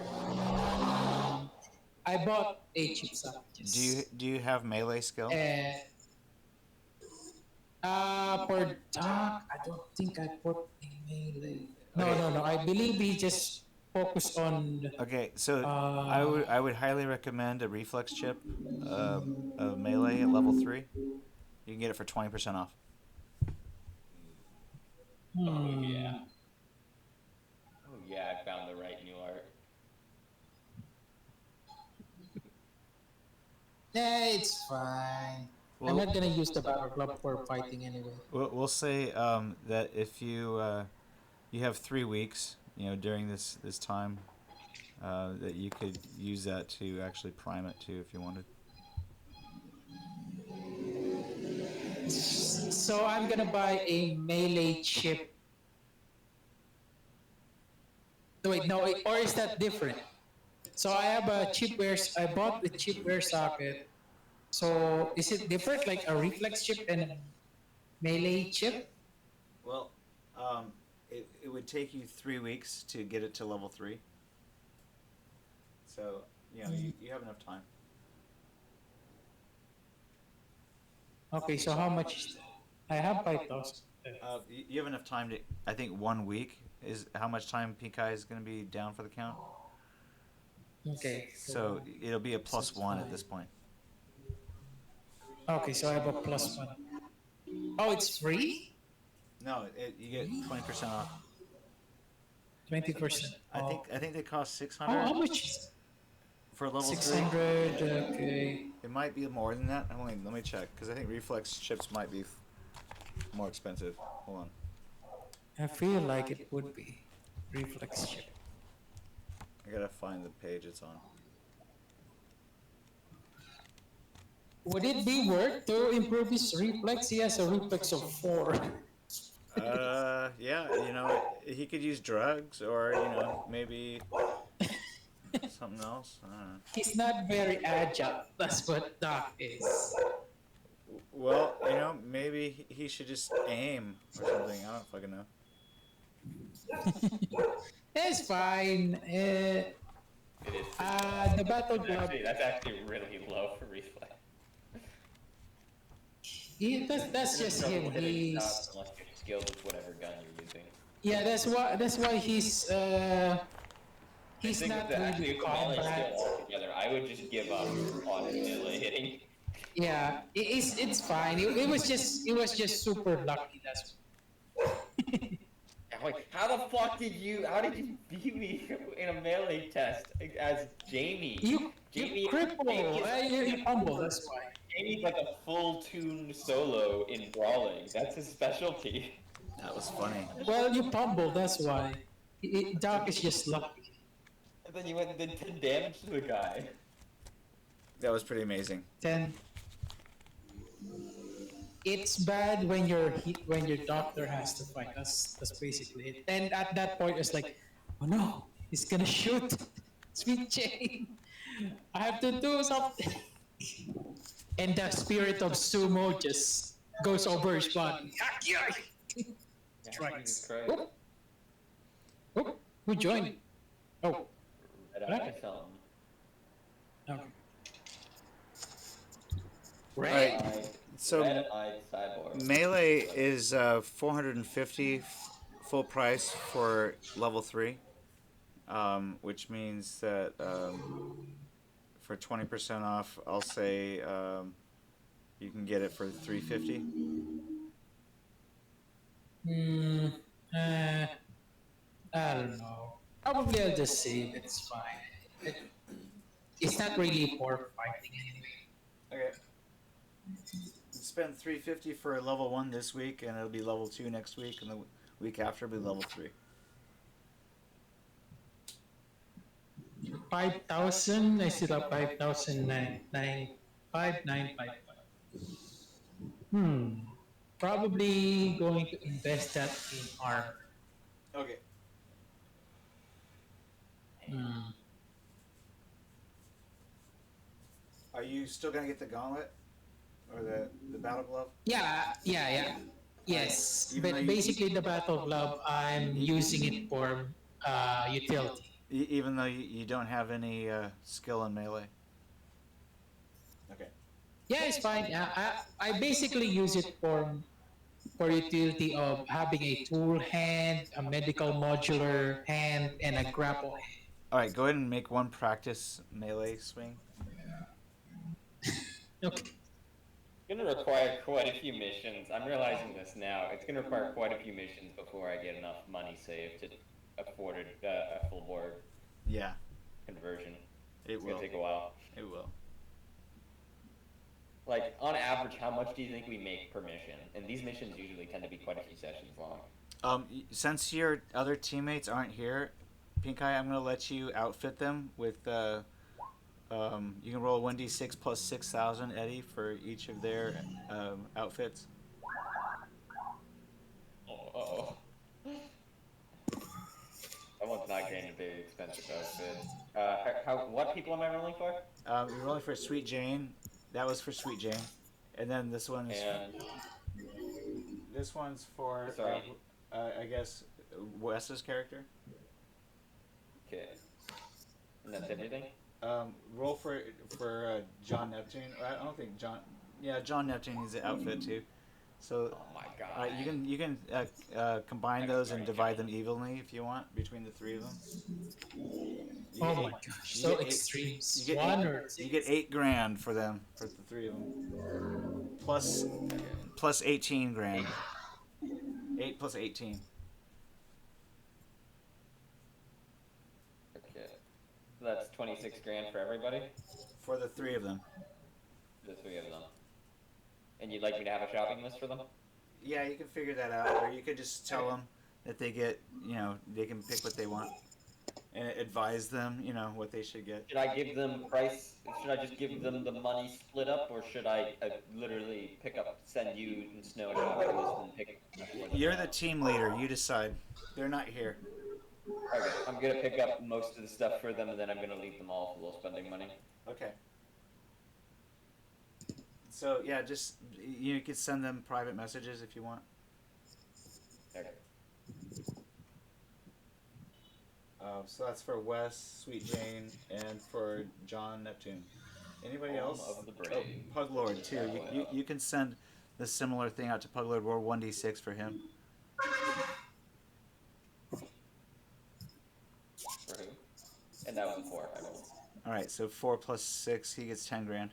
I bought a chip socket, yes. Do you have melee skill? And for Doc, I don't think I put a melee. No, Okay. no, no. I believe he just focused on. Okay, so Uh, I would highly recommend a reflex chip, of melee at level 3. You can get it for 20% off. Oh yeah. hmm. Oh yeah, I found the right new art. Yeah, it's fine. I'm Well, not gonna use the battle glove for fighting anyway. we'll say that if you have 3 weeks, during this time, that you could use that to actually prime it too if you wanted. So I'm gonna buy a melee chip. No, wait, no, or is that different? So I have a chipware. I bought the chipware socket. So is it different, like a reflex chip and a melee chip? Well, it would take you 3 weeks to get it to level 3. So, you have enough time. Okay, so how much is that? I have 5,000. You have enough time to. I think 1 week is how much time Pinkai is going to be down for the count. Okay, So it'll be a plus 1 at 65. this point. Okay, so I have a plus one. Oh, it's free? No, you get 20% off. 20%. I think they cost Oh, 600 how much is it? for level 3. 600, okay. It might be more than that. Let me check because I think reflex chips might be more expensive. Hold on. I feel like it would be reflex chip. I gotta find the page it's on. Would it be worth to improve his reflex? He has a reflex of 4. Yeah, he could use drugs or, maybe something else. I don't know. He's not very agile. That's what Doc is. Well, maybe he should just aim or something. I don't fucking know. It's fine. It is. The battle glove. That's actually really low for reflex. That's just Trouble him. hitting shots He's unless you're skilled with whatever gun you're using. yeah. That's why he's I think not with the, really actually with the melee combat. skill altogether, I would just give up on melee hitting. Yeah, it's fine. It was just super lucky. That's I'm like, how the fuck did you beat me in a melee test as Jamie? you Jamie, cripple. You humble. That's why. Jamie's like a full tuned solo in brawling. That's his specialty. That was funny. Well, you pumble. That's why. Doc is just lucky. And then you went and did 10 damage to the guy. That was pretty amazing. 10. It's bad when when your doctor has to fight. That's basically it. And at that point, it's like, oh no, he's gonna shoot. Sweet Jane, I have to do something. And the spirit of sumo just goes over his body. Jesus Christ. Oh, oh, who joined? Oh, Red eye something. okay. Alright, so Red-eyed cyborg. melee is 450 full price for level 3, which means that for 20% off, I'll say you can get it for 350. I don't know. Probably I'll just save. It's fine. It's not really for fighting anyway. Okay. Spend 350 for level 1 this week, and it'll be level 2 next week, and the week after it'll be level 3. 5,000. I still have 5,009. 5955. Hmm. Probably going to invest that in armor. Okay. Hmm. Are you still gonna get the gauntlet or the battle glove? Yeah. Alright. Yes, Even though but basically the Battle Glove, I'm using it for utility. even though you don't have any skill in melee. Okay. Yeah, it's fine. I basically use it for utility of having a tool hand, a medical modular hand, and a grapple hand. All right. Go ahead and make one practice melee swing. Okay. It's gonna require quite a few missions. I'm realizing this now. It's gonna require quite a few missions before I get enough money saved to afford a full board Yeah. conversion. It It's will. gonna take a while. It will. Like, on average, how much do you think we make per mission? And these missions usually tend to be quite a few sessions long. Since your other teammates aren't here, Pink Eye, I'm gonna let you outfit them with. You can roll 1d6 plus 6,000, Eddie, for each of their outfits. Oh. That one's not getting a very expensive outfit. What people am I rolling for? You're rolling for Sweet Jane. That was for Sweet Jane, and then this one is. And This one's for. Sorry. I guess Wes's character. okay, and that's everything. Roll for John Neptune. I don't think John. Yeah, John Neptune needs an outfit too. So Oh my god. you can combine those and divide them evenly if you want between the three of them. You Oh get my eight- gosh, you so get eight- extremes. You get One eight, or you get $8,000 for them for the three of them. Plus 18,000. 8 plus 18. Okay, so that's 26 grand for everybody. For the three of them. The three of them. And you'd like me to have a shopping list for them? Yeah, you can figure that out, or you could just tell them that they get, they can pick what they want, and advise them, what they should get. Should I give them price? Should I just give them the money split up, or should I literally send you and Snow a shopping list and pick? You're the team leader. You decide. They're not here. Okay, I'm gonna pick up most of the stuff for them, and then I'm gonna leave them all while spending money. Okay. So yeah, just you can send them private messages if you want. Okay. So that's for Wes, Sweet Jane, and for John Neptune. Anybody Home else? of the brave. Oh, Pug Lord too. You can send the similar thing out to Pug Lord. Roll 1d6 for him. For who? And that was a 4. I rolled. All right, so 4 plus 6, he gets 10,000.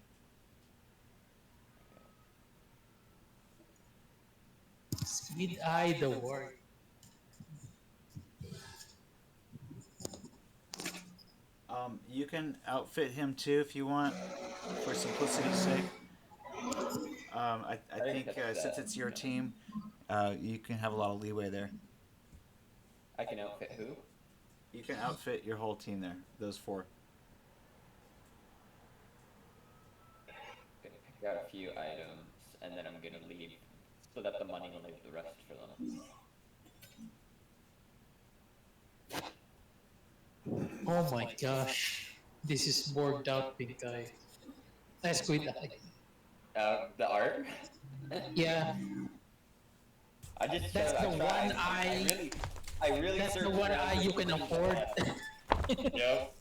Speed Eye the Warrior. You can outfit him too if you want, for simplicity's sake. I think that's since that. it's your team, you can have a lot of leeway there. I can outfit who? You can outfit your whole team there, those 4. Gonna pick out a few items, and then I'm gonna leave so that the money will leave the rest for them. Oh my gosh, this is bored out, Pink Eye. Squid Eye. The art? Yeah, I just that's I the tried. one eye. I really That's the searched one around eye for you can something afford. that- Yep.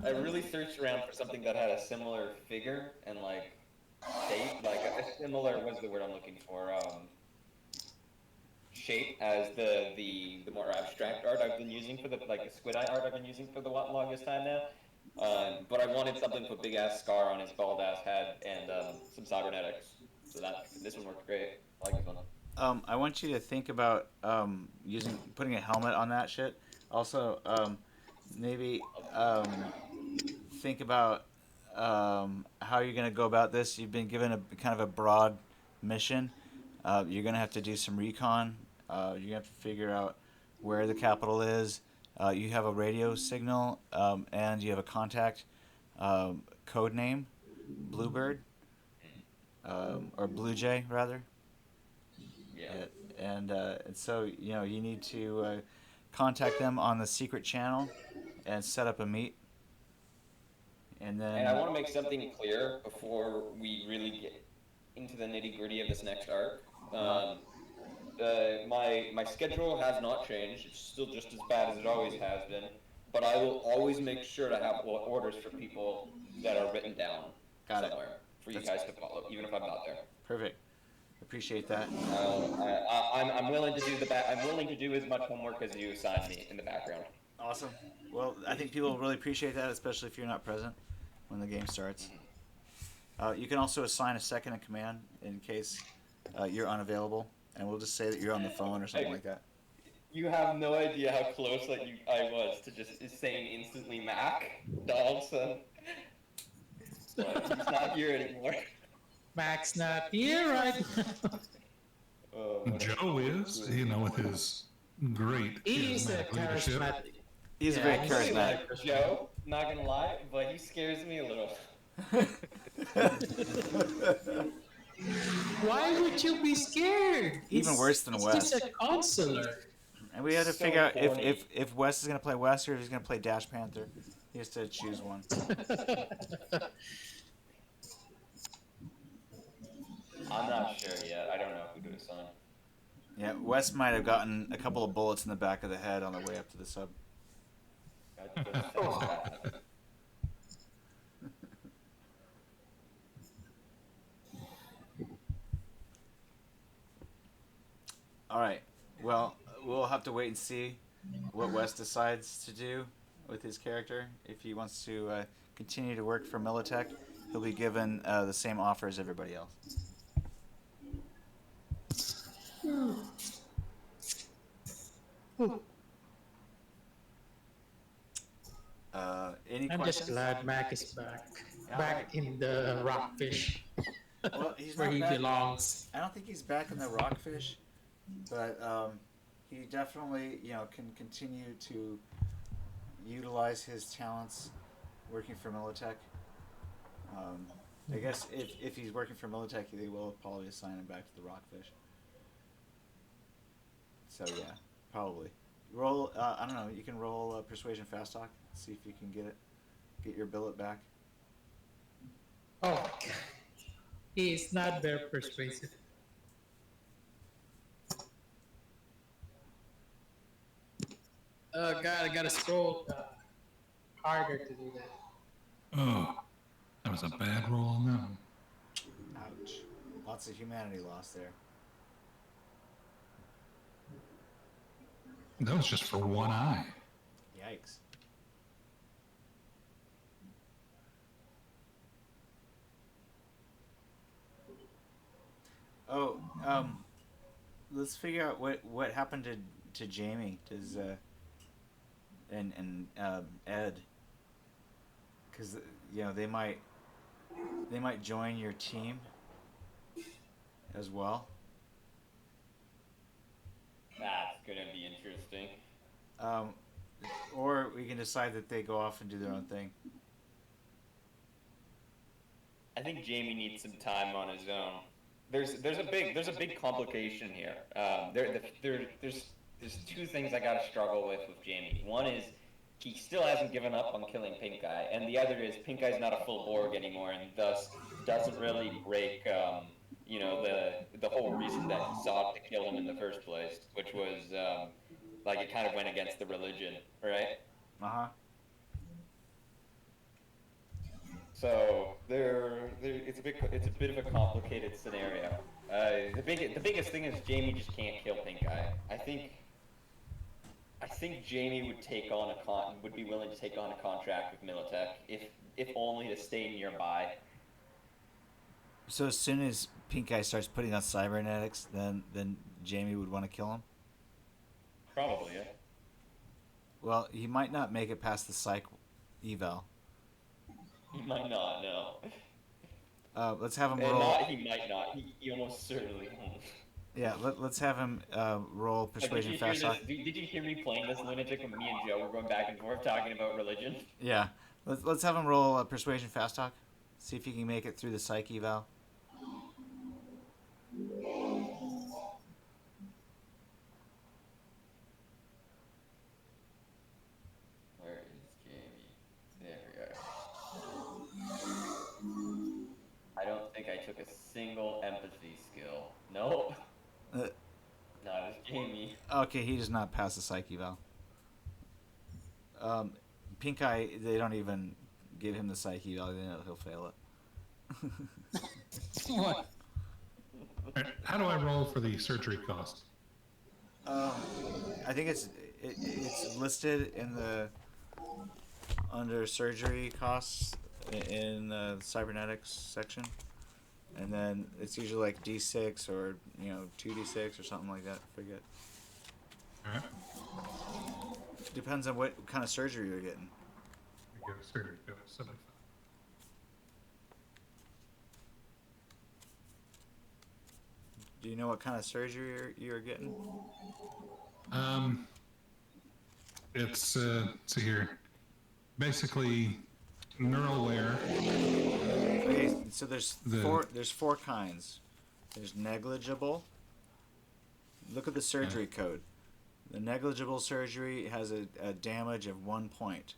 I really searched around for something that had a similar figure and shape, like a similar. What's the word I'm looking for? Shape as the more abstract art I've been using for the squid eye art I've been using for the longest time now. But I wanted something with a big ass scar on his bald ass head and some cybernetics. So this one worked great. I like this one. I want you to think about putting a helmet on that shit. Also, maybe think about how you're gonna go about this. You've been given a kind of a broad mission. You're gonna have to do some recon. You're gonna have to figure out where the capital is. You have a radio signal, and you have a contact code name, Bluebird. or Blue Jay rather. Yeah. And so you need to contact them on the secret channel and set up a meet. And then And I want to make something clear before we really get into the nitty gritty of this next arc. My schedule has not changed. It's still just as bad as it always has been. But I will always make sure to have orders for people that are written down Got it. somewhere for you That's- guys to follow, even if I'm not there. perfect. Appreciate that. I'm willing to do I'm willing to do as much homework as you assign me in the background. Awesome. Well, I think people will really appreciate that, especially if you're not present when the game starts. You can also assign a second in command in case you're unavailable, and we'll just say that you're on the phone or something like that. You have no idea how close I was to just saying instantly Mac Donaldson. But he's not here anymore. Mac's not here right now. Joe is, with his great He's a charismatic leadership. charismatic. He's Yeah, very he's Really charismatic. like Joe, not gonna lie, but he scares me a little. Why would you be scared? Even worse than he's Wes. just a counselor. And we had to So figure out corny. if Wes is going to play Wes or if he's going to play Dash Panther. He has to choose one. I'm not sure yet. I don't know who to assign. Yeah, Wes might have gotten a couple of bullets in the back of the head on the way up to the sub. All right. Well, we'll have to wait and see what Wes decides to do with his character. If he wants to continue to work for Militech, he'll be given the same offer as everybody else. Any I'm questions? just glad Mac is back. Yeah, Back right. in the rockfish. Well, he's where not he back. belongs. I don't think he's back in the Rockfish, but he definitely, can continue to utilize his talents working for Militech. I guess if he's working for Militech, they will probably assign him back to the Rockfish. So yeah, probably. Roll. I don't know. You can roll Persuasion Fast Talk. See if you can get your billet back. Oh, he is not very persuasive. Oh God, I gotta scroll harder to do that. Oh, that was a bad roll on that one. Ouch. Lots of humanity lost there. That was just for one eye. Yikes. Oh, let's figure out what happened to Jamie. Does and Ed, because they might join your team as well. That's gonna be interesting. Or we can decide that they go off and do their own thing. I think Jamie needs some time on his own. There's a big complication here. There's two things I gotta struggle with Jamie. One is he still hasn't given up on killing Pink Eye, and the other is Pink Eye's not a full Borg anymore, and thus doesn't really break the whole reason that he sought to kill him in the first place, which was like it kind of went against the religion, right? Uh-huh. So it's a bit of a complicated scenario. The biggest thing is Jamie just can't kill Pink Eye. I think Jamie would be willing to take on a contract with Militech if only to stay nearby. So as soon as Pink Eye starts putting on cybernetics, then Jamie would want to kill him? Probably, yeah. Well, he might not make it past the psych eval. He might not, no. Let's have him And roll. he might not. He almost certainly won't. Yeah, let's have him roll Like, persuasion fast talk. did you hear me playing this lunatic when me and Joe were going back and forth talking about religion? Yeah, let's have him roll persuasion fast talk. See if he can make it through the psych eval. think I took a single empathy skill. Nope. Uh, No, it was Jamie. Okay, he does not pass the psyche val. Pink Eye, they don't even give him the psyche val. They know he'll fail it. What? How do I roll for the surgery cost? I think it's listed in the under surgery costs in the cybernetics section, and then it's usually like D6 or 2D6 or something like that. Forget. All right. Depends on what kind of surgery you're getting. We go surgery go 75. Do you know what kind of surgery you're getting? It's see here, basically neural wear. Okay, so there's The- four kinds. There's negligible. Look at the surgery code. The negligible surgery has a damage of 1 point.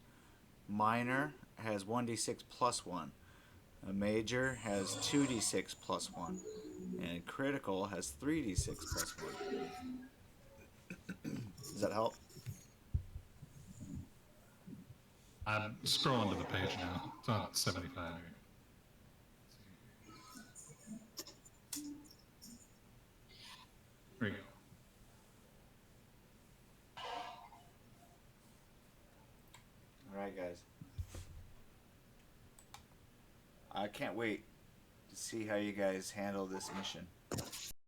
Minor has 1d6 plus 1. A major has 2d6 plus 1. And critical has 3d6 plus 1. Does that help? I'm scrolling to the page now. It's on 75 here. There you go. Alright, guys. I can't wait to see how you guys handle this mission.